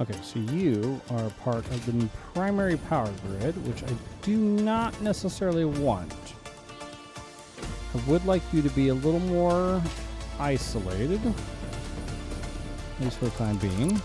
Okay, so you are part of the primary power grid, which I do not necessarily want. I would like you to be a little more isolated, at least for the time being.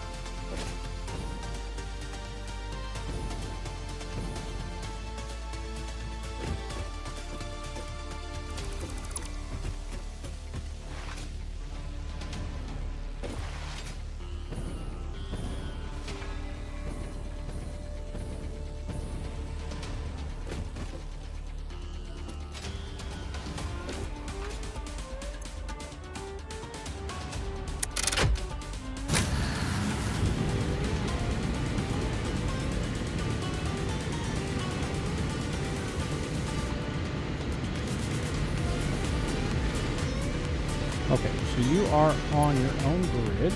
Okay, so you are on your own grid.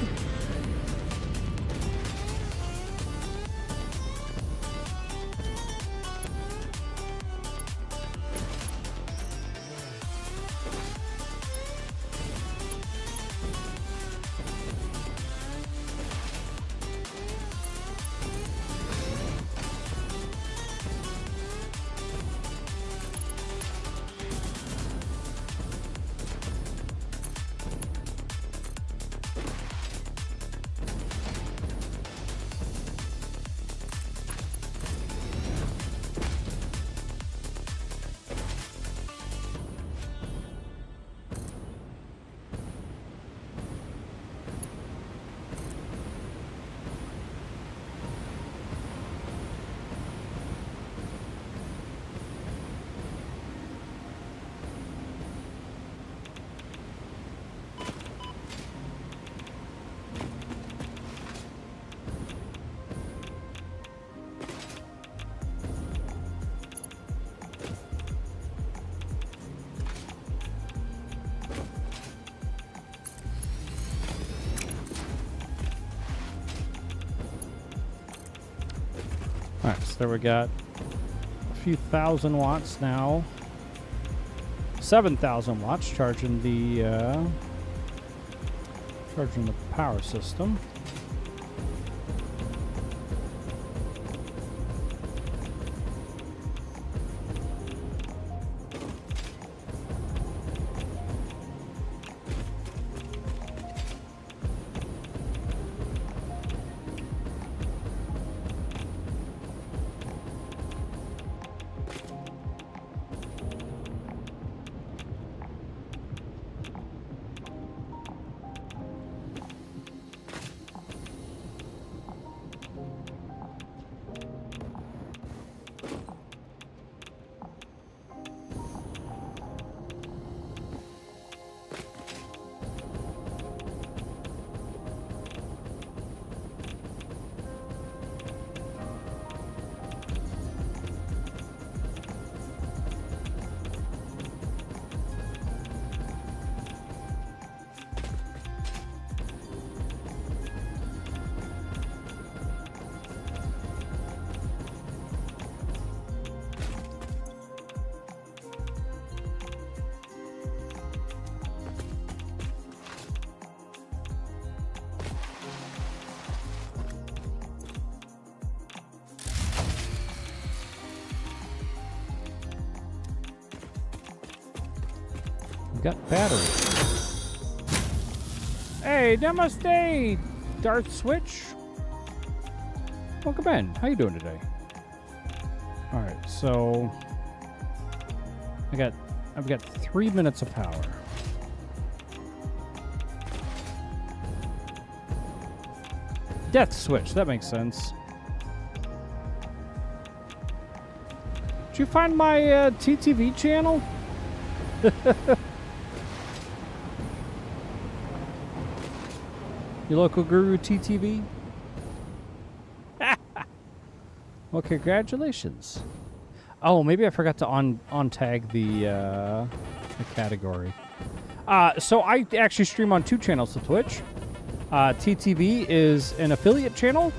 There we got a few thousand watts now. 7,000 watts charging the power system. Got battery. Hey, namaste, Darth Switch. Welcome in. How you doing today? All right, so I've got 3 minutes of power. Death Switch. That makes sense. Did you find my TTV channel? Your local guru TTV? Well, congratulations. Oh, maybe I forgot to on tag the category. So I actually stream on 2 channels to Twitch. TTV is an affiliate channel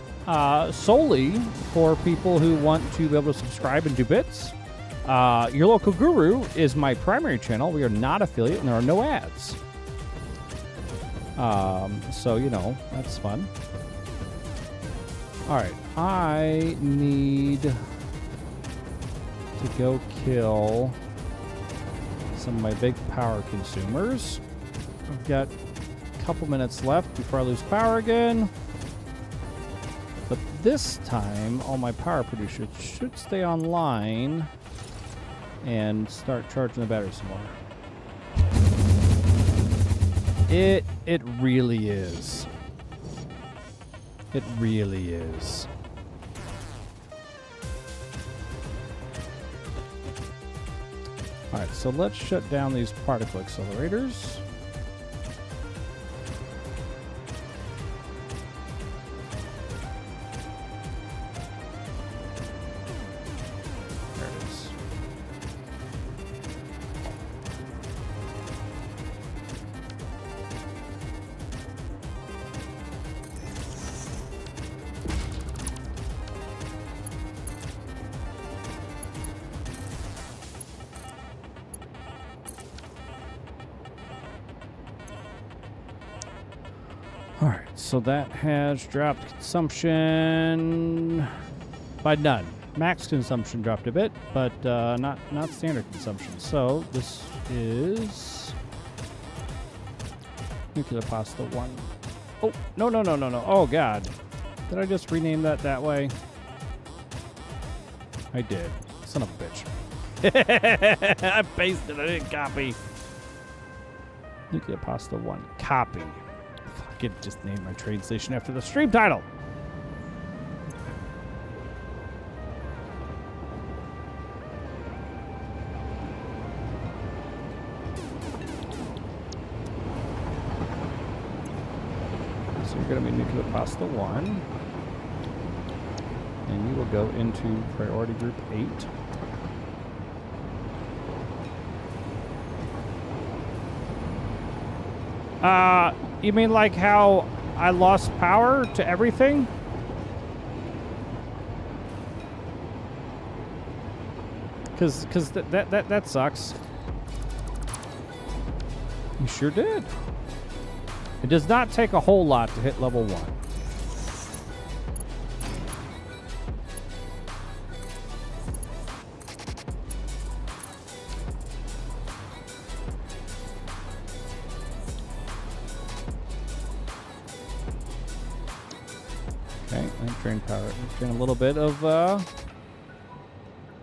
solely for people who want to be able to subscribe and do bits. Your local guru is my primary channel. We are not affiliate and there are no ads. So, you know, that's fun. All right, I need to go kill some of my big power consumers. I've got a couple minutes left before I lose power again. But this time, all my power producers should stay online and start charging the battery some more. It really is. It really is. All right, so let's shut down these particle accelerators. There it is. Alright, so that has dropped consumption by none. Max consumption dropped a bit, but not standard consumption. So this is nuclear pasta 1. Oh, no. Oh, God. Did I just rename that way? I did. Son of a bitch. I pasted it, I didn't copy. Nuclear pasta 1. Copy. I could just name my train station after the stream title. So you're going to be nuclear pasta 1. And you will go into priority group 8. You mean like how I lost power to everything? Because that sucks. You sure did. It does not take a whole lot to hit level 1. Okay, and drain power. Drain a little bit of,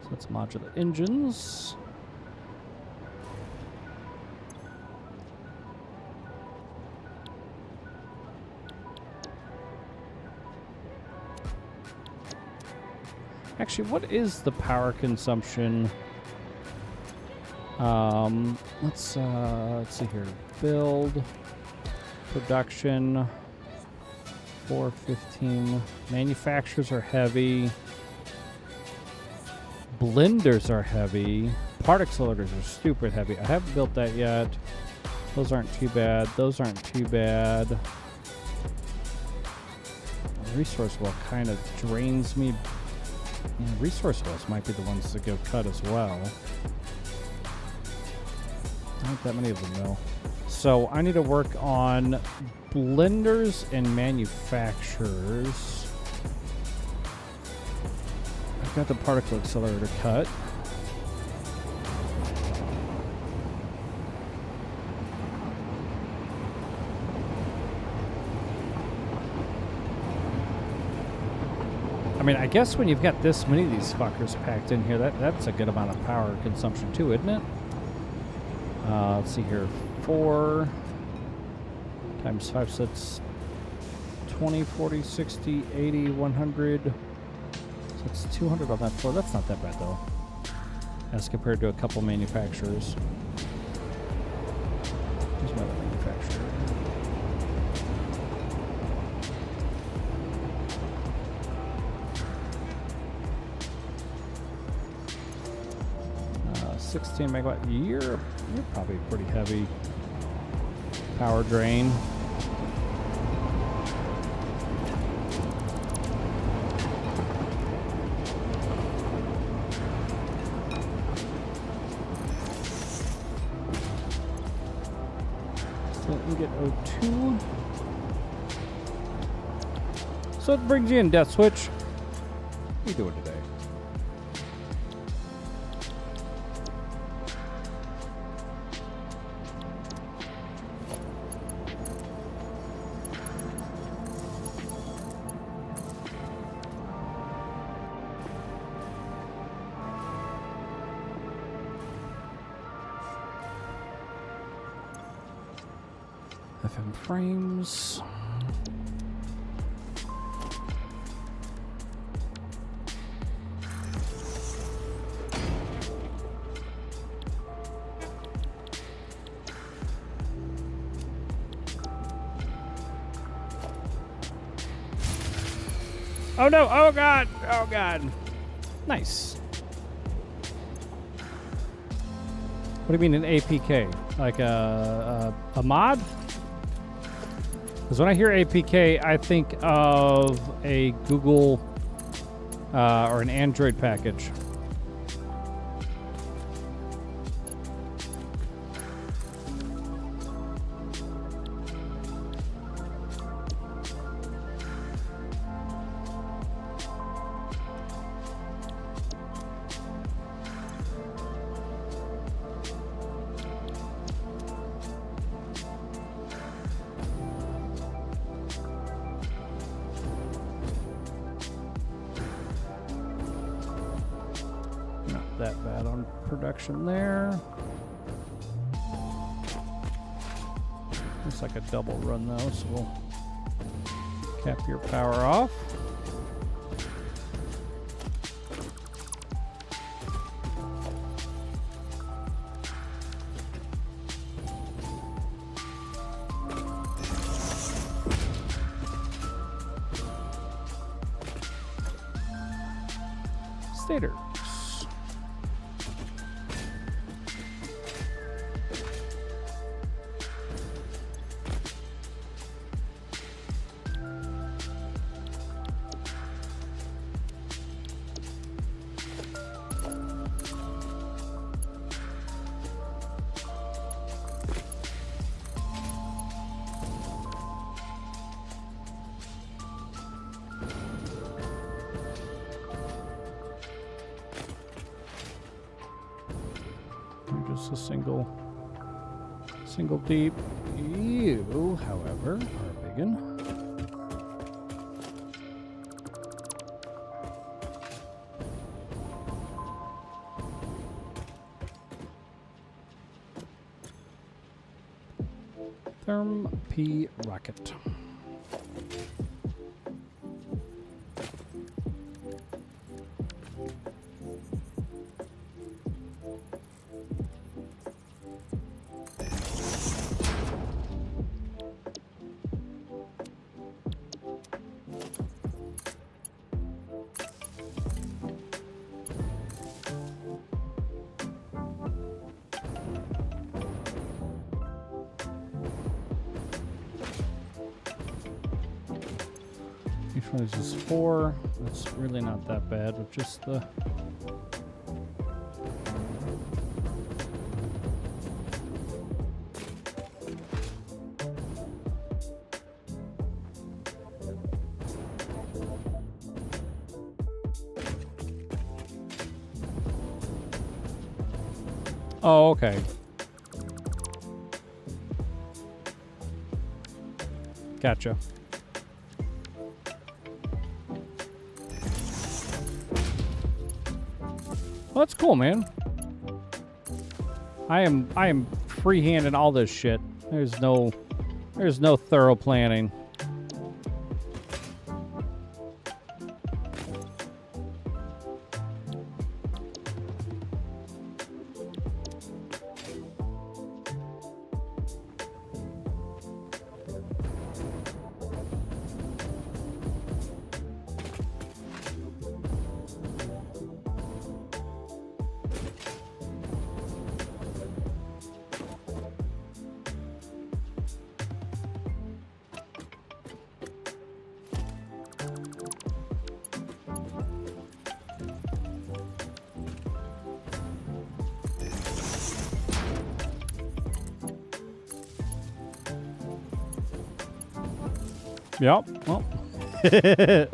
so let's modular engines. Actually, what is the power consumption? Let's see here. Build, production, 415. Manufacturers are heavy. Blenders are heavy. Part accelerators are stupid heavy. I haven't built that yet. Those aren't too bad. Those aren't too bad. The resource well kind of drains me. Yeah, resource wells might be the ones that go cut as well. Not that many of them though. So I need to work on blenders and manufacturers. I've got the particle accelerator cut. I mean, I guess when you've got this many of these fuckers packed in here, that's a good amount of power consumption too, isn't it? Let's see here. 4 times 5, so that's 20, 40, 60, 80, 100. So it's 200 on that floor. That's not that bad, though, as compared to a couple manufacturers. Here's my other manufacturer. Uh, 16 megawatt. You're probably pretty heavy power drain. So let me get O2. So it brings you in, Death Switch. What are you doing today? FM frames. Oh no, oh god, oh god. Nice. What do you mean an APK? Like a mod? Because when I hear APK, I think of a Google or an Android package. That bad on production there. Looks like a double run though, so we'll cap your power off. Stators. just a single deep. You, however, are a biggin. Therm P rocket. Each one is just 4. That's really not that bad with just the... Oh, okay. Gotcha. Well, that's cool, man. I am freehanding all this shit. There's no thorough planning. Yep. Well, it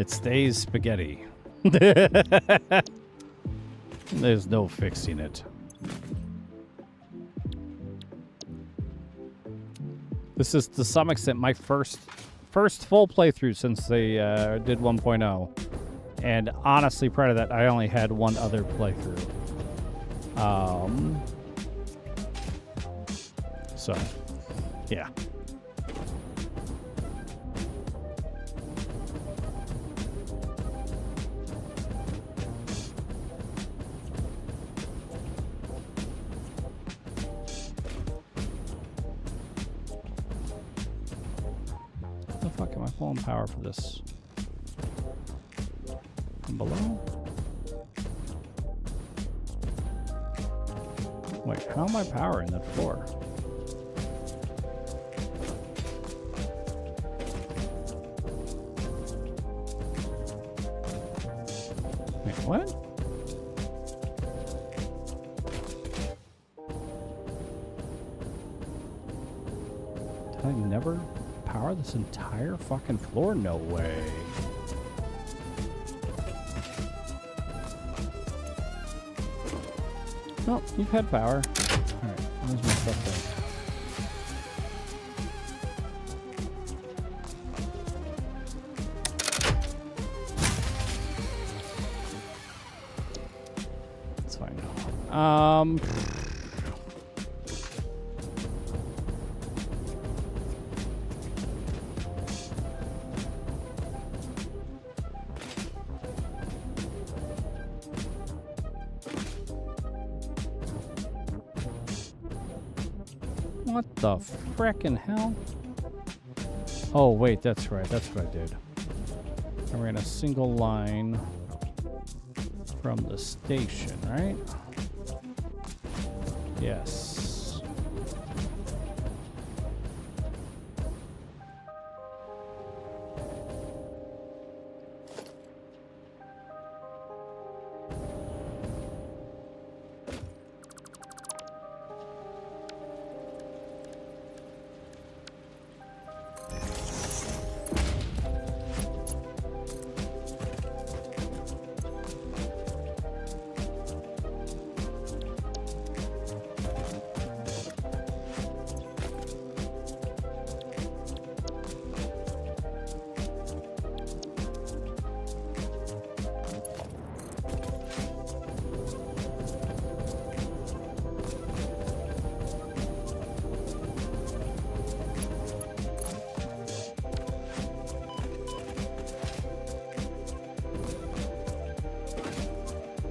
stays spaghetti. There's no fixing it. This is to some extent my first full playthrough since they did 1.0, and honestly, prior to that, I only had one other playthrough. So, yeah. Pulling power for this from below. Wait, how am I powering that floor? Wait, what? Did I never power this entire fucking floor? No way. Oh, you've had power. Alright, where's my stuff then? It's fine. What the frickin' hell? Oh, wait, that's right. That's what I did. I ran a single line from the station, right? Yes.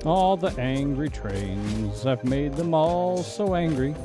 All the angry trains, I've made them all so angry.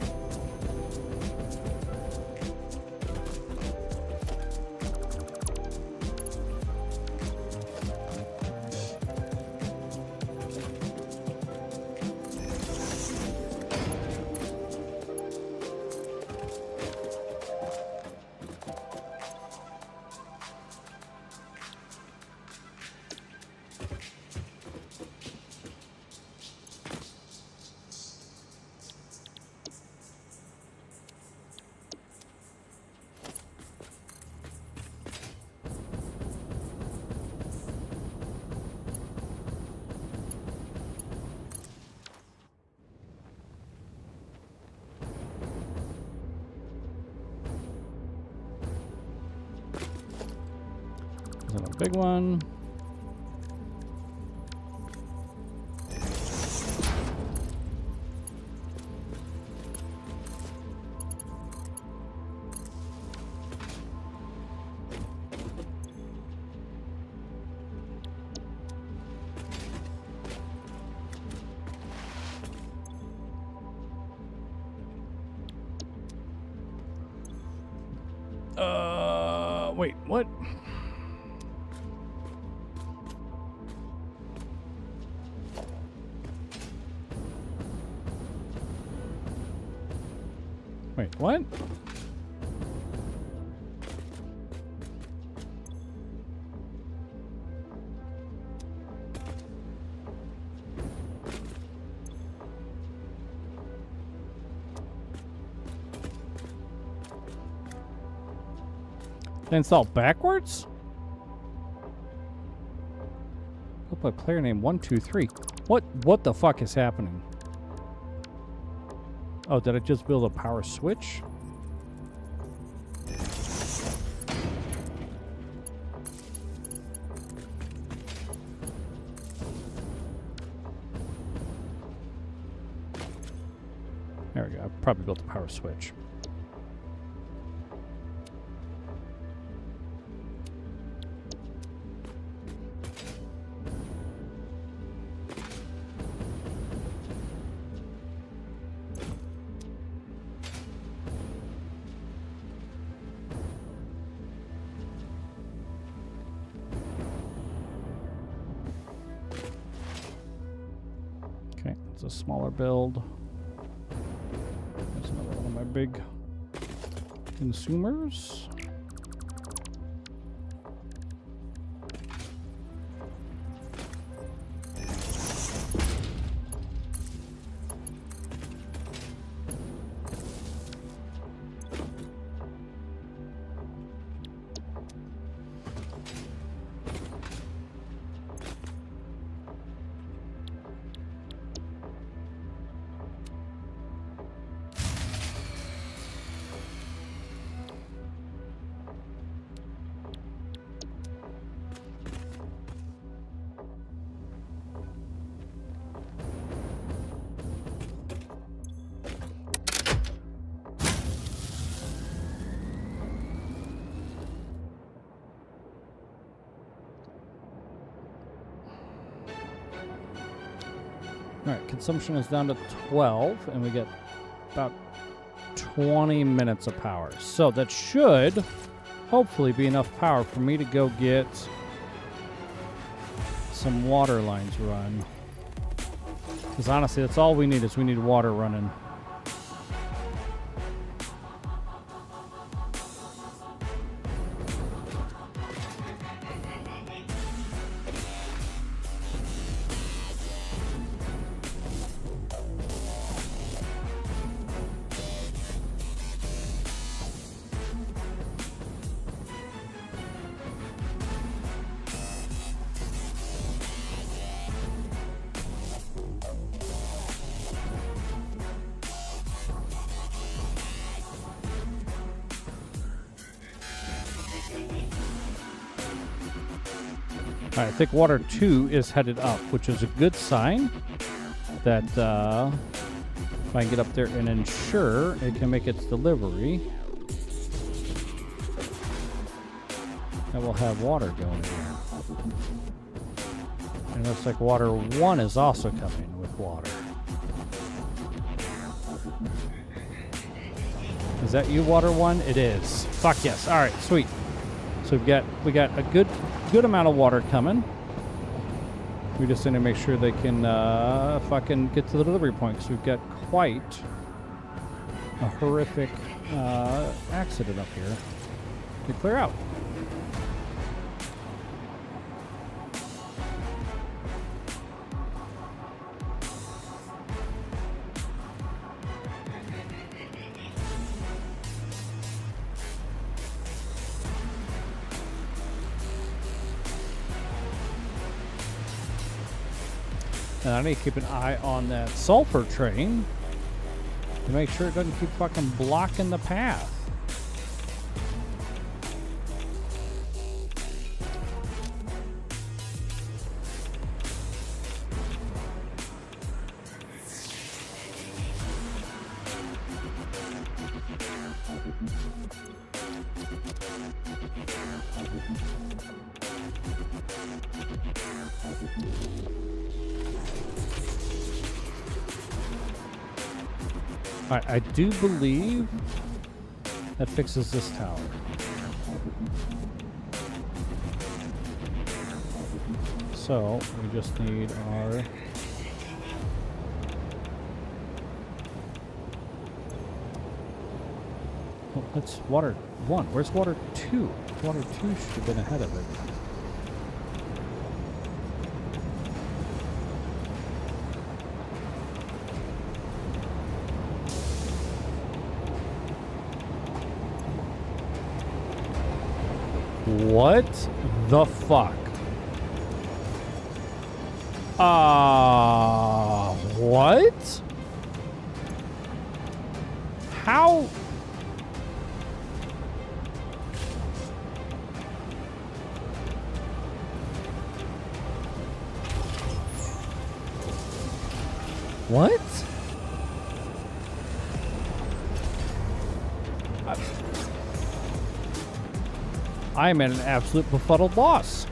A big one. Wait, what? Wait, what? Install backwards? Help by player name 123. What the fuck is happening? Oh, did I just build a power switch? There we go. I probably built a power switch. Okay, it's a smaller build. There's another one of my big consumers. Alright, consumption is down to 12, and we get about 20 minutes of power. So that should hopefully be enough power for me to go get some water lines run. Because honestly, that's all we need is we need water running. All right, I think water 2 is headed up, which is a good sign that if I can get up there and ensure it can make its delivery, that we'll have water going here. And it looks like water 1 is also coming with water. Is that you, water 1? It is. Fuck yes. All right, sweet. So we got a good amount of water coming. We just need to make sure they can fucking get to the delivery point, because we've got quite a horrific accident up here to clear out. And I need to keep an eye on that sulfur train to make sure it doesn't keep fucking blocking the path. All right, I do believe that fixes this tower. So we just need our... Oh, that's water 1. Where's water 2? Water 2 should have been ahead of it. What the fuck? What? How? What? I am at an absolute befuddled loss.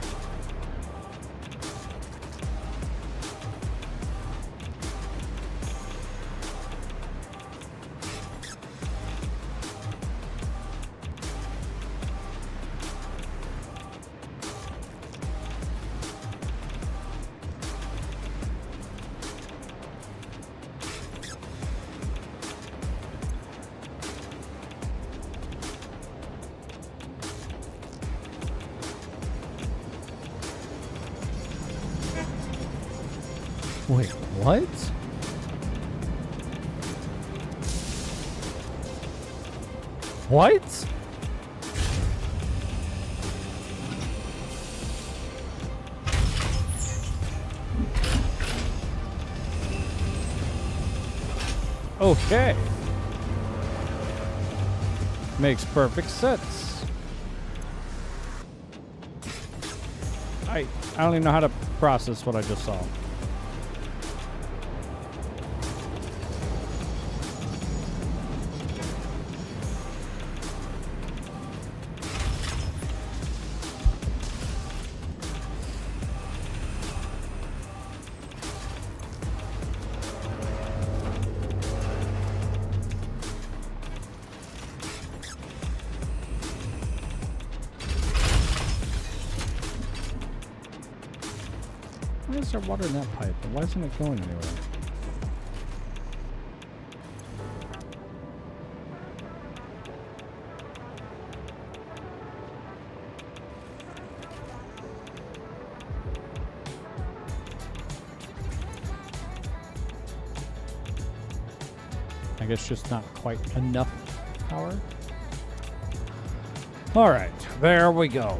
Wait, what? What? Okay. Makes perfect sense. I don't even know how to process what I just saw. Why is there water in that pipe? And why isn't it going anywhere? I guess just not quite enough power. All right, there we go.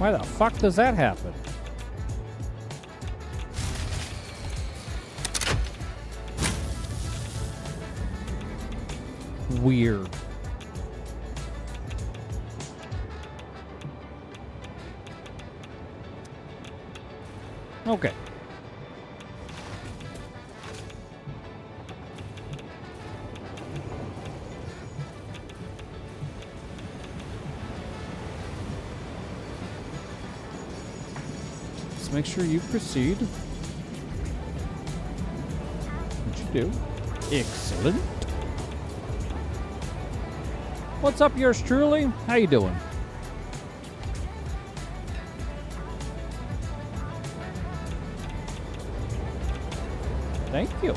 Why the fuck does that happen? Weird. Okay. Let's make sure you proceed. What you do. Excellent. What's up, yours truly? How you doing? Thank you.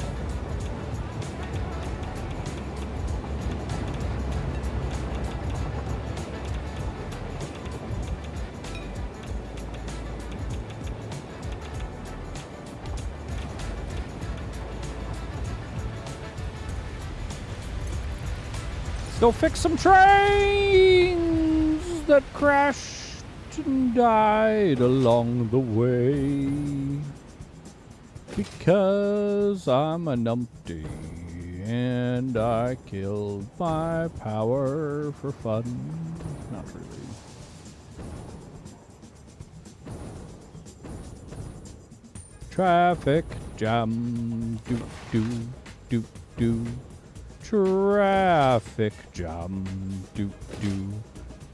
Let's go fix some trains that crashed and died along the way. Because I'm a numpty and I killed my power for fun. Not really. Traffic jam. Do, do, do, do. Traffic jam. Do, do,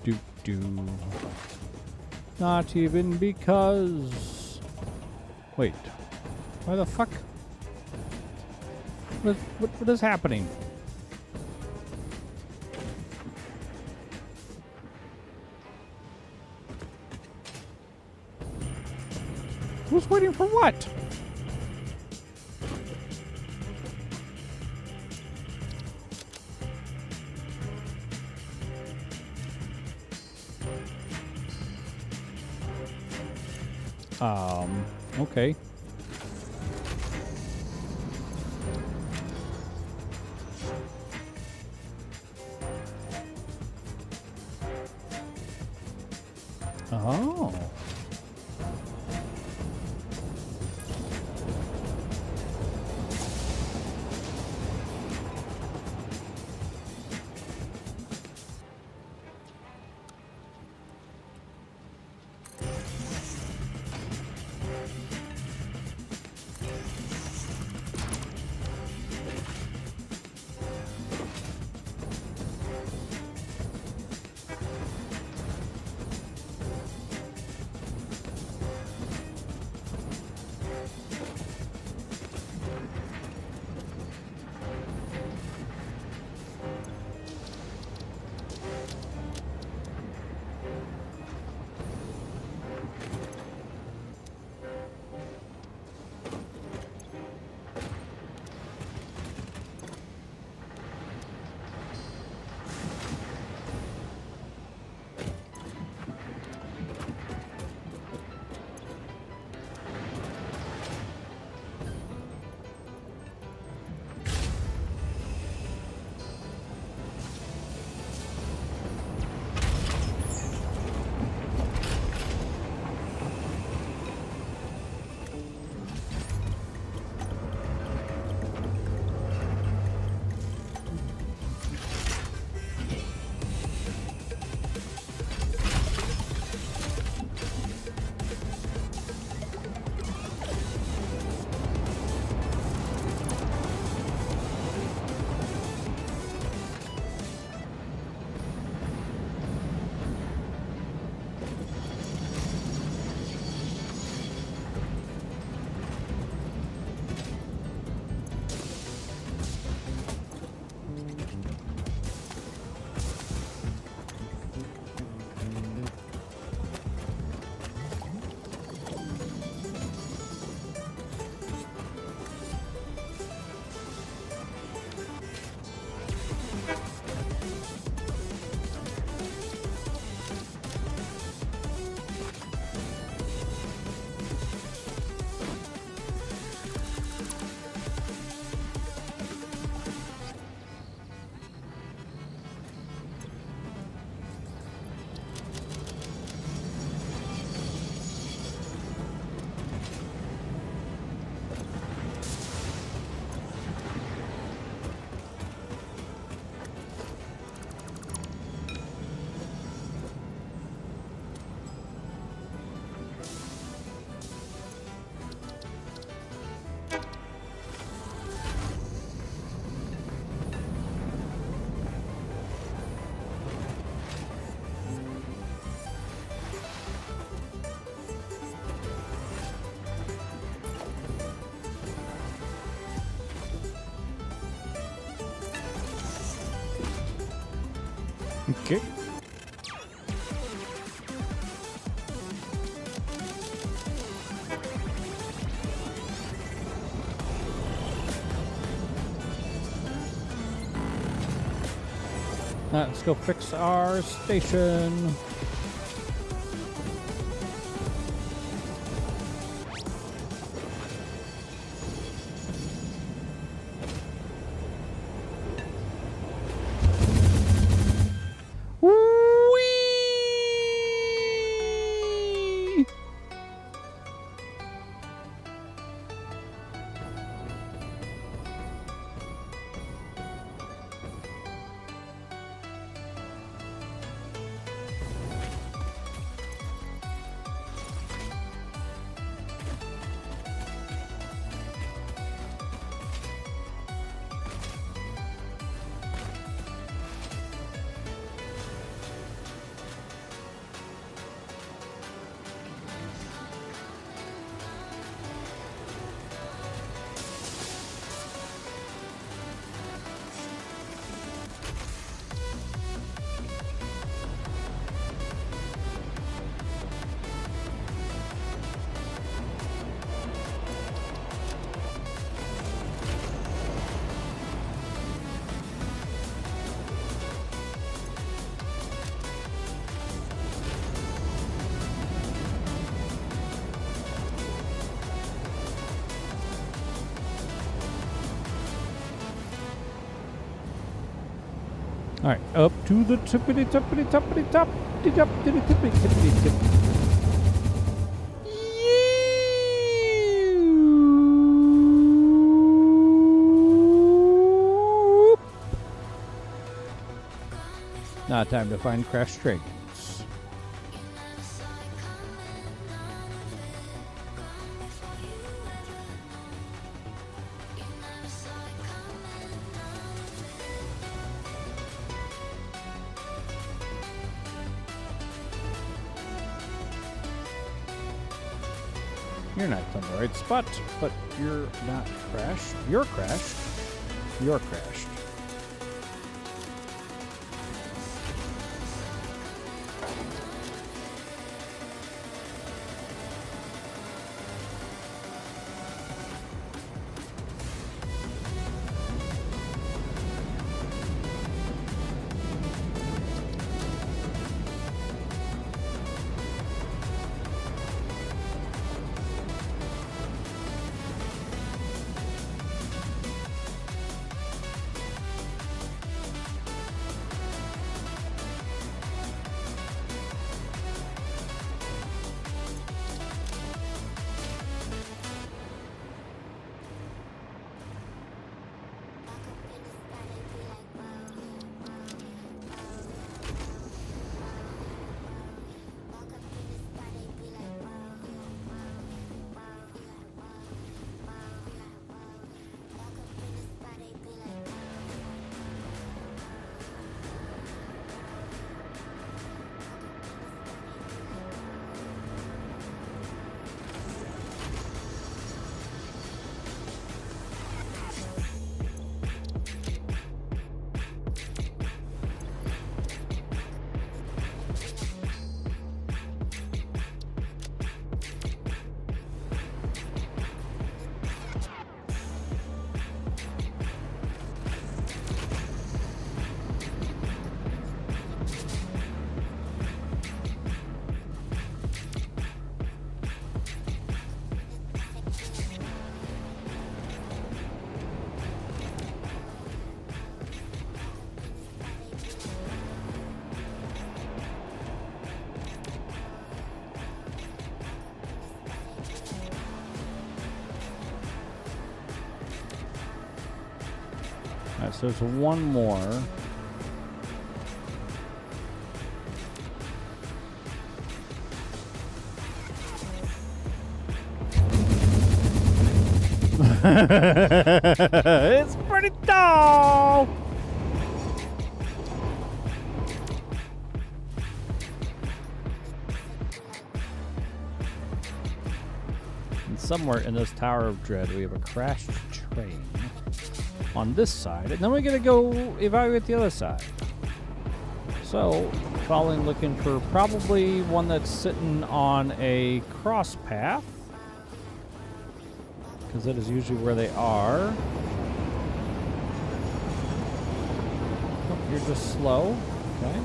do, do. Not even because. Wait. Why the fuck? What is happening? Who's waiting for what? Okay. Oh. Okay. Let's go fix our station. Whee! All right, up to the tippity tippity tippity top, tippity tippity tippity tip. Now time to find crashed trains. You're not on the right spot, but you're not crashed. You're crashed. You're crashed. All right, so there's one more. It's pretty tall. And somewhere in this Tower of Dread, we have a crashed train on this side, and then we're gonna go evaluate the other side. So So, following, looking for probably one that's sitting on a cross path, because that is usually where they are. Oh, you're just slow. Okay.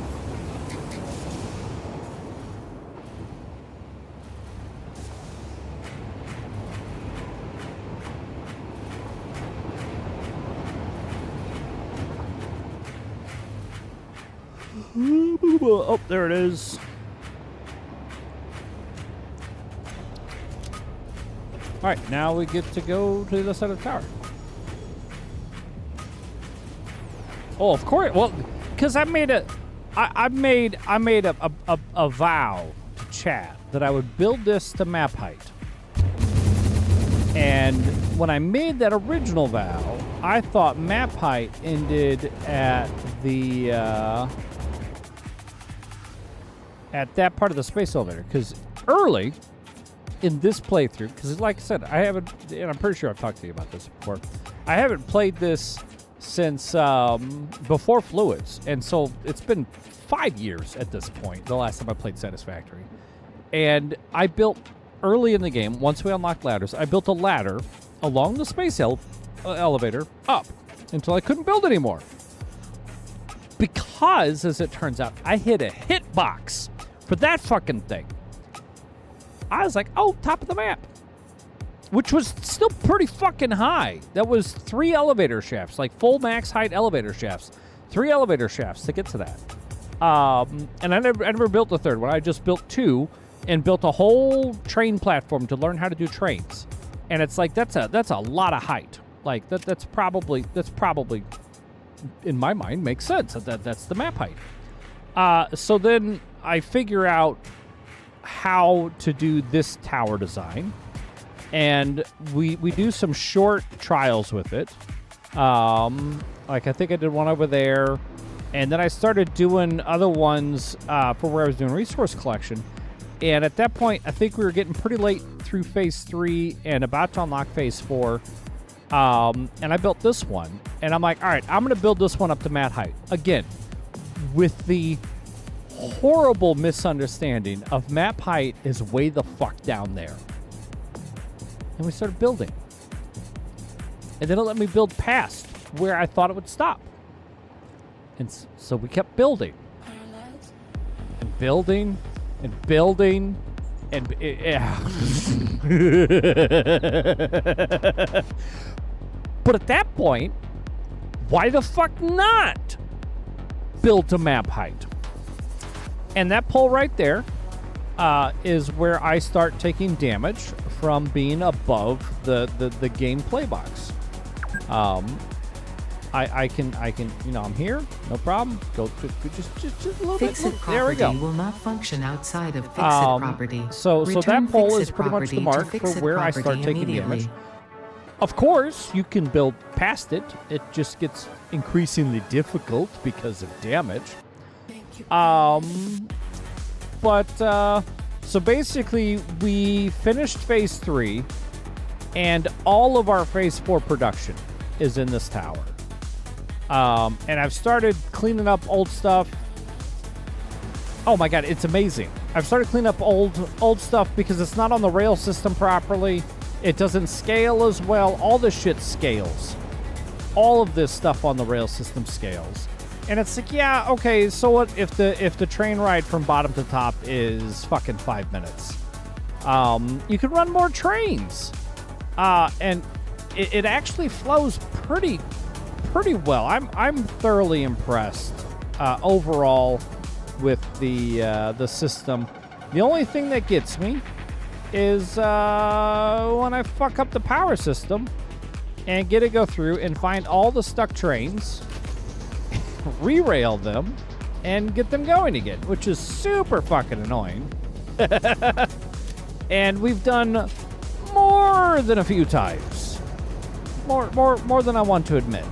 Oh, there it is. All right, now we get to go to the other side of the tower. Oh, of course. Well, because I made a vow to chat that I would build this to map height. And when I made that original vow, I thought map height ended at the at that part of the space elevator. Because early in this playthrough, because like I said, I haven't, and I'm pretty sure I've talked to you about this before, I haven't played this since before Fluids, and so it's been 5 years at this point, the last time I played Satisfactory. And I built, early in the game, once we unlocked ladders, I built a ladder along the space elevator up until I couldn't build anymore. Because, as it turns out, I hit a hitbox for that fucking thing. I was like, oh, top of the map. Which was still pretty fucking high. That was 3 elevator shafts, like full max height elevator shafts. 3 elevator shafts to get to that. And I never built the third one. I just built 2 and built a whole train platform to learn how to do trains. And it's like, that's a lot of height. Like, that's probably, in my mind, makes sense. That's the map height. So then I figure out how to do this tower design. And we do some short trials with it. Like, I think I did one over there. And then I started doing other ones for where I was doing resource collection. And at that point, I think we were getting pretty late through Phase 3 and about to unlock Phase 4. And I built this one. And I'm like, all right, I'm going to build this one up to mat height. Again, with the horrible misunderstanding of map height is way the fuck down there. And we started building. And then it let me build past where I thought it would stop. And so we kept building. And building. And building. And yeah. But at that point, why the fuck not build to map height? And that pole right there is where I start taking damage from being above the game play box. I can, you know, I'm here, no problem. Go just a little Fix bit. It There we property go. will not function outside of Fix It property. So Return that pole Fix is It pretty much the property mark to Fix for It where I property start taking immediately. damage. Of course, you can build past it. It just gets increasingly difficult because of damage. So basically, we finished Phase 3, and all of our Phase 4 production is in this tower. And I've started cleaning up old stuff. Oh my god, it's amazing. I've started cleaning up old stuff because it's not on the rail system properly. It doesn't scale as well. All this shit scales. All of this stuff on the rail system scales. And it's like, yeah, okay, so what if the train ride from bottom to top is fucking 5 minutes? You can run more trains. And it actually flows pretty well. I'm thoroughly impressed overall with the system. The only thing that gets me is when I fuck up the power system and get it go through and find all the stuck trains, re-rail them, and get them going again, which is super fucking annoying. And we've done more than a few times. More than I want to admit.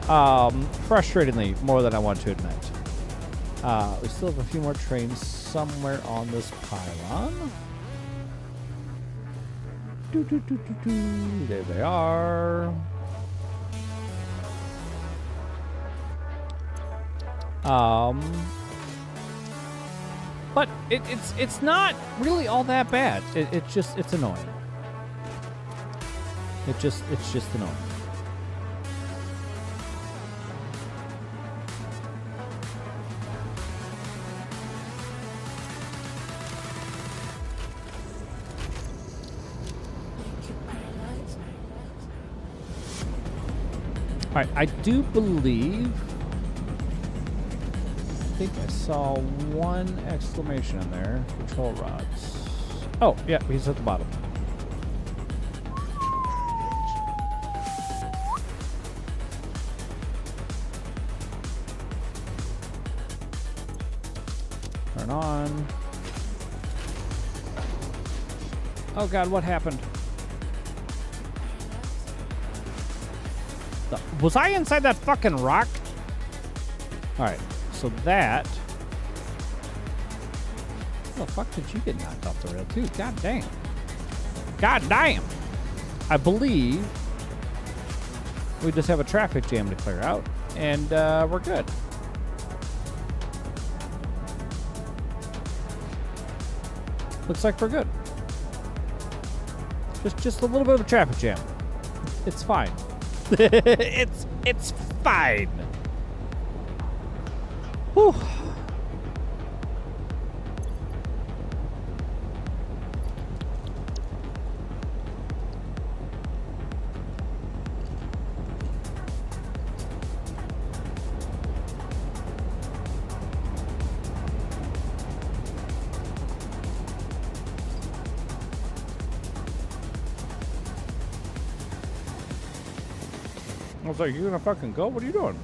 Frustratingly, more than I want to admit. We still have a few more trains somewhere on this pylon. There they are. But it's not really all that bad. It's annoying. It's just annoying. All right, I do believe. I think I saw one exclamation in there. Control rods. Oh, yeah, he's at the bottom. Turn on. Oh God, what happened? Was I inside that fucking rock? All right, so that. How the fuck did you get knocked off the rail too? God damn. God damn. I believe we just have a traffic jam to clear out, and we're good. Looks like we're good. Just a little bit of a traffic jam. It's fine. it's fine. Whew. I was like, you gonna fucking go? What are you doing?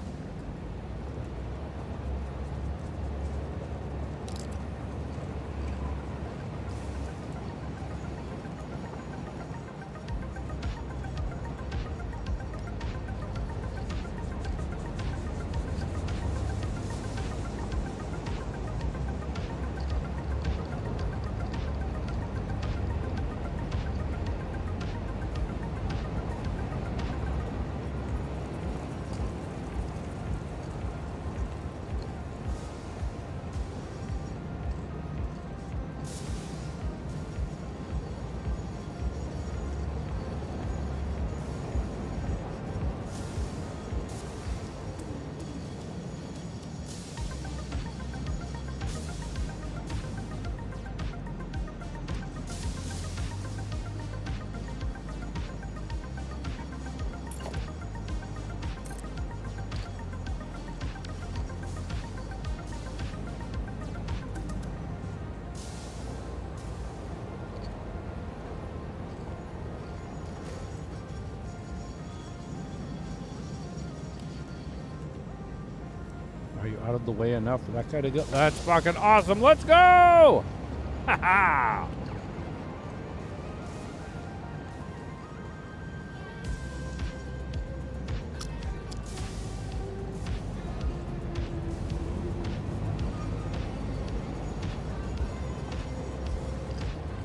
Are you out of the way enough for that guy to go? That's fucking awesome. Let's go! Ha ha!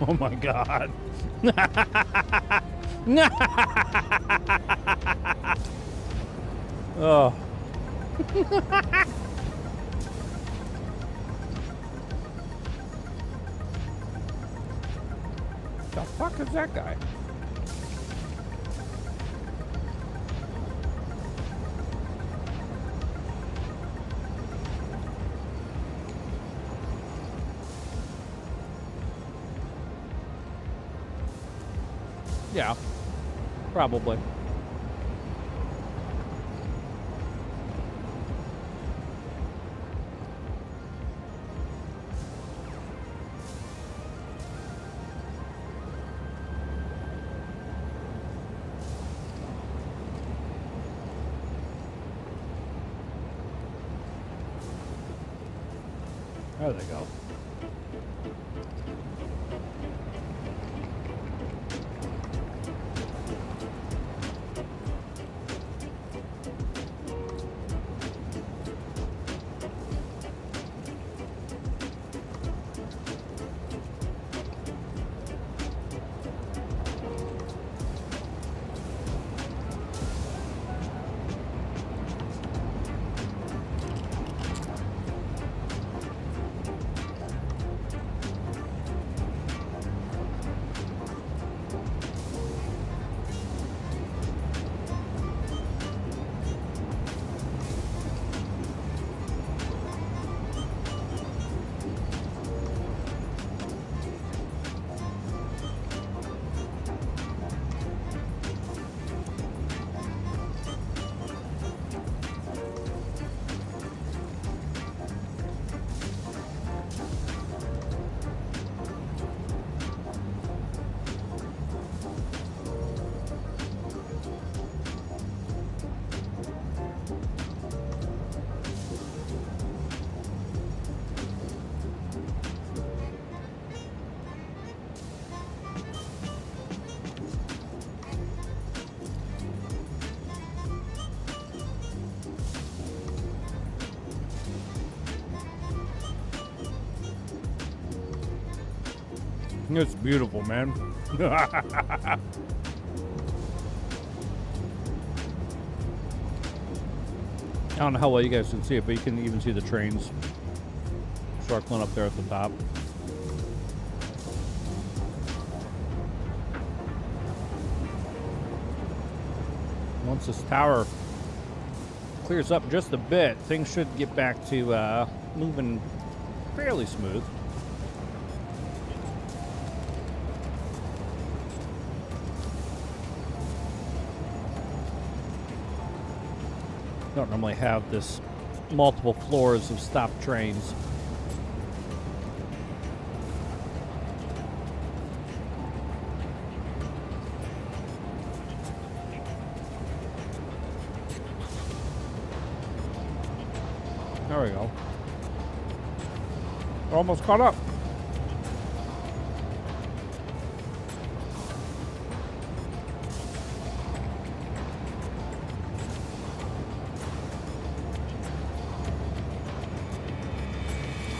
Oh my God. Oh. The fuck is that guy? Yeah, probably. There they go. It's beautiful, man. I don't know how well you guys can see it, but you can even see the trains circling up there at the top. Once this tower clears up just a bit, things should get back to moving fairly smooth. Don't normally have this multiple floors of stopped trains. There we go. Almost caught up.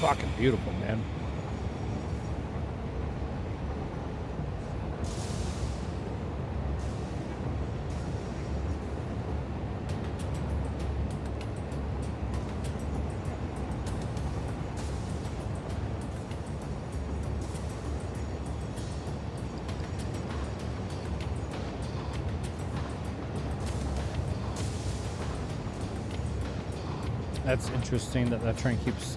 Fucking beautiful, man. That's interesting that that train keeps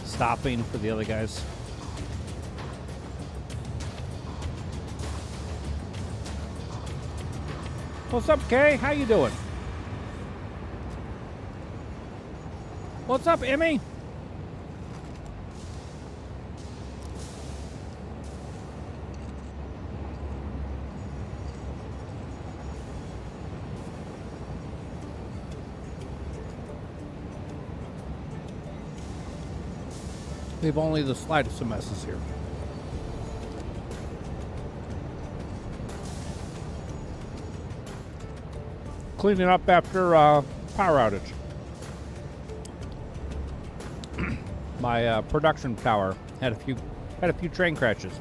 stopping for the other guys. What's up, Kay? How you doing? What's up, Emmy? We have only the slightest of messes here. Cleaning up after power outage. My production tower had a few train crashes.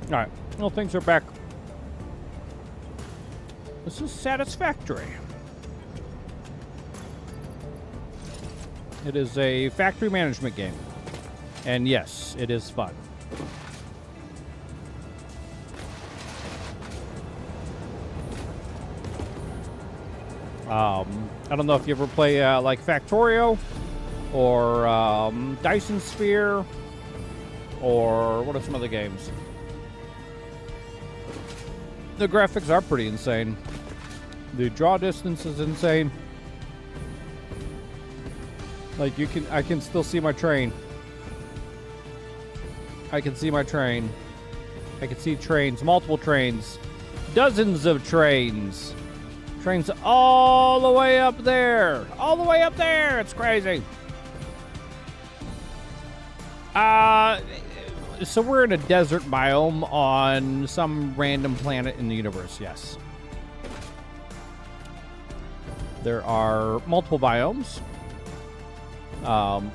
All right, well, things are back. This is satisfactory. It is a factory management game. And yes, it is fun. I don't know if you ever play like Factorio or Dyson Sphere or what are some other games? The graphics are pretty insane. The draw distance is insane. Like I can still see my train. I can see my train. I can see trains, multiple trains, dozens of trains. Trains all the way up there. All the way up there. It's crazy. So we're in a desert biome on some random planet in the universe, yes. There are multiple biomes.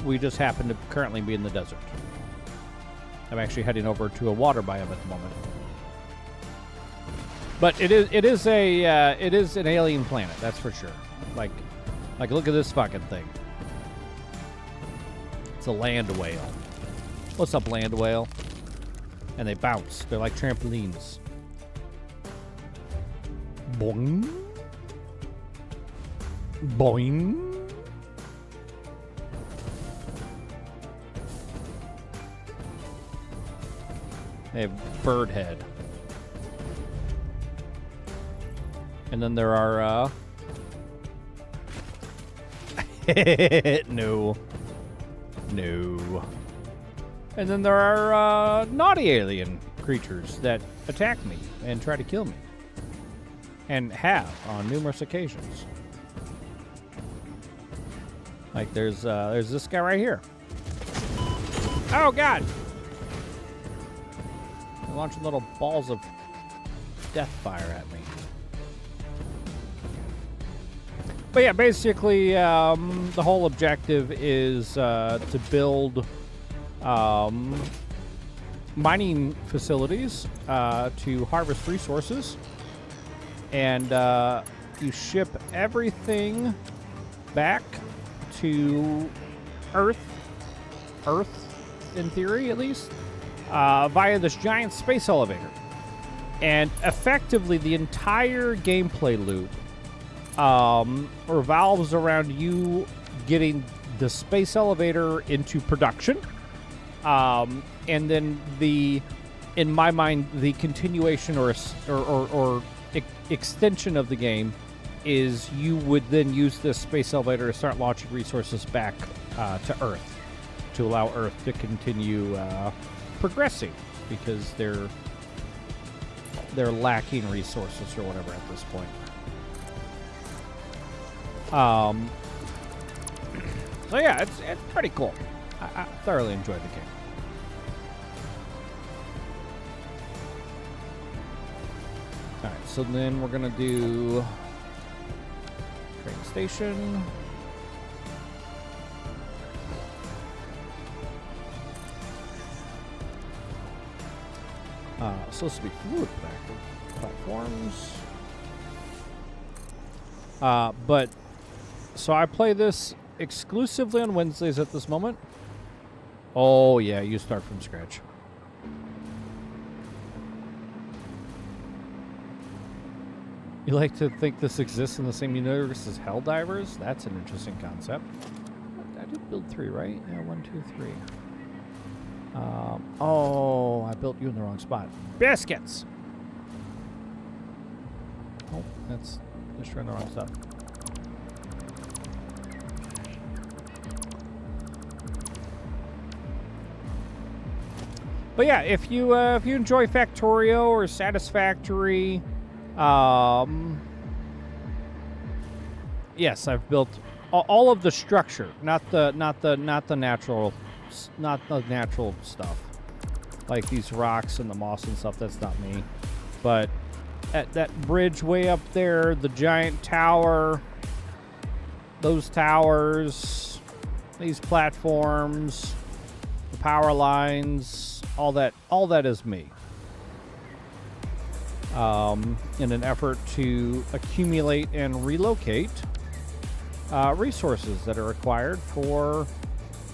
We just happen to currently be in the desert. I'm actually heading over to a water biome at the moment. But it is an alien planet, that's for sure. Like look at this fucking thing. It's a land whale. What's up, land whale? And they bounce. They're like trampolines. Boing. Boing. They have bird head. And then there are, no. And then there are, naughty alien creatures that attack me and try to kill me. And have on numerous occasions. Like there's this guy right here. Oh, God! They're launching little balls of death fire at me. But yeah, basically, the whole objective is to build mining facilities to harvest resources, and you ship everything back to Earth, in theory at least, via this giant space elevator. And effectively, the entire gameplay loop revolves around you getting the space elevator into production. And then in my mind, the continuation or extension of the game is you would then use this space elevator to start launching resources back to Earth, to allow Earth to continue progressing, because they're lacking resources or whatever at this point. So yeah, it's pretty cool. I thoroughly enjoyed the game. All right, so then we're gonna do train station. Supposed to be fluid platforms. But so I play this exclusively on Wednesdays at this moment. Oh yeah, you start from scratch. You like to think this exists in the same universe as Helldivers? That's an interesting concept. I did build 3, right? Yeah, 1, 2, 3. Oh, I built you in the wrong spot. Biscuits! Oh, that's just trying the wrong stuff. But yeah, if you enjoy Factorio or Satisfactory, yes, I've built all of the structure, not the natural stuff, like these rocks and the moss and stuff. That's not me. But at that bridge way up there, the giant tower, those towers, these platforms, the power lines, all that is me. In an effort to accumulate and relocate resources that are required for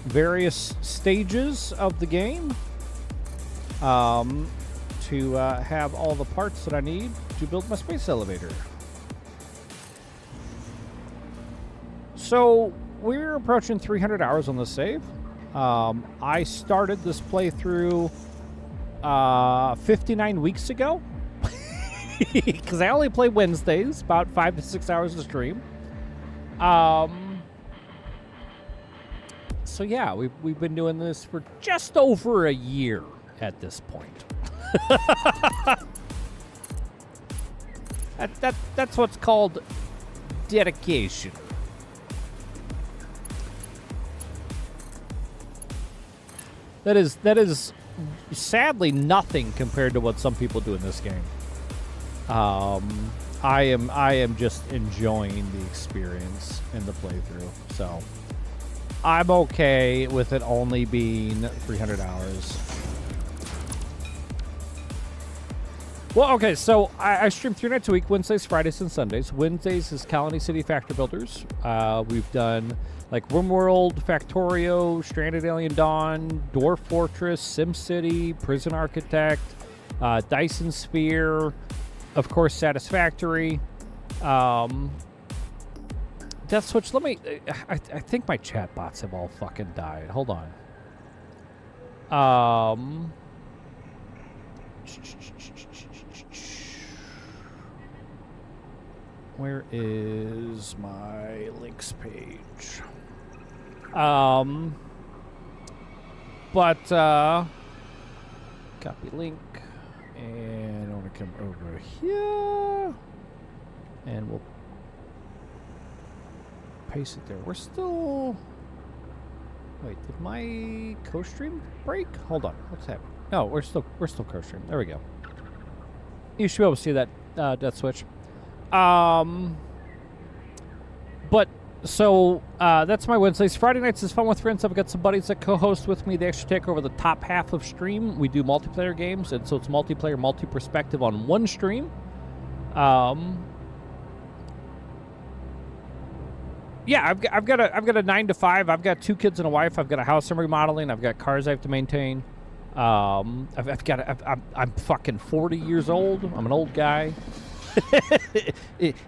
various stages of the game, to have all the parts that I need to build my space elevator. So we're approaching 300 hours on the save. I started this playthrough 59 weeks ago, because I only play Wednesdays, about 5 to 6 hours a stream. So yeah, we've been doing this for just over a year at this point. That's what's called dedication. That is sadly nothing compared to what some people do in this game. I am just enjoying the experience in the playthrough, so I'm okay with it only being 300 hours. Well, okay, so I stream 3 nights a week, Wednesdays, Fridays, and Sundays. Wednesdays is Colony City Factor Builders. We've done like RimWorld, Factorio, Stranded Alien Dawn, Dwarf Fortress, SimCity, Prison Architect, Dyson Sphere, of course, Satisfactory. Death Switch, let me... I think my chat bots have all fucking died. Hold on. Where is my links page? Copy link. And I want to come over here. And we'll paste it there. We're still... Wait, did my co-stream break? Hold on. What's happening? No, we're still co-stream. There we go. You should be able to see that Death Switch. But But so that's my Wednesdays. Friday nights is fun with friends. I've got some buddies that co-host with me. They actually take over the top half of stream. We do multiplayer games, and so it's multiplayer, multi-perspective on one stream. Yeah, I've got a 9 to 5. I've got 2 kids and a wife. I've got a house I'm remodeling. I've got cars I have to maintain. I'm fucking 40 years old. I'm an old guy.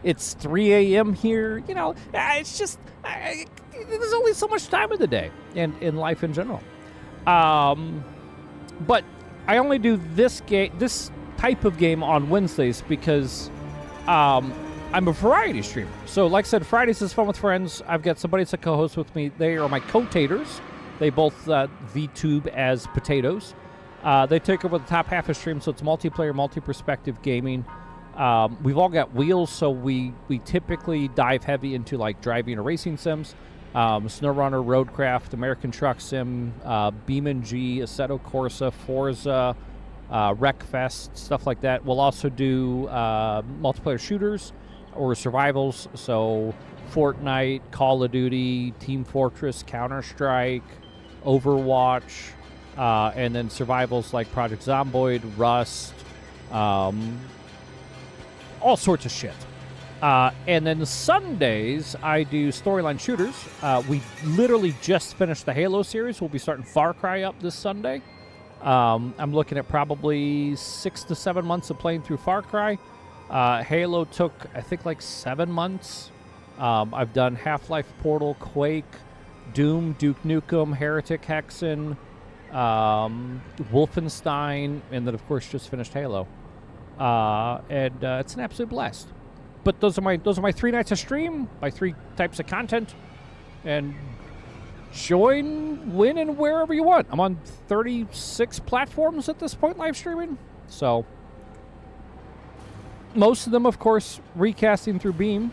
It's 3 a.m. here. You know, it's just there's only so much time in the day and in life in general. But I only do this type of game on Wednesdays because I'm a variety streamer. So, like I said, Fridays is fun with friends. I've got somebody to co-host with me. They are my co-taters. They both VTube as potatoes. They take over the top half of stream, so it's multiplayer, multi-perspective gaming. We've all got wheels, so we typically dive heavy into like driving or racing sims. SnowRunner, Roadcraft, American Truck Sim, BeamNG, Assetto Corsa, Forza, Wreckfest, stuff like that. We'll also do multiplayer shooters or survivals, so Fortnite, Call of Duty, Team Fortress, Counter-Strike, Overwatch, and then survivals like Project Zomboid, Rust, all sorts of shit. And then Sundays, I do storyline shooters. We literally just finished the Halo series. We'll be starting Far Cry up this Sunday. I'm looking at probably 6 to 7 months of playing through Far Cry. Halo took, I think, like 7 months. I've done Half-Life, Portal, Quake, Doom, Duke Nukem, Heretic, Hexen, Wolfenstein, and then, of course, just finished Halo. And it's an absolute blast. But those are my 3 nights of stream, my 3 types of content, and join when and wherever you want. I'm on 36 platforms at this point live streaming, so most of them, of course, recasting through Beam,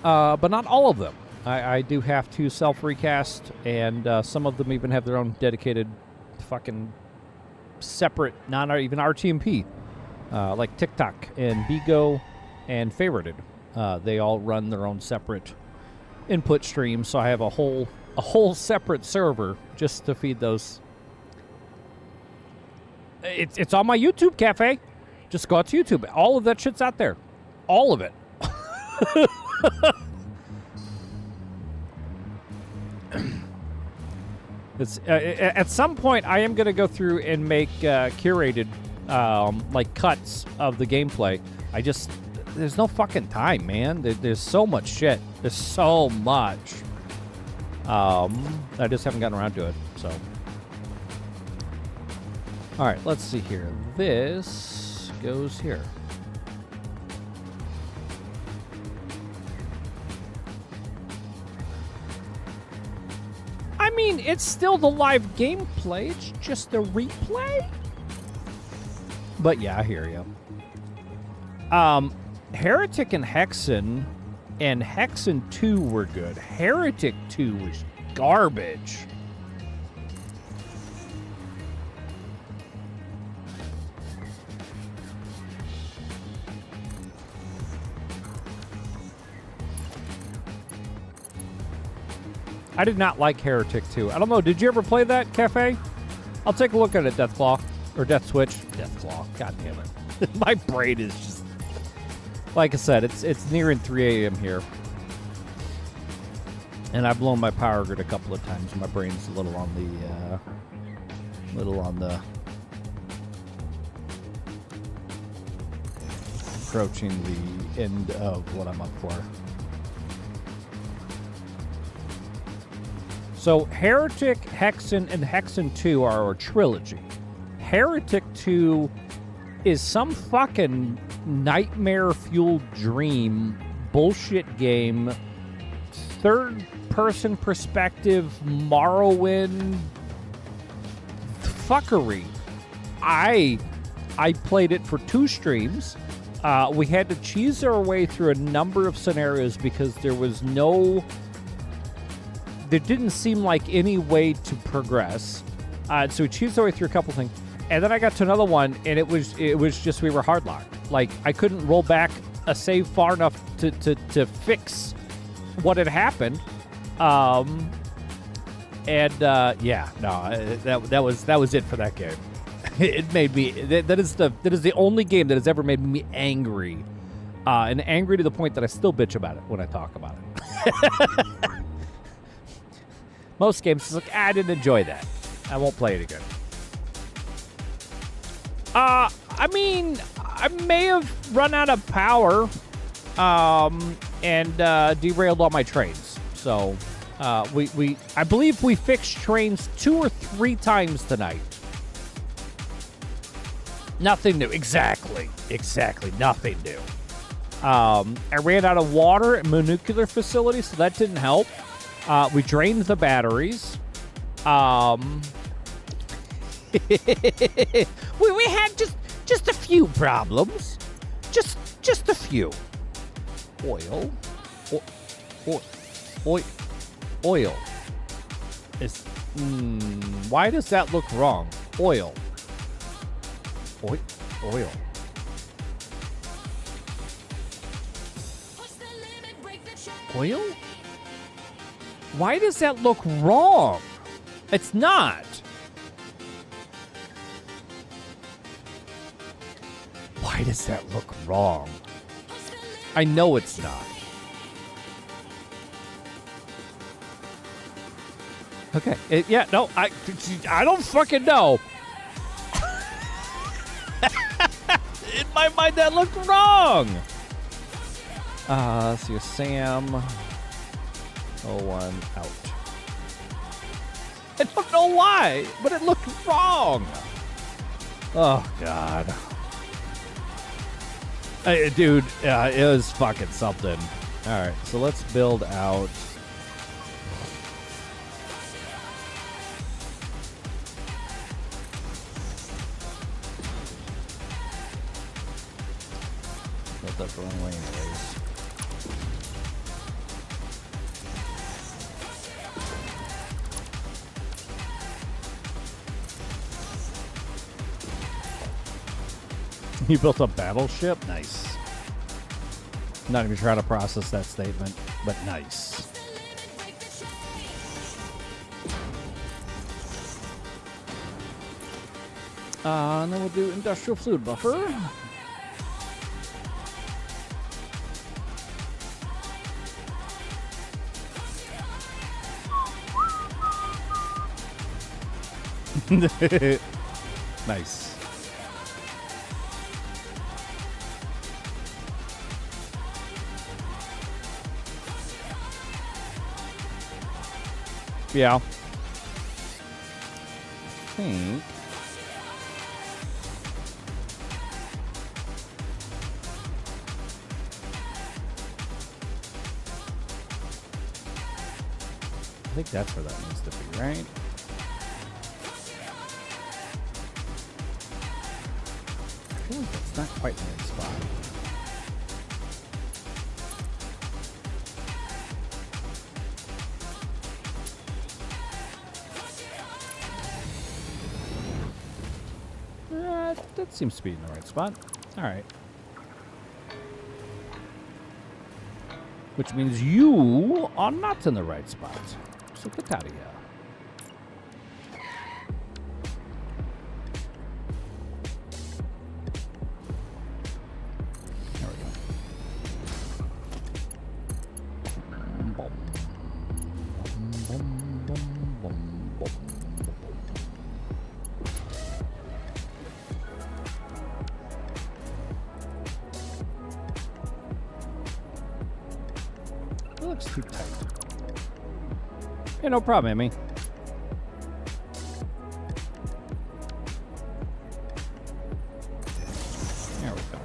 but not all of them. I do have to self-recast, and some of them even have their own dedicated fucking separate, not even RTMP, like TikTok and Bigo and Favorited. They all run their own separate input streams, so I have a whole separate server just to feed those. It's on my YouTube cafe. Just go out to YouTube. All of that shit's out there. All of it. It's at some point I am going to go through and make curated like cuts of the gameplay. There's no fucking time, man. There's so much shit. There's so much. I just haven't gotten around to it. So, all right, let's see here. This goes here. I mean, it's still the live gameplay. It's just a replay. But yeah, I hear you. Heretic and Hexen 2 were good. Heretic 2 was garbage. I did not like Heretic 2. I don't know, did you ever play that, Cafe? I'll take a look at it, Deathclaw. Or Death Switch. Deathclaw. God damn it. My brain is just... Like I said, it's nearing 3 a.m. here. And I've blown my power grid a couple of times. My brain's a little on the... approaching the end of what I'm up for. So, Heretic, Hexen, and Hexen 2 are a trilogy. Heretic 2 is some fucking nightmare-fueled dream bullshit game, third-person perspective, Morrowind fuckery. I played it for 2 streams. We had to cheese our way through a number of scenarios because there didn't seem like any way to progress. So we cheesed our way through a couple things. And then I got to another one, and it was just we were hardlocked. Like, I couldn't roll back a save far enough to fix what had happened. That was it for that game. It made me. That is the only game that has ever made me angry, and angry to the point that I still bitch about it when I talk about it. Most games, it's like, I didn't enjoy that. I won't play it again. I mean, I may have run out of power, and derailed all my trains. So, I believe we fixed trains 2 or 3 times tonight. Nothing new. Exactly. Nothing new. I ran out of water at my nuclear facility, so that didn't help. We drained the batteries. we had just a few problems. Just a few. Oil. Oil. Why does that look wrong? Oil. Oil. Oil? Why does that look wrong? It's not. Why does that look wrong? I know it's not. Okay. I don't fucking know. In my mind, that looked wrong. Let's see. Sam. 01 out. I don't know why, but it looked wrong. Oh, God. Dude, it was fucking something. All right, so let's build out. Built up the wrong way anyways. You built a battleship? Nice. Not even trying to process that statement, but nice. And then we'll do industrial fluid buffer. Nice. Yeah. I think. I think that's where that needs to be, right? I feel like that's not quite the right spot. That seems to be in the right spot. All right. Which means you are not in the right spot. So get out of here. There we go. It looks too tight. Yeah, no problem, Emmy. There we go.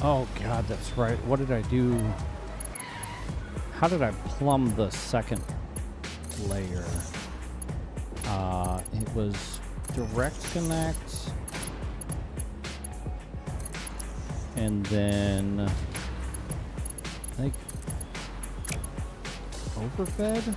Oh, God, that's right. What did I do? How did I plumb the second layer? It was direct connect. And then, I think, overfed?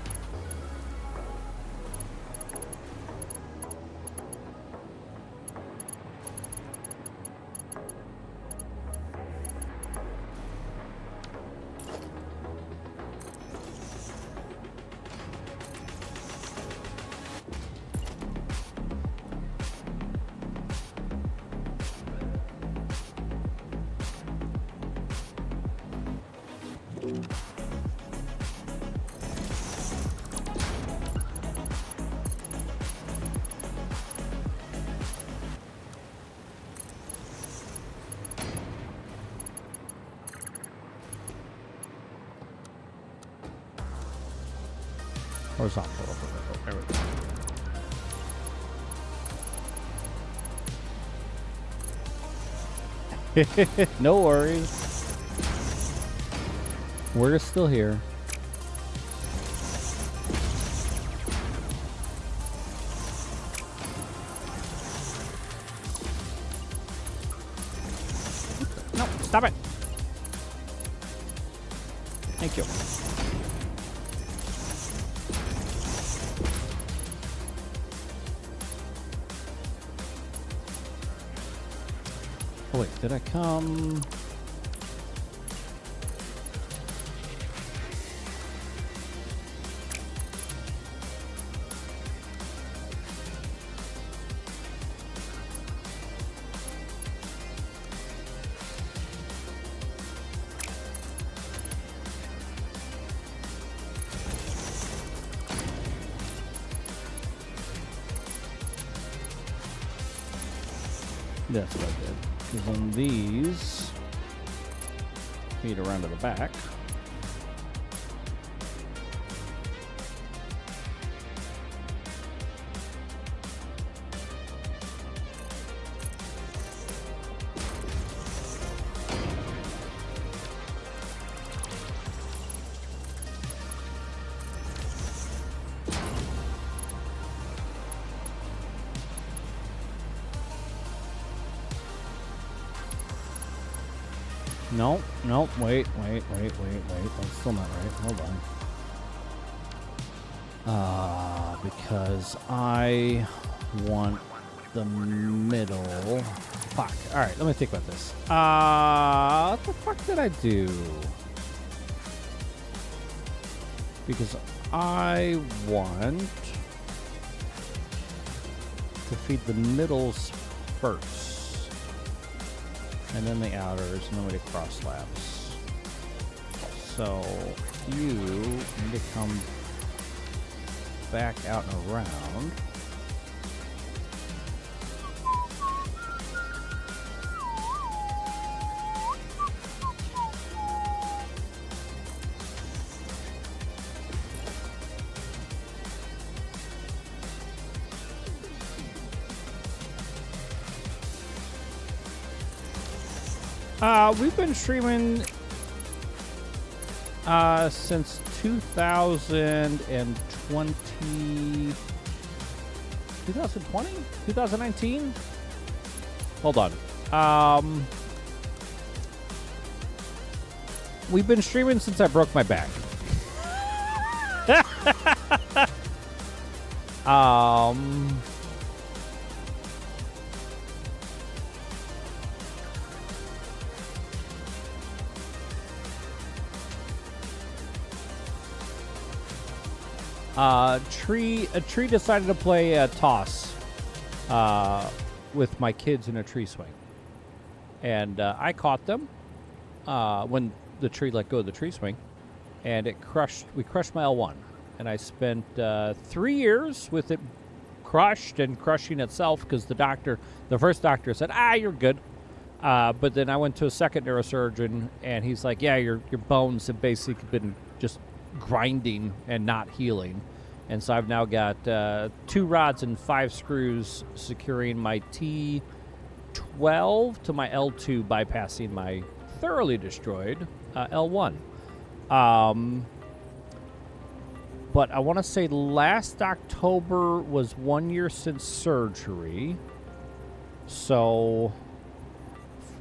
Horizontal. There we go. No worries. We're still here. No, stop it. Thank you. Oh, wait, did I come? That's what I did. Because then these feed around to the back. No, wait. That's still not right. Hold on. Because I want the middle. Fuck. All right, let me think about this. What the fuck did I do? Because I want to feed the middles first. And then the outers, and then we do cross laps. So you need to come back out and around. We've been streaming since 2020, 2019? Hold on. We've been streaming since I broke my back. A tree decided to play toss with my kids in a tree swing. And I caught them when the tree let go of the tree swing. And we crushed my L1. And I spent 3 years with it crushed and crushing itself because the first doctor said, you're good. But then I went to a second neurosurgeon and he's like, yeah, your bones have basically been just grinding and not healing. And so I've now got 2 rods and 5 screws securing my T12 to my L2, bypassing my thoroughly destroyed L1. But I want to say last October was 1 year since surgery. So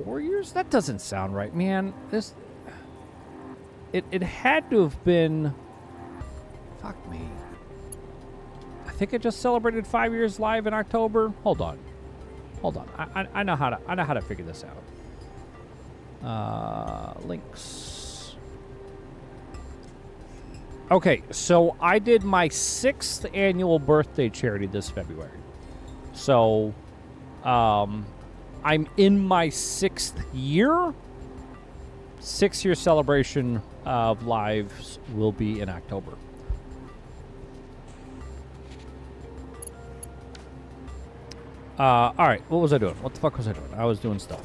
4 years? That doesn't sound right, man. It had to have been. Fuck me. I think I just celebrated 5 years live in October. Hold on. I know how to figure this out. Links. Okay, so I did my 6th annual birthday charity this February. So, I'm in my 6th year. 6-year celebration of lives will be in October. All right, what was I doing? What the fuck was I doing? I was doing stuff.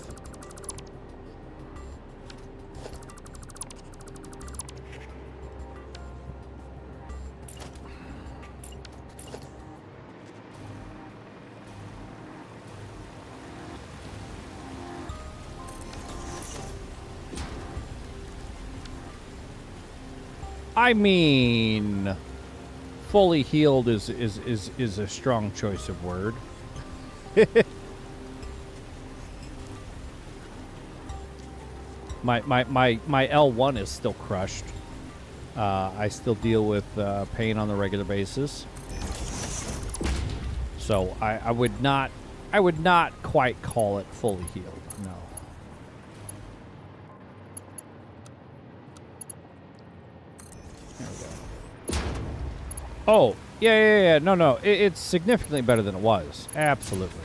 I mean, fully healed is a strong choice of word. My L1 is still crushed. I still deal with pain on a regular basis. So I would not quite call it fully healed. No. There we go. Oh, yeah. No. It's significantly better than it was. Absolutely.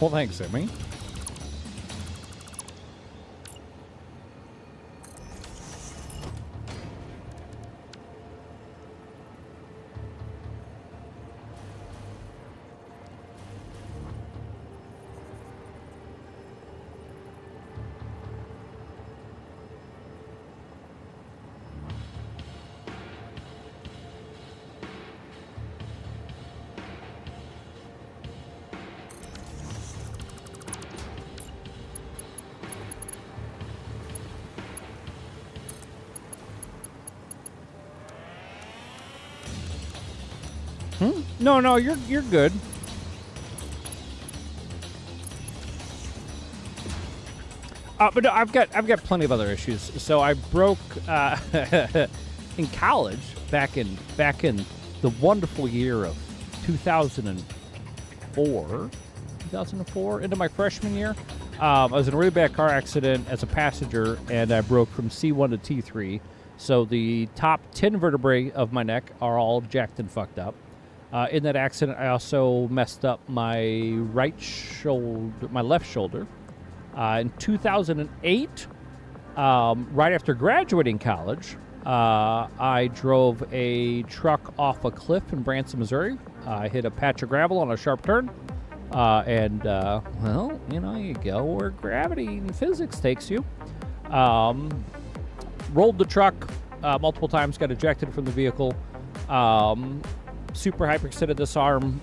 Well, thanks, Emmy. No, you're good. But no, I've got plenty of other issues. So I broke in college back in the wonderful year of 2004 into my freshman year. I was in a really bad car accident as a passenger, and I broke from C1 to T3. So the top 10 vertebrae of my neck are all jacked and fucked up. In that accident, I also messed up my left shoulder. In 2008, right after graduating college, I drove a truck off a cliff in Branson, Missouri. I hit a patch of gravel on a sharp turn. Well, you go where gravity and physics takes you. Rolled the truck multiple times, got ejected from the vehicle. Super hyperextended this arm,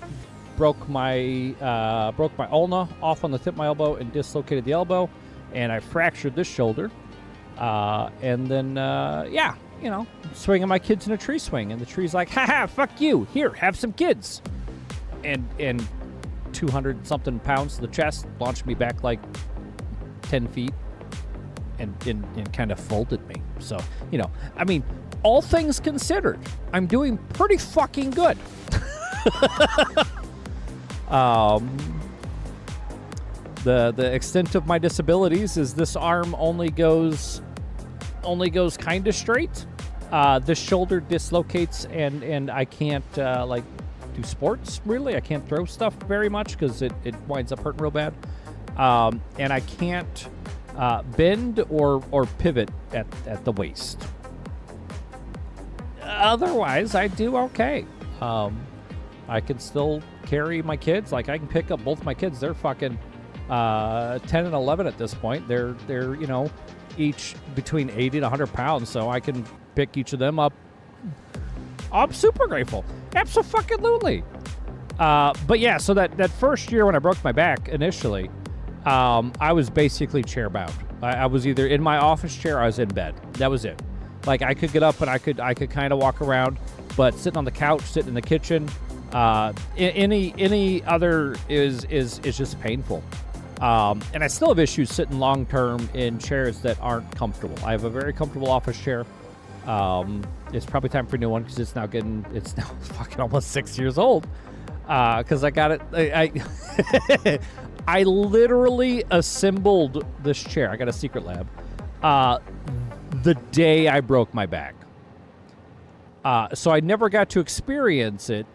broke my ulna off on the tip of my elbow and dislocated the elbow, and I fractured this shoulder. And then, swinging my kids in a tree swing, and the tree's like, "Ha, fuck you! Here, have some kids." And 200-something pounds to the chest launched me back like 10 feet, and kind of folded me. So, I mean, all things considered, I'm doing pretty fucking good. The extent of my disabilities is this arm only goes kind of straight. This shoulder dislocates, and I can't do sports really. I can't throw stuff very much because it winds up hurting real bad. And I can't bend or pivot at the waist. Otherwise, I do okay. I can still carry my kids. Like, I can pick up both my kids. They're fucking 10 and 11 at this point. They're each between 80 to 100 pounds, so I can pick each of them up. I'm super grateful. Absolutely. But yeah, so that first year when I broke my back initially, I was basically chair bound. I was either in my office chair or I was in bed. That was it. Like, I could get up and I could kind of walk around, but sitting on the couch, sitting in the kitchen, any other is just painful. And I still have issues sitting long term in chairs that aren't comfortable. I have a very comfortable office chair. It's probably time for a new one because it's now fucking almost 6 years old. Because I got it. I literally assembled this chair. I got a Secret Lab. The day I broke my back. So I never got to experience it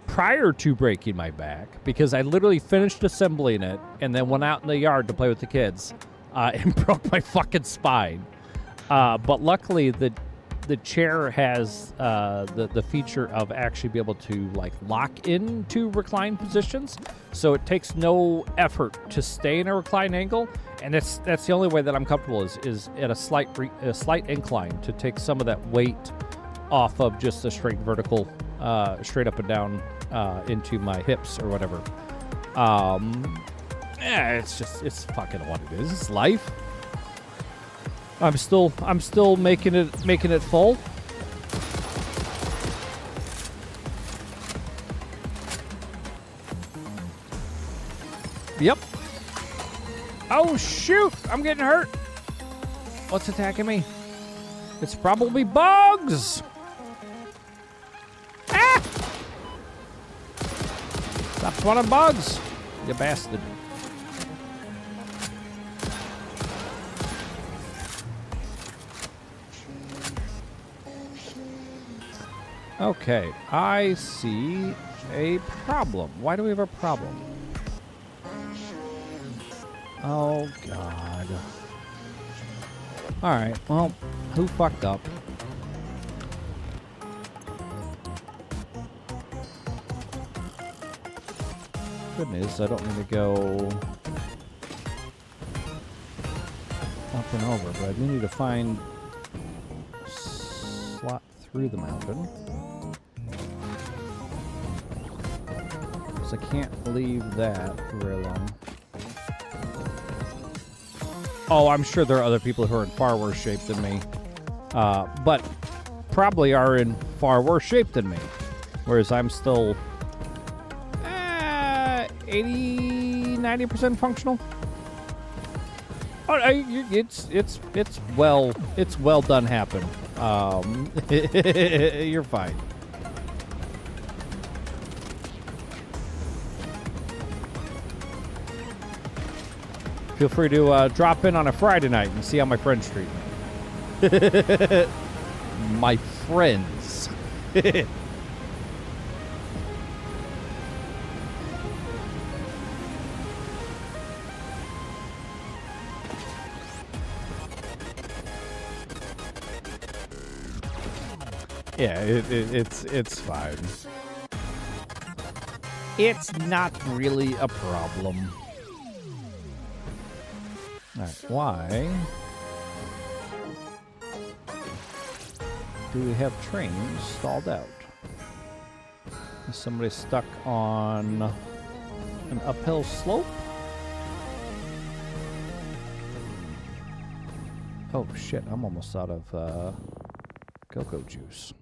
prior to breaking my back because I literally finished assembling it and then went out in the yard to play with the kids and broke my fucking spine. But luckily, the chair has the feature of actually be able to like lock into recline positions, so it takes no effort to stay in a recline angle, and that's the only way that I'm comfortable is at a slight incline to take some of that weight off of just a straight vertical, straight up and down into my hips or whatever. Yeah, it's fucking what it is. It's life. I'm still making it full. Yep. Oh shoot! I'm getting hurt. What's attacking me? It's probably bugs. Ah! Stop spawning bugs, you bastard. Okay, I see a problem. Why do we have a problem? Oh, God. Alright, well, who fucked up? Good news, I don't need to go up and over, but I do need to find a slot through the mountain. I can't leave that for very long. Oh, I'm sure there are other people who are in far worse shape than me. But probably are in far worse shape than me. Whereas I'm still 80, 90% functional. Oh, it's well done happen. You're fine. Feel free to drop in on a Friday night and see how my friends treat me. My friends. Yeah, it's fine. It's not really a problem. Alright, why do we have trains stalled out? Is somebody stuck on an uphill slope? Oh shit, I'm almost out of cocoa juice.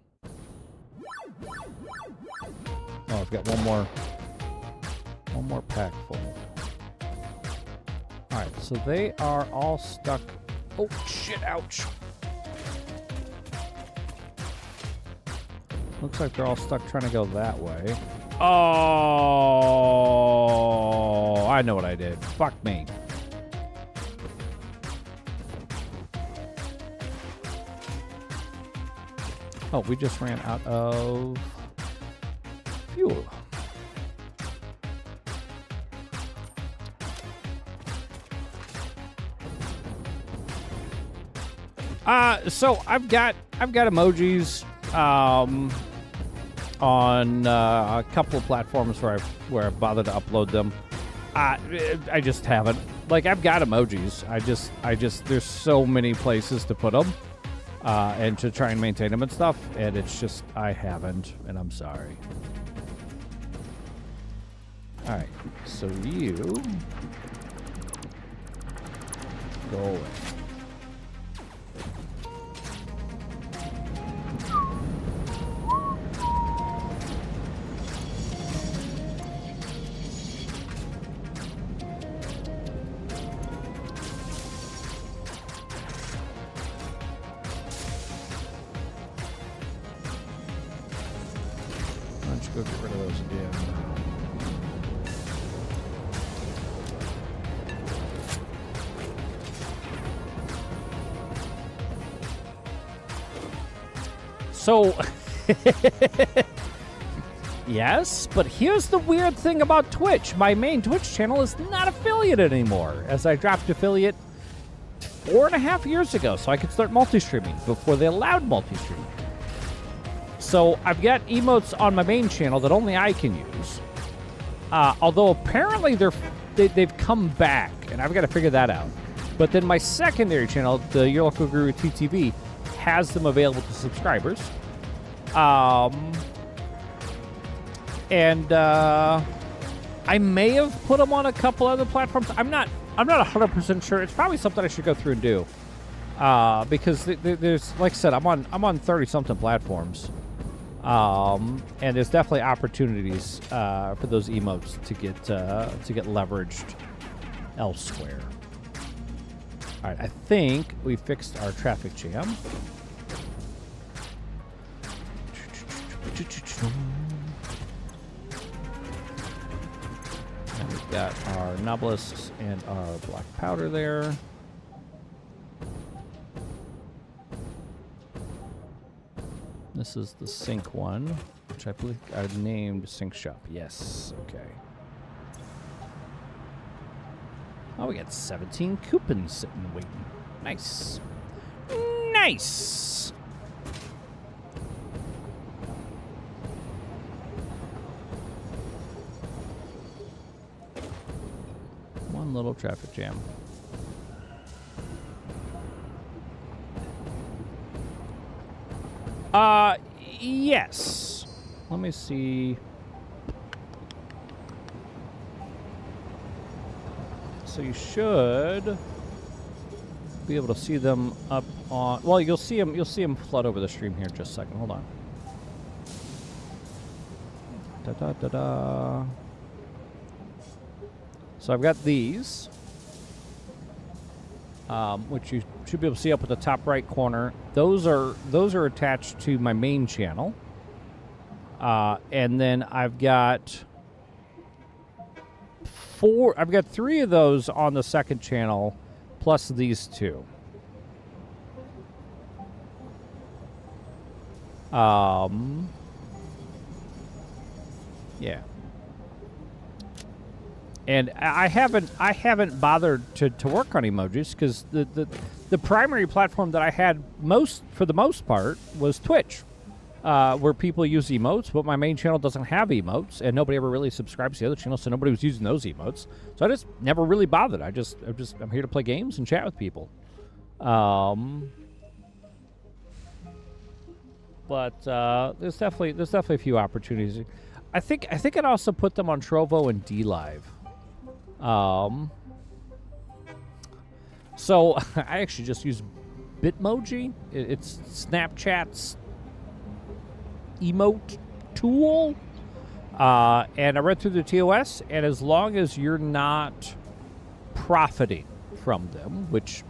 Oh, I've got one more pack full. Alright, so they are all stuck. Oh shit, ouch. Looks like they're all stuck trying to go that way. Oh, I know what I did. Fuck me. Oh, we just ran out of fuel. So I've got emojis. on a couple of platforms where I've bothered to upload them. I just haven't. Like, I've got emojis. I just there's so many places to put them and to try and maintain them and stuff, and it's just I haven't, and I'm sorry. All right, so you go away. Why don't you go get rid of those again? So, yes, but here's the weird thing about Twitch. My main Twitch channel is not affiliated anymore, as I dropped affiliate 4.5 years ago, so I could start multi-streaming before they allowed multi-streaming. So I've got emotes on my main channel that only I can use. Although apparently they've come back, and I've got to figure that out. But then my secondary channel, the Your Local Guru TTV, has them available to subscribers. And I may have put them on a couple other platforms. I'm not 100% sure. It's probably something I should go through and do. Because there's, like I said, I'm on 30-something platforms. And there's definitely opportunities for those emotes to get leveraged elsewhere. All right, I think we fixed our traffic jam. And we've got our nobelisks and our black powder there. This is the sink one, which I believe I named Sink Shop. Yes, okay. Oh, we got 17 coupons sitting waiting. Nice. Nice! One little traffic jam. Yes. Let me see. So you should be able to see them up on. Well, you'll see them flood over the stream here in just a second. Hold on. Da da da da. So I've got these, which you should be able to see up at the top right corner. Those are attached to my main channel, and then I've got three of those on the second channel, plus these two. Yeah. And I haven't bothered to work on emojis because the primary platform that I had for the most part was Twitch, where people use emotes, but my main channel doesn't have emotes, and nobody ever really subscribes to the other channel, so nobody was using those emotes. So I just never really bothered. I'm here to play games and chat with people. But there's definitely a few opportunities. I think I'd also put them on Trovo and DLive. So I actually just use Bitmoji. It's Snapchat's emote tool. And I read through the TOS, and as long as you're not profiting from them, which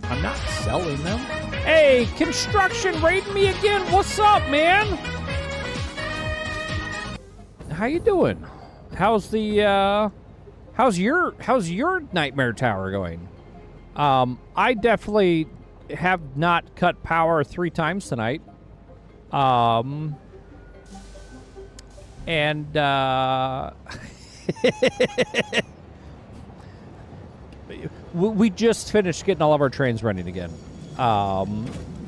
I'm not selling them. Hey, construction raiding me again. What's up, man? How you doing? How's your Nightmare Tower going? I definitely have not cut power 3 times tonight. And we just finished getting all of our trains running again.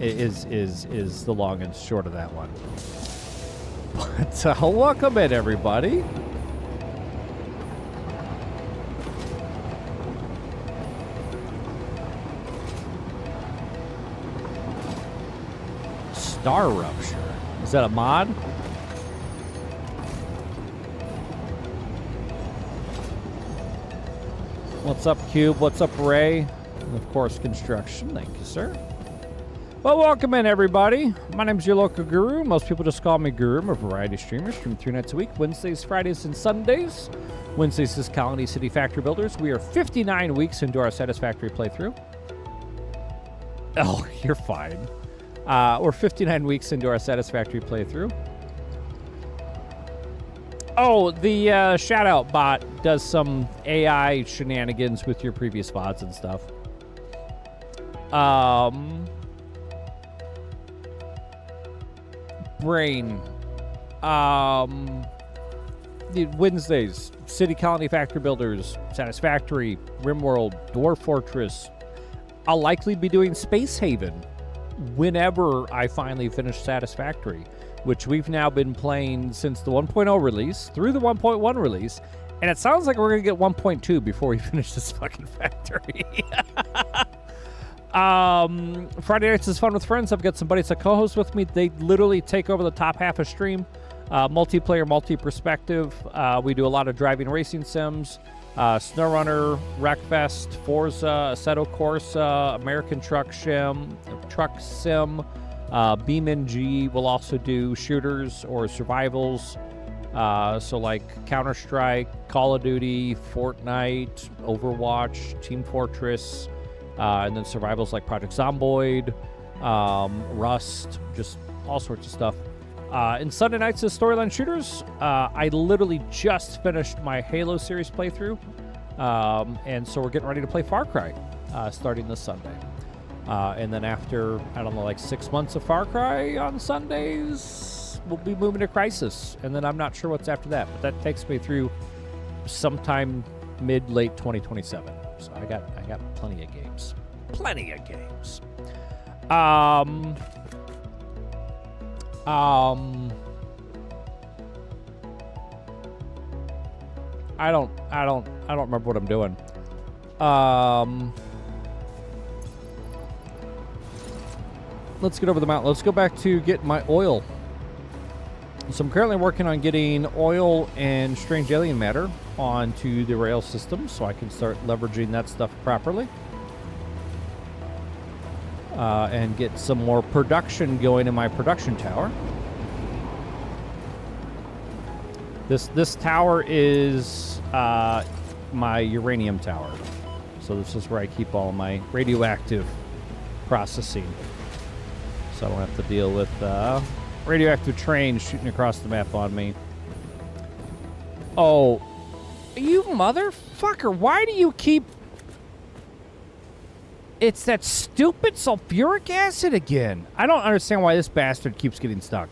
Is the long and short of that one. But welcome in, everybody. Star Rupture. Is that a mod? What's up, Cube? What's up, Ray? And of course, Construction. Thank you, sir. Well, welcome in, everybody. My name's your local guru. Most people just call me Guru. I'm a variety streamer. Stream 3 nights a week, Wednesdays, Fridays, and Sundays. Wednesdays is Colony City Factory Builders. We are 59 weeks into our Satisfactory playthrough. Oh, you're fine. We're 59 weeks into our Satisfactory playthrough. Oh, the shout-out bot does some AI shenanigans with your previous VODs and stuff. Brain. Wednesdays, City Colony Factory Builders, Satisfactory, RimWorld, Dwarf Fortress. I'll likely be doing Space Haven whenever I finally finish Satisfactory, which we've now been playing since the 1.0 release through the 1.1 release, and it sounds like we're going to get 1.2 before we finish this fucking factory. Friday nights is fun with friends. I've got some buddies that co-host with me. They literally take over the top half of stream. Multiplayer, multi-perspective. We do a lot of driving racing sims. SnowRunner, Wreckfest, Forza, Assetto Corsa, American Truck Sim, BeamNG. We'll also do shooters or survivals. So like Counter-Strike, Call of Duty, Fortnite, Overwatch, Team Fortress, and then survivals like Project Zomboid, Rust, just all sorts of stuff. And Sunday nights is storyline shooters. I literally just finished my Halo series playthrough, and so we're getting ready to play Far Cry starting this Sunday. And then after, I don't know, like 6 months of Far Cry on Sundays, we'll be moving to Crisis. And then I'm not sure what's after that, but that takes me through sometime mid-late 2027. So I got plenty of games. Plenty of games. I don't remember what I'm doing. Let's get over the mountain. Let's go back to get my oil. So I'm currently working on getting oil and strange alien matter onto the rail system so I can start leveraging that stuff properly. And get some more production going in my production tower. This tower is my uranium tower. So this is where I keep all my radioactive processing. So I don't have to deal with radioactive trains shooting across the map on me. Oh, you motherfucker, why do you keep... It's that stupid sulfuric acid again. I don't understand why this bastard keeps getting stuck.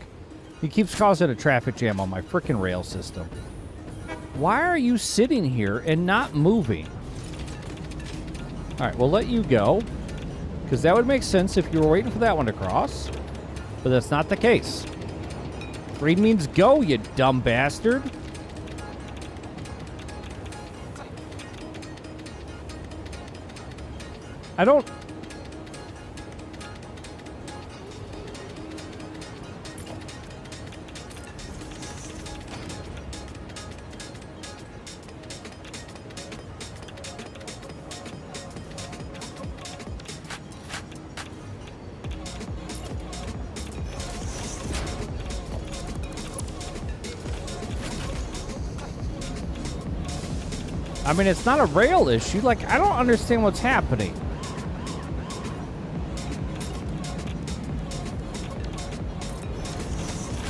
He keeps causing a traffic jam on my frickin' rail system. Why are you sitting here and not moving? All right, we'll let you go, because that would make sense if you were waiting for that one to cross. But that's not the case. Green means go, you dumb bastard. I don't... I mean, it's not a rail issue. Like, I don't understand what's happening.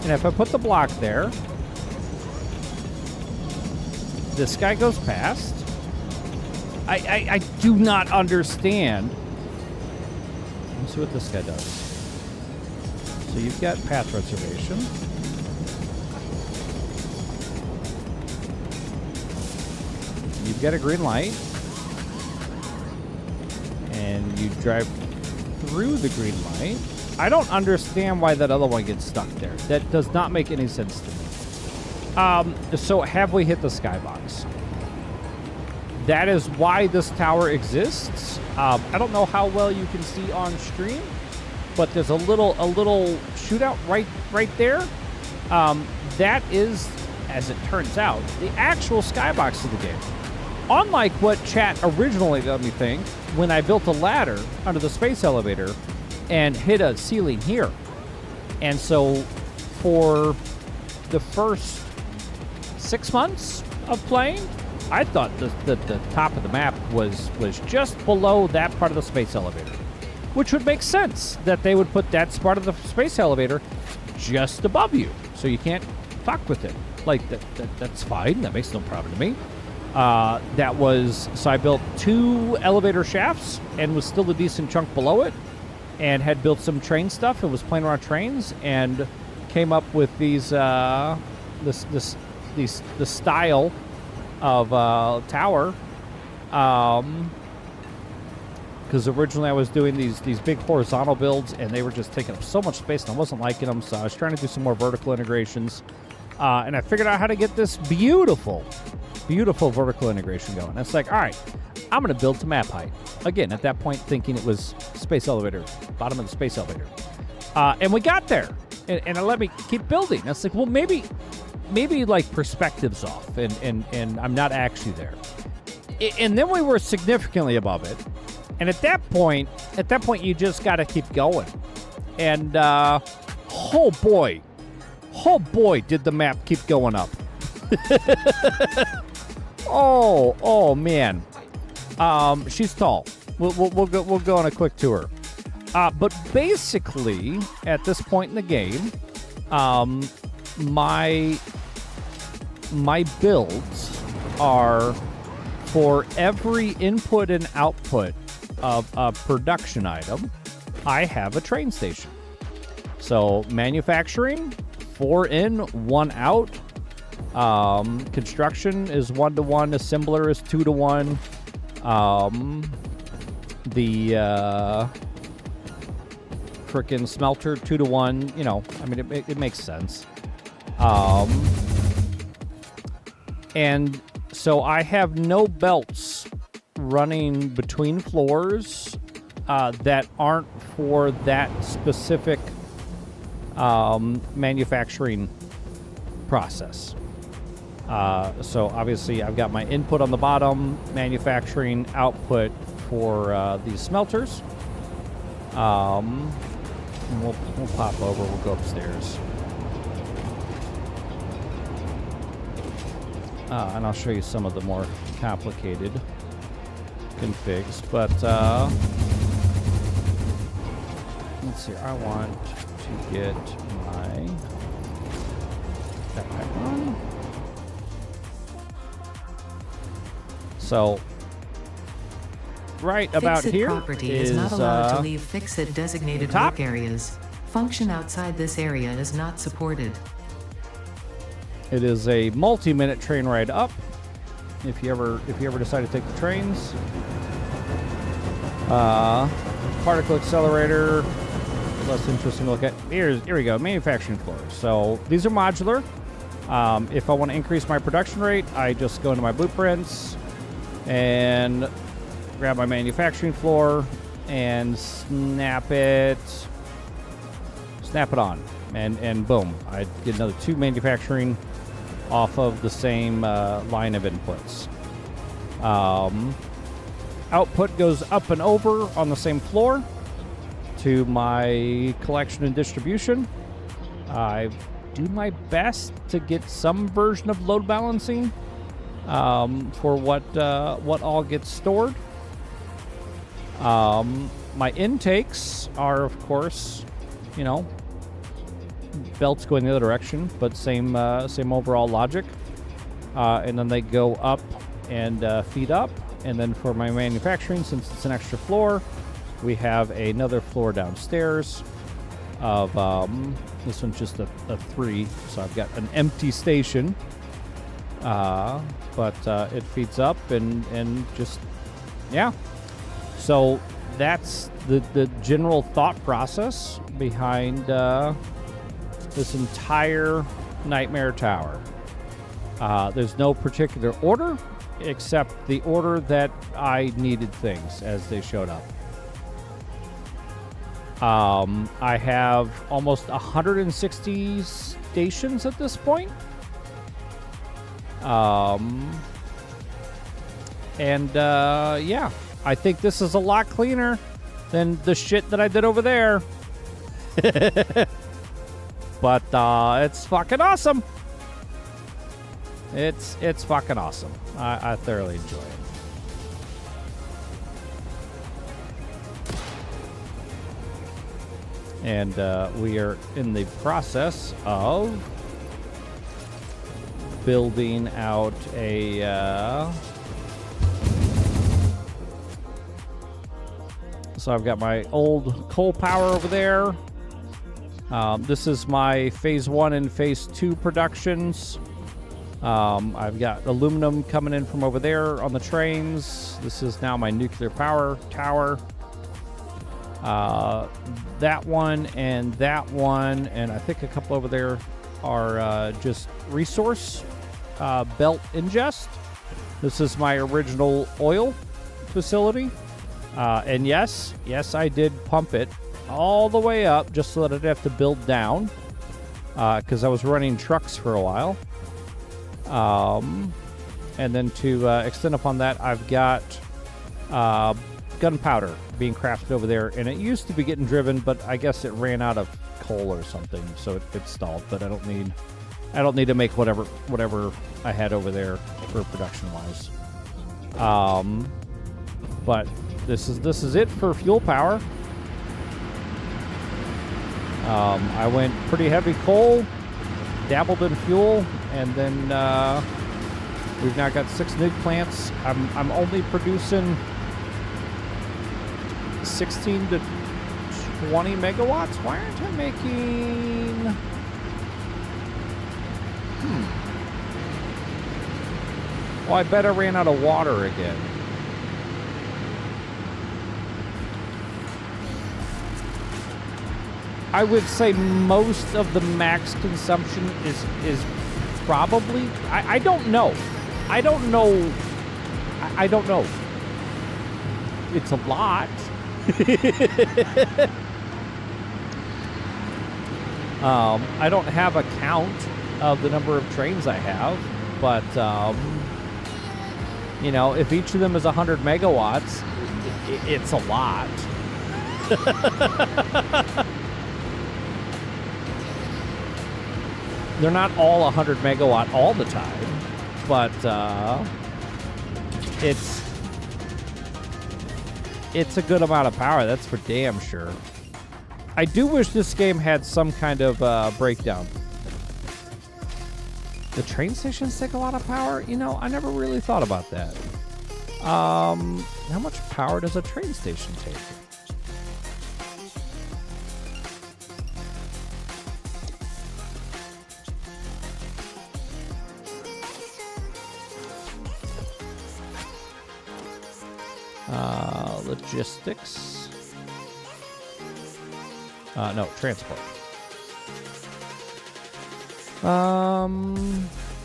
And if I put the block there, this guy goes past. I do not understand. Let's see what this guy does. So you've got path reservation. You've got a green light. And you drive through the green light. I don't understand why that other one gets stuck there. That does not make any sense to me. So have we hit the skybox? That is why this tower exists. I don't know how well you can see on stream, but there's a little shootout right there. That is, as it turns out, the actual skybox of the game. Unlike what chat originally let me think, when I built a ladder under the space elevator and hit a ceiling here. And so for the first 6 months of playing, I thought the top of the map was just below that part of the space elevator, which would make sense that they would put that part of the space elevator just above you, so you can't fuck with it. Like, that's fine. That makes no problem to me. So I built 2 elevator shafts and was still a decent chunk below it, and had built some train stuff and was playing around trains and came up with these this style of tower. Because originally I was doing these big horizontal builds, and they were just taking up so much space, and I wasn't liking them, so I was trying to do some more vertical integrations. And I figured out how to get this beautiful vertical integration going. It's like, all right, I'm going to build to map height. Again, at that point, thinking it was space elevator, bottom of the space elevator. And we got there, and it let me keep building. And it's like, well, maybe like perspective's off, and I'm not actually there. And then we were significantly above it. And at that point, you just got to keep going. And oh boy, did the map keep going up. oh man. She's tall. We'll go on a quick tour. But basically, at this point in the game, my builds are for every input and output of a production item, I have a train station. So manufacturing, 4 in, 1 out. Construction is 1-to-1. Assembler is 2-to-1. The frickin' smelter 2-to-1. You know, I mean, it makes sense. And so I have no belts running between floors that aren't for that specific manufacturing process. So obviously I've got my input on the bottom, manufacturing output for these smelters. And we'll pop over, we'll go upstairs. And I'll show you some of the more complicated configs, but let's see. I want to get my backpack on. So right about Fixit here property is not allowed to leave Fixit designated work areas. Function outside this area is not supported. It is a multi-minute train ride up. If you ever decide to take the trains. Particle accelerator, less interesting to look at. Here we go, manufacturing floors. So these are modular. If I want to increase my production rate, I just go into my blueprints and grab my manufacturing floor and snap it on, and boom, I get another 2 manufacturing off of the same line of inputs. Output goes up and over on the same floor to my collection and distribution. I do my best to get some version of load balancing for what all gets stored. My intakes are, of course, you know, belts going the other direction, but same overall logic. And then they go up and feed up. And then for my manufacturing, since it's an extra floor, we have another floor downstairs of this one's just a 3, so I've got an empty station. But it feeds up and just, yeah. So that's the general thought process behind this entire Nightmare Tower. There's no particular order, except the order that I needed things as they showed up. I have almost 160 stations at this point. Yeah, I think this is a lot cleaner than the shit that I did over there. But it's fucking awesome. It's fucking awesome. I thoroughly enjoy it. And we are in the process of building out a... So I've got my old coal power over there. This is my Phase 1 and Phase 2 productions. I've got aluminum coming in from over there on the trains. This is now my nuclear power tower. That one, and I think a couple over there are just resource belt ingest. This is my original oil facility. And yes, I did pump it all the way up just so that I'd have to build down because I was running trucks for a while. And then to extend upon that, I've got gunpowder being crafted over there, and it used to be getting driven, but I guess it ran out of coal or something, so it stalled. But I don't need to make whatever I had over there for production wise. But this is it for fuel power. I went pretty heavy coal, dabbled in fuel, and then we've now got 6 nuke plants. I'm only producing 16 to 20 megawatts. Why aren't I making... Well, I bet I ran out of water again. I would say most of the max consumption is probably... I don't know. I don't know. It's a lot. I don't have a count of the number of trains I have, but you know, if each of them is 100 megawatts, it's a lot. They're not all 100 megawatt all the time, but it's a good amount of power, that's for damn sure. I do wish this game had some kind of breakdown. The train stations take a lot of power? You know, I never really thought about that. How much power does a train station take? Logistics. No, transport.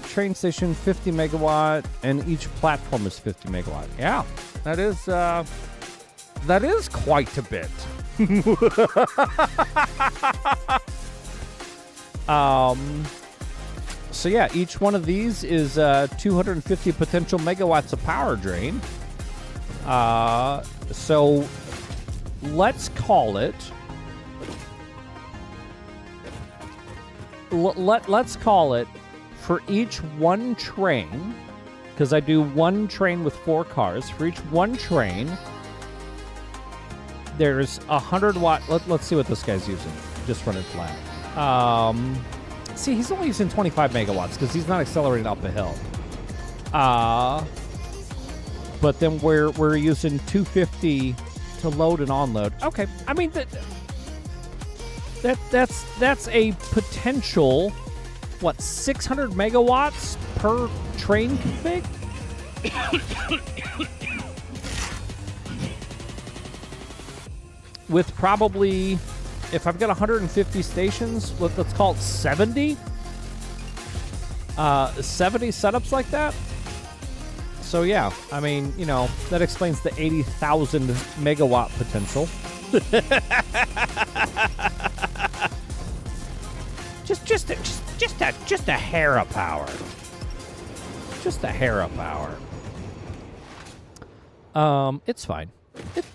Train station 50 megawatt, and each platform is 50 megawatt. Yeah, that is quite a bit. So yeah, each one of these is 250 potential megawatts of power drain. So let's call it. Let's call it for each one train, because I do one train with 4 cars. For each one train, there's 100 watt. Let's see what this guy's using. Just run it flat. See, he's only using 25 megawatts because he's not accelerating up a hill. But then we're using 250 to load and unload. Okay, I mean that's a potential, what, 600 megawatts per train config? with probably, if I've got 150 stations, let's call it 70. 70 setups like that. So yeah, I mean, you know, that explains the 80,000 megawatt potential. just a hair of power. Just a hair of power. It's fine.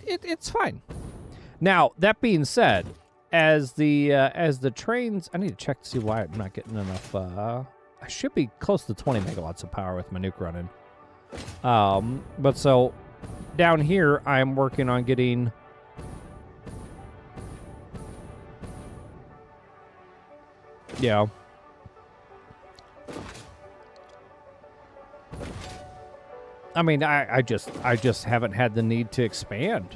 It's fine. Now, that being said, as the trains, I need to check to see why I'm not getting enough. I should be close to 20 megawatts of power with my nuke running. But so down here, I'm working on getting. Yeah. I mean, I just haven't had the need to expand.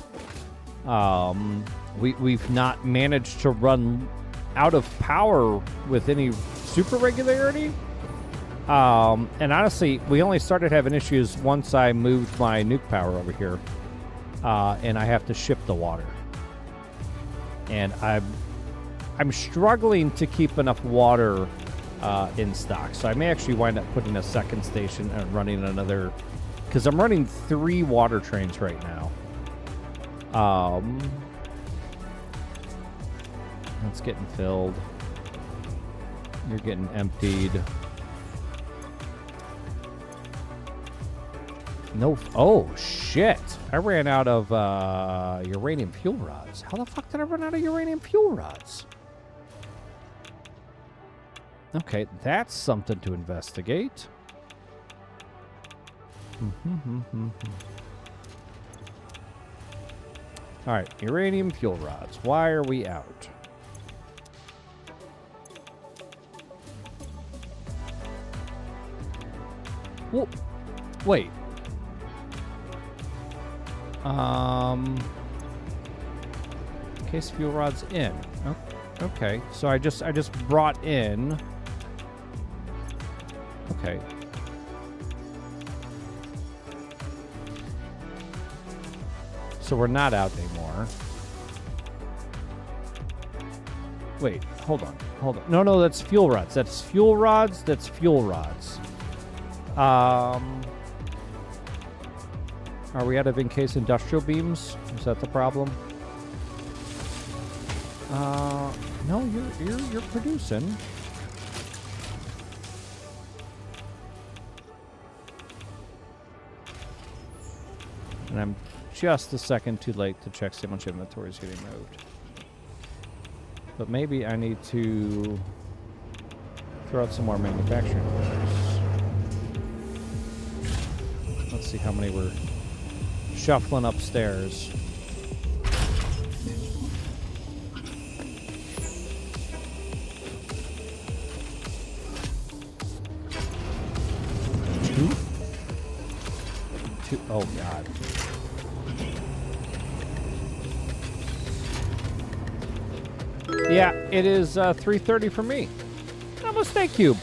We've not managed to run out of power with any super regularity. And honestly, we only started having issues once I moved my nuke power over here. And I have to ship the water. And I'm struggling to keep enough water in stock. So I may actually wind up putting a second station and running another, because I'm running 3 water trains right now. That's getting filled. You're getting emptied. No. Oh, shit. I ran out of uranium fuel rods. How the fuck did I run out of uranium fuel rods? Okay, that's something to investigate. All right, uranium fuel rods. Why are we out? Well, wait. Case fuel rods in. Oh, okay, so I just brought in. Okay. So we're not out anymore. Wait, hold on. No, that's fuel rods. That's fuel rods. Are we out of encased industrial beams? Is that the problem? No, you're producing. And I'm just a second too late to check how much inventory is getting moved. But maybe I need to throw out some more manufacturing orders. Let's see how many we're shuffling upstairs. Two? Oh, God. Yeah, it is 3:30 for me. Namaste, Cube.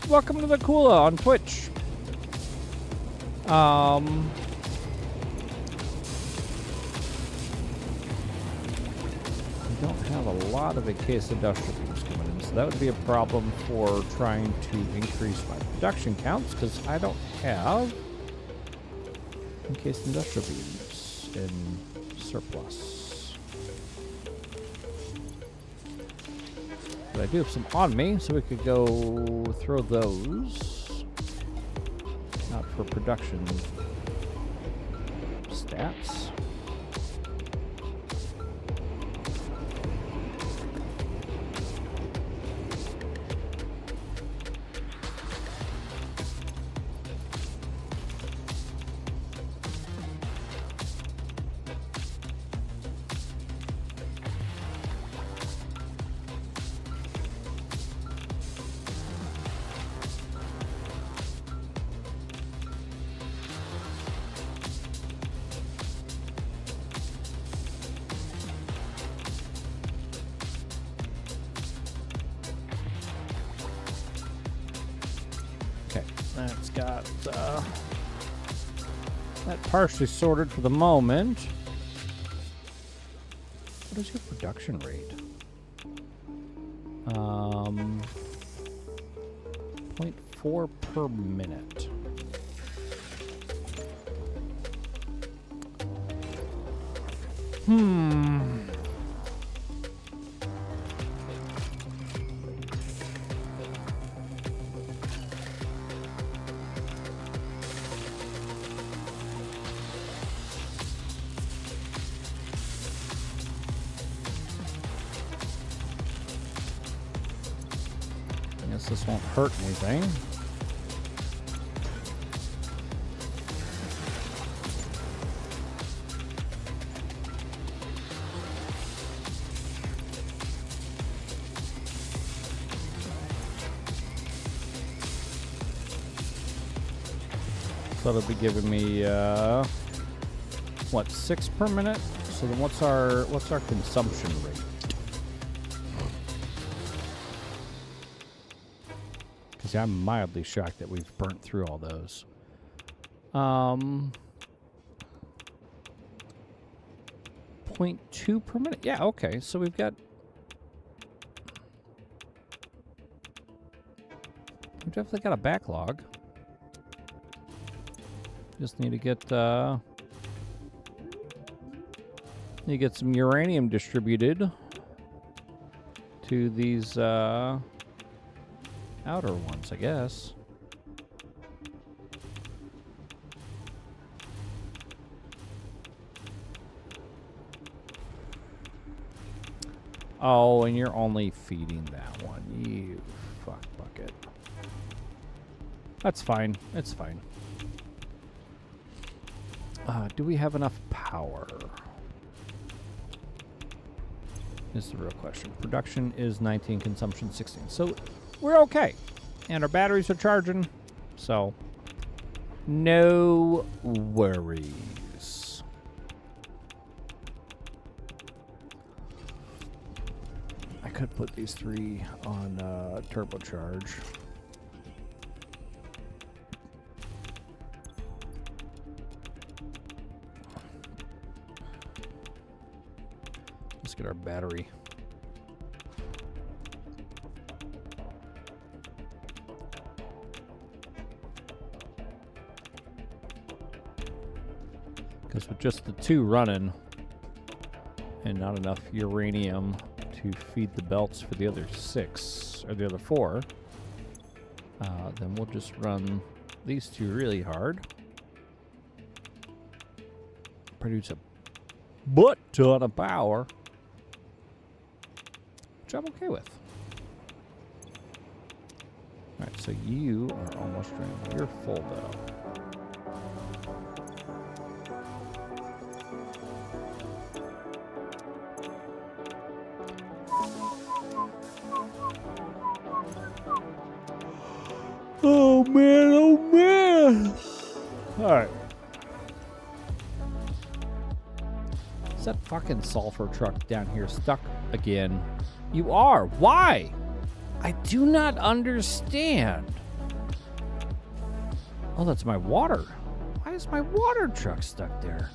Welcome to the Kula on Twitch. I don't have a lot of encased industrial beams coming in, so that would be a problem for trying to increase my production counts, because I don't have encased industrial beams in surplus. But I do have some on me, so we could go throw those. Not for production stats. That's got that partially sorted for the moment. What is your production rate? 0.4 per minute. I guess this won't hurt anything. So it'll be giving me what, 6 per minute? So then what's our consumption rate? Because I'm mildly shocked that we've burnt through all those. 0.2 per minute. Yeah, okay. So we've definitely got a backlog. Just need to get some uranium distributed to these outer ones, I guess. Oh, and you're only feeding that one. You fuck bucket. That's fine. It's fine. Do we have enough power? Is the real question. Production is 19, consumption 16. So we're okay. And our batteries are charging. So no worries. I could put these 3 on turbocharge. Let's get our battery. Because with just the 2 running and not enough uranium to feed the belts for the other 6 or the other 4, then we'll just run these 2 really hard. Produce a butt ton of power, which I'm okay with. Alright, so you are almost drained. You're full though. Oh man, oh man! Alright. Is that fucking sulfur truck down here stuck again? You are. Why? I do not understand. Oh, that's my water. Why is my water truck stuck there?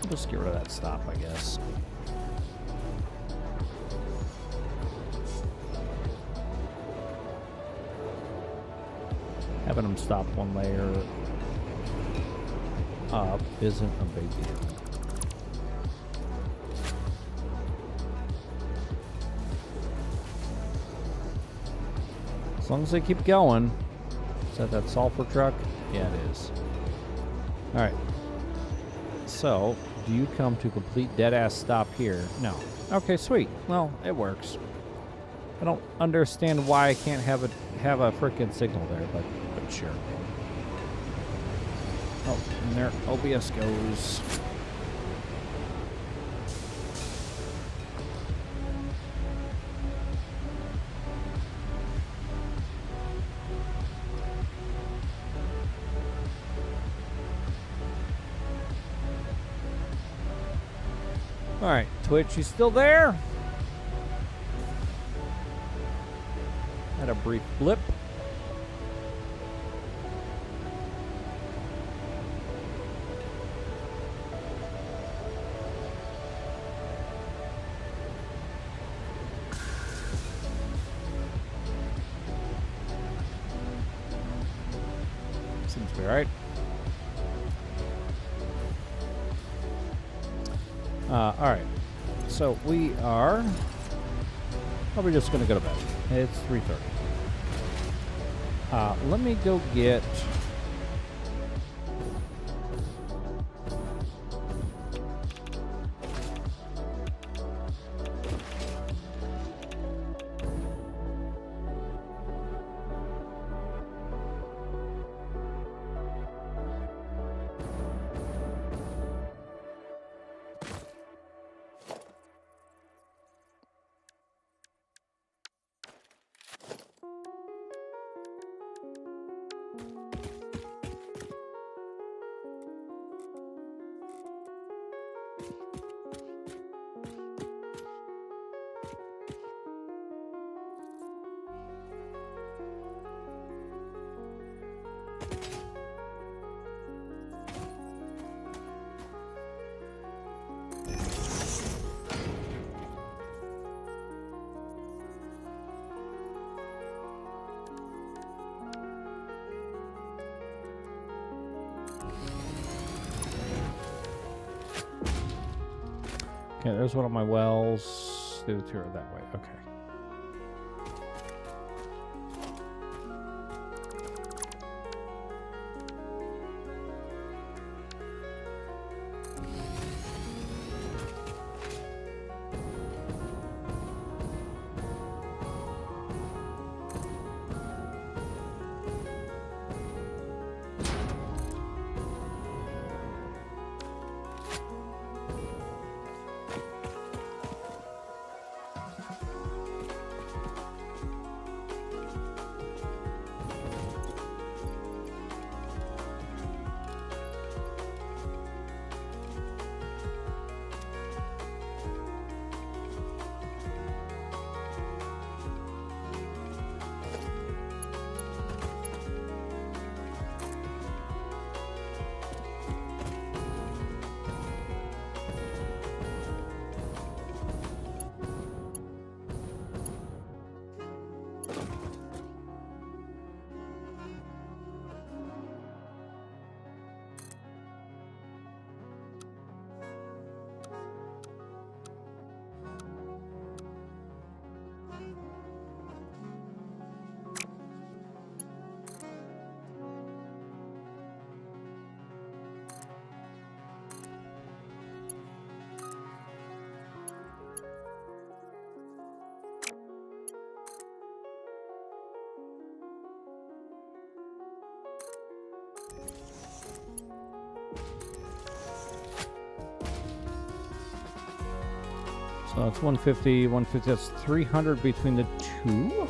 I'll just get rid of that stop, I guess. Having them stop one layer up isn't a big deal. As long as they keep going. Is that sulfur truck? Yeah, it is. Alright. So, do you come to complete dead-ass stop here? No. Okay, sweet. Well, it works. I don't understand why I can't have a freaking signal there, but sure. Oh, and there OBS goes. All right, Twitch, you still there? Had a brief blip. Seems to be right. All right. So we are probably just going to go to bed. It's 3:30. Let me go get... Okay, there's one of my wells. Do the tour that way. Okay. So it's 150, 150. That's 300 between the two.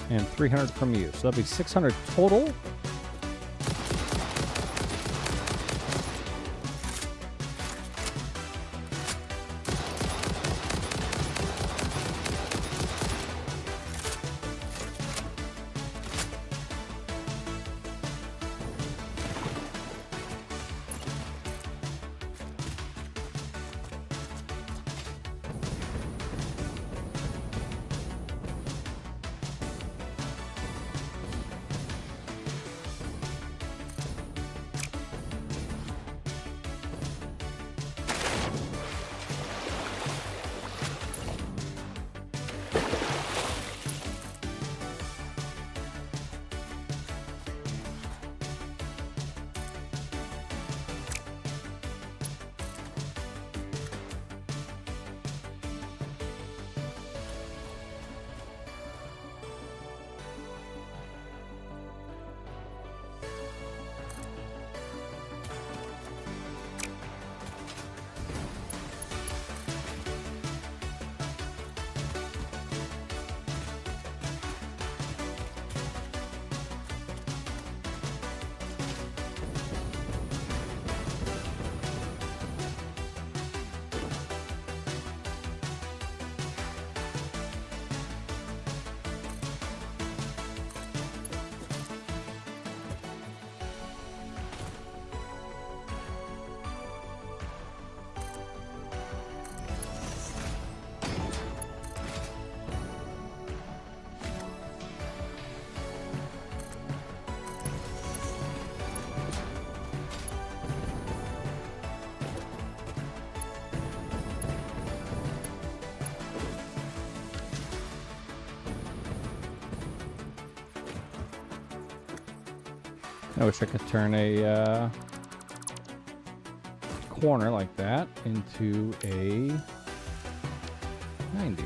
And 300 from you. So that'll be 600 total. I wish I could turn a corner like that into a 90.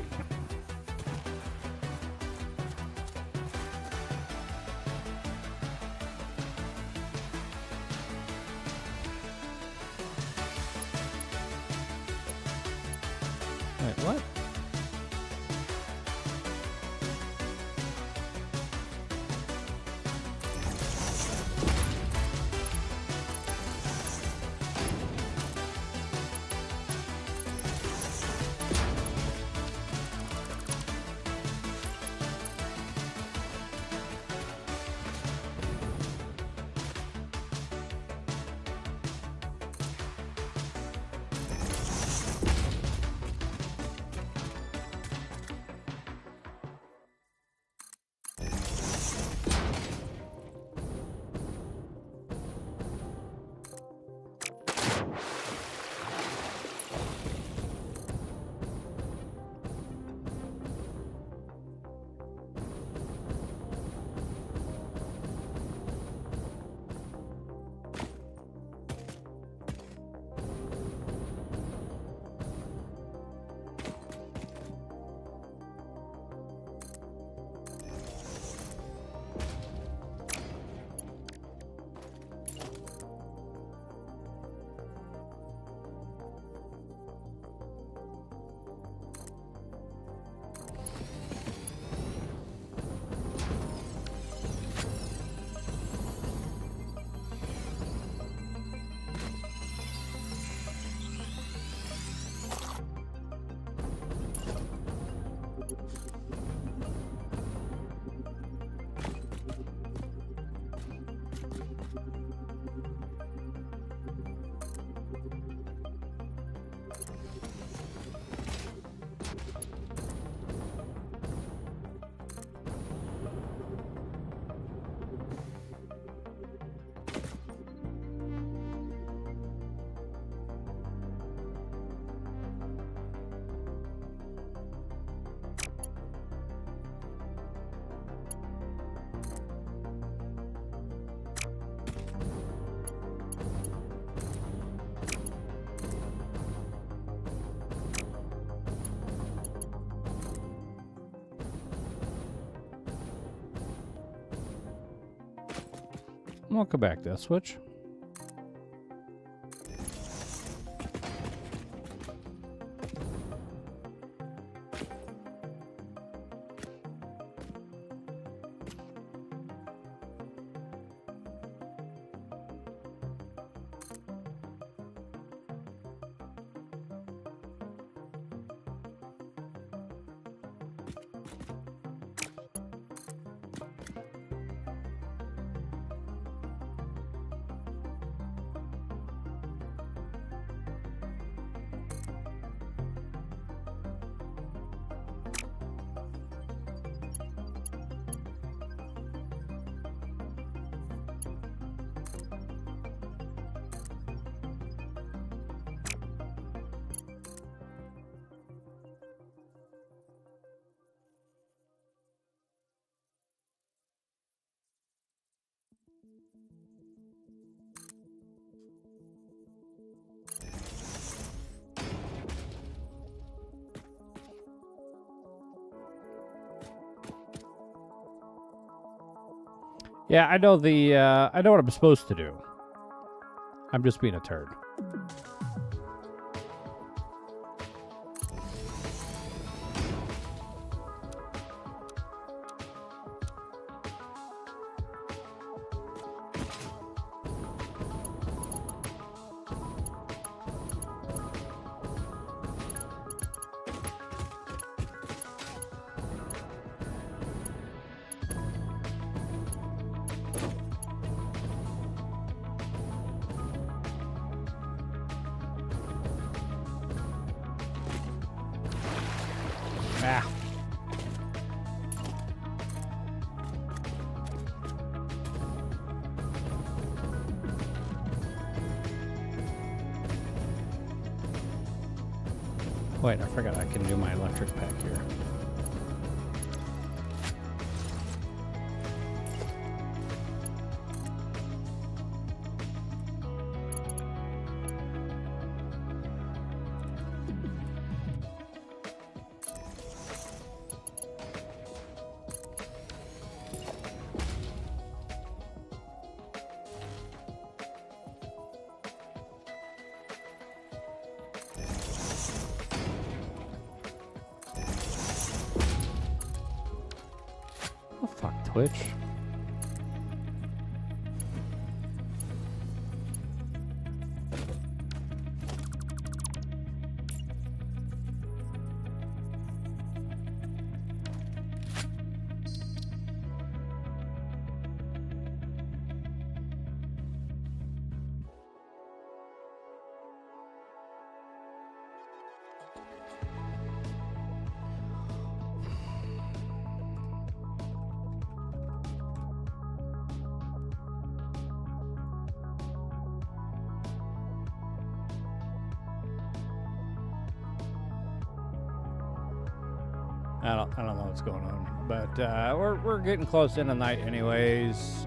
Wait, what? We'll come back to that switch. Yeah, I know I know what I'm supposed to do. I'm just being a turd. Ah. Wait, I forgot I can do my electric pack here. Oh, fuck Twitch. I don't know what's going on, but we're getting close in the night, anyways.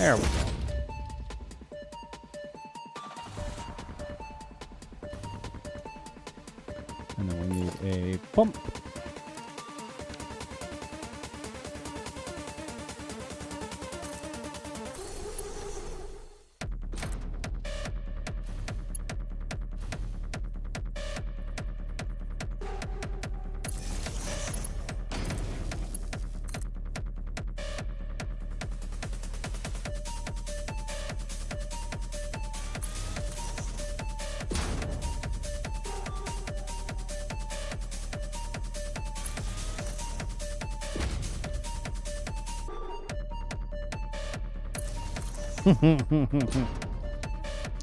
There we go. And then we need a pump.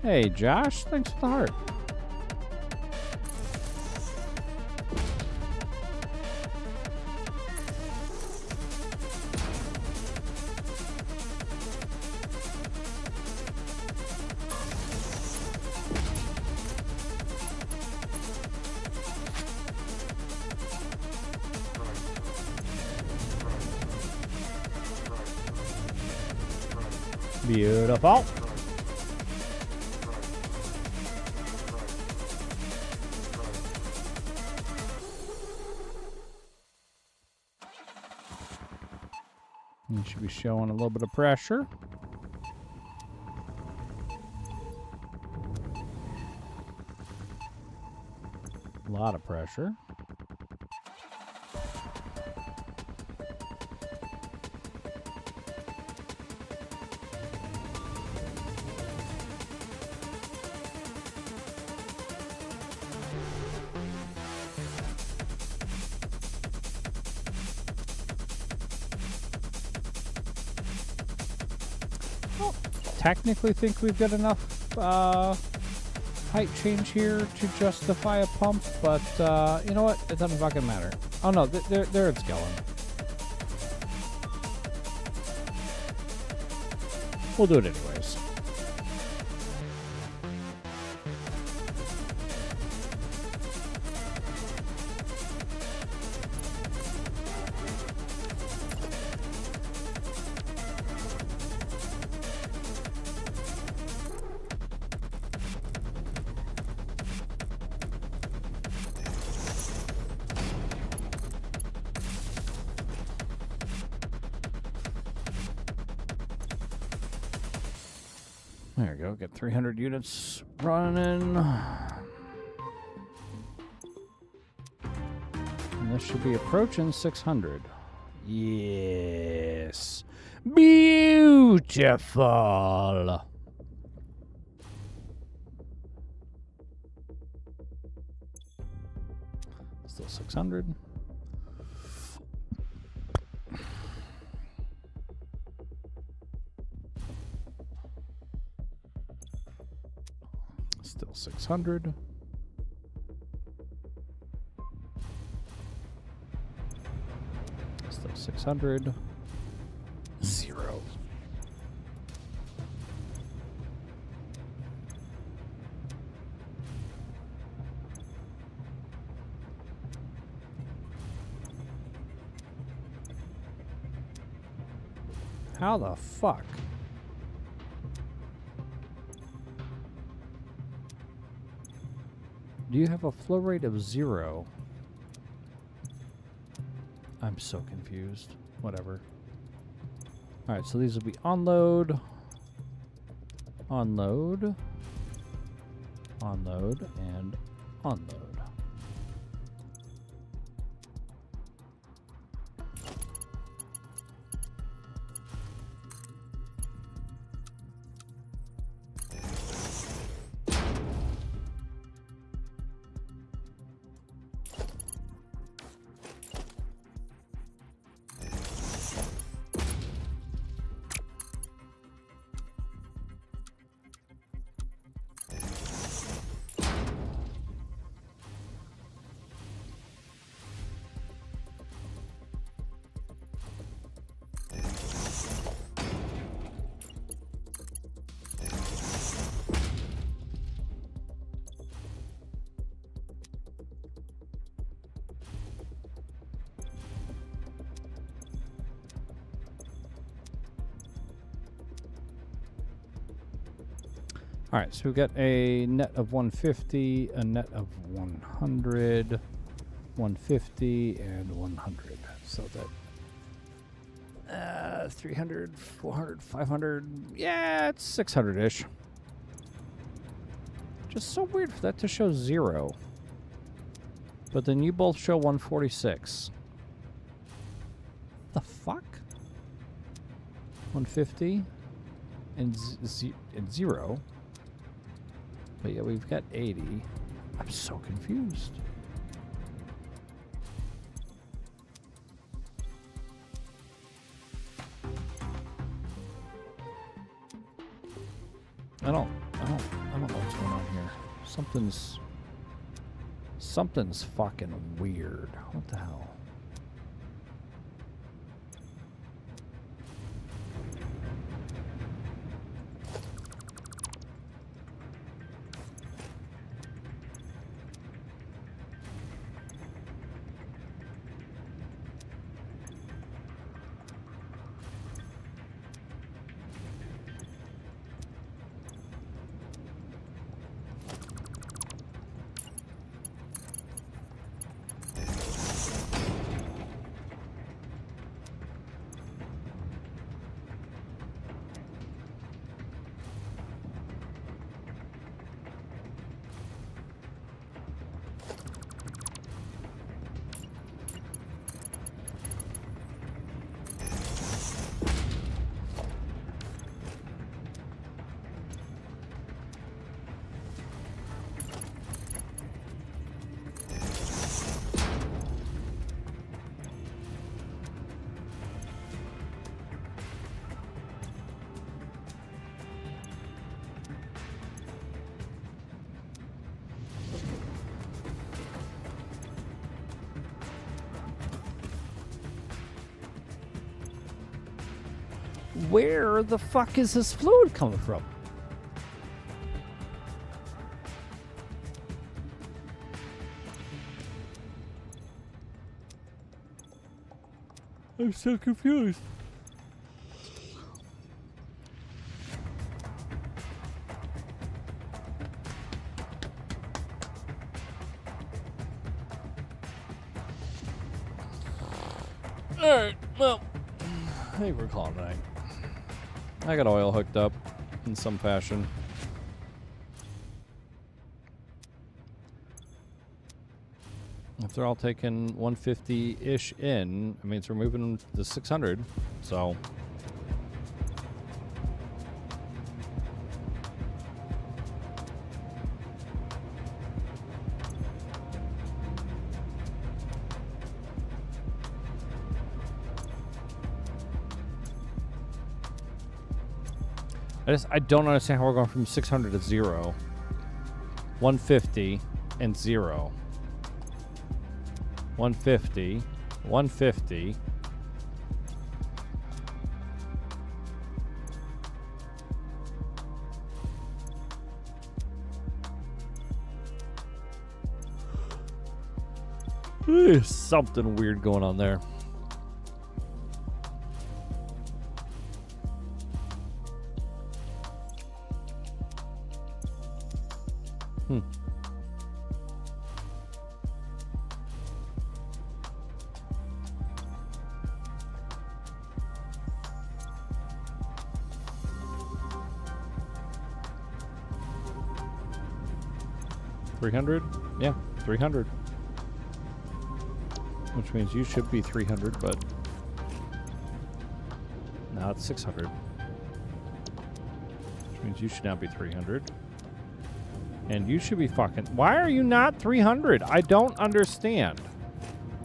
Hey, Josh, thanks for the heart. Beautiful. You should be showing a little bit of pressure. A lot of pressure. Technically think we've got enough height change here to justify a pump, but you know what? It doesn't fucking matter. Oh no, there it's going. We'll do it anyways. There we go. Get 300 units running. And this should be approaching 600. Yes. Beautiful. Still 600. Still 600. Still 600. 0. How the fuck? Do you have a flow rate of 0? I'm so confused. Whatever. Alright, so these will be onload, onload, onload, and onload. All right, so we've got a net of 150, a net of 100, 150, and 100. So that 300, 400, 500, yeah, it's 600-ish. Just so weird for that to show 0. But then you both show 146. The fuck? 150 and 0. But yeah, we've got 80. I'm so confused. I don't know what's going on here. Something's fucking weird. What the hell? where the fuck is this fluid coming from? I'm so confused. Alright, well, I think we're calling it a night. I got oil hooked up in some fashion. If they're all taking 150-ish in, I mean, it's removing the 600, so... I don't understand how we're going from 600 to 0. 150 and 0. 150, 150. There's something weird going on there. Hmm. $300? Yeah, 300. Which means you should be 300, but now it's 600. Which means you should now be 300. And you should be fucking... Why are you not 300? I don't understand.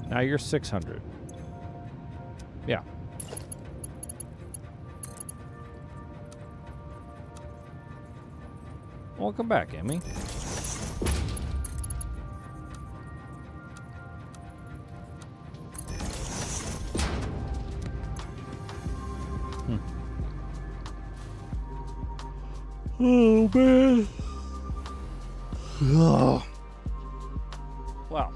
Now you're 600. Yeah. Welcome back, Emmy. Oh, man. Ugh. Well,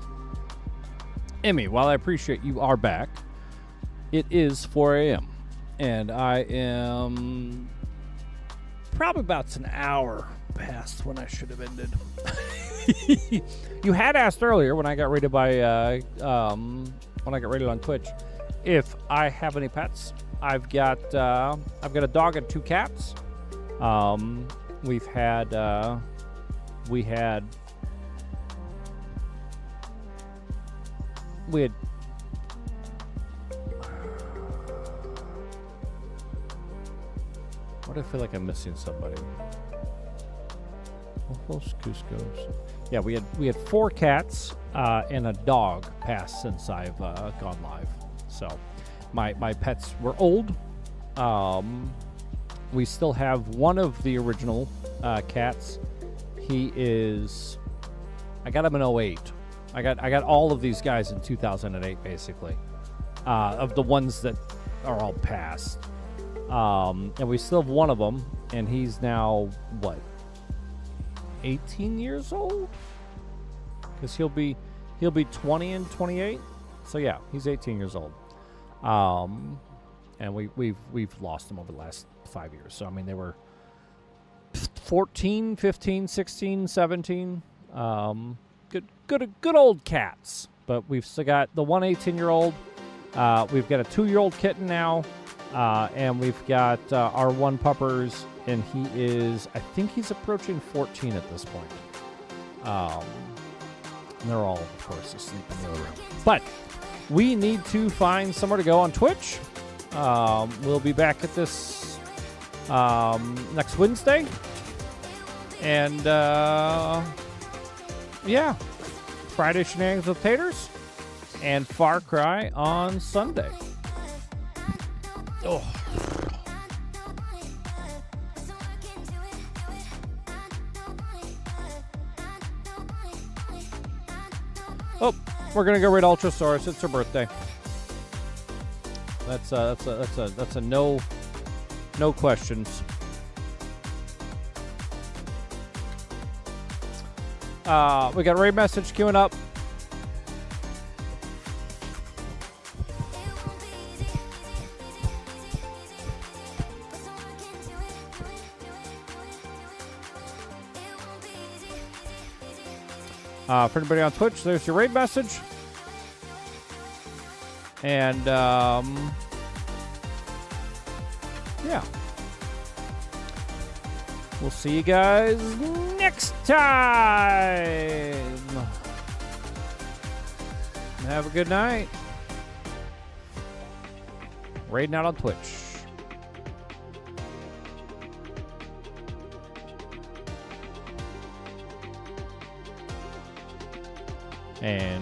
Emmy, while I appreciate you are back, it is 4 a.m. and I am probably about an hour past when I should have ended. You had asked earlier when I got rated by when I got rated on Twitch if I have any pets. I've got a dog and 2 cats. We had what do I feel like I'm missing somebody? Cusco's. Yeah, we had 4 cats and a dog pass since I've gone live. So my pets were old. We still have one of the original cats. He is... I got him in 08. I got all of these guys in 2008, basically. Of the ones that are all past. And we still have one of them, and he's now, what, 18 years old? Because he'll be 20 and 28. So yeah, he's 18 years old. And we've lost them over the last 5 years. So I mean, they were 14, 15, 16, 17. Good old cats. But we've still got the one 18-year-old. We've got a 2-year-old kitten now. And we've got our one puppers, and he is, I think he's approaching 14 at this point. And they're all, of course, asleep in the other room. But we need to find somewhere to go on Twitch. We'll be back at this next Wednesday. And, yeah, Friday Shenanigans with Taters and Far Cry on Sunday. Oh. Oh, we're gonna go raid Ultrasaurus. It's her birthday. That's a no No questions. We got a raid message queuing up. For anybody on Twitch, there's your raid message. And, yeah. We'll see you guys next time. Have a good night. Raiding out on Twitch. And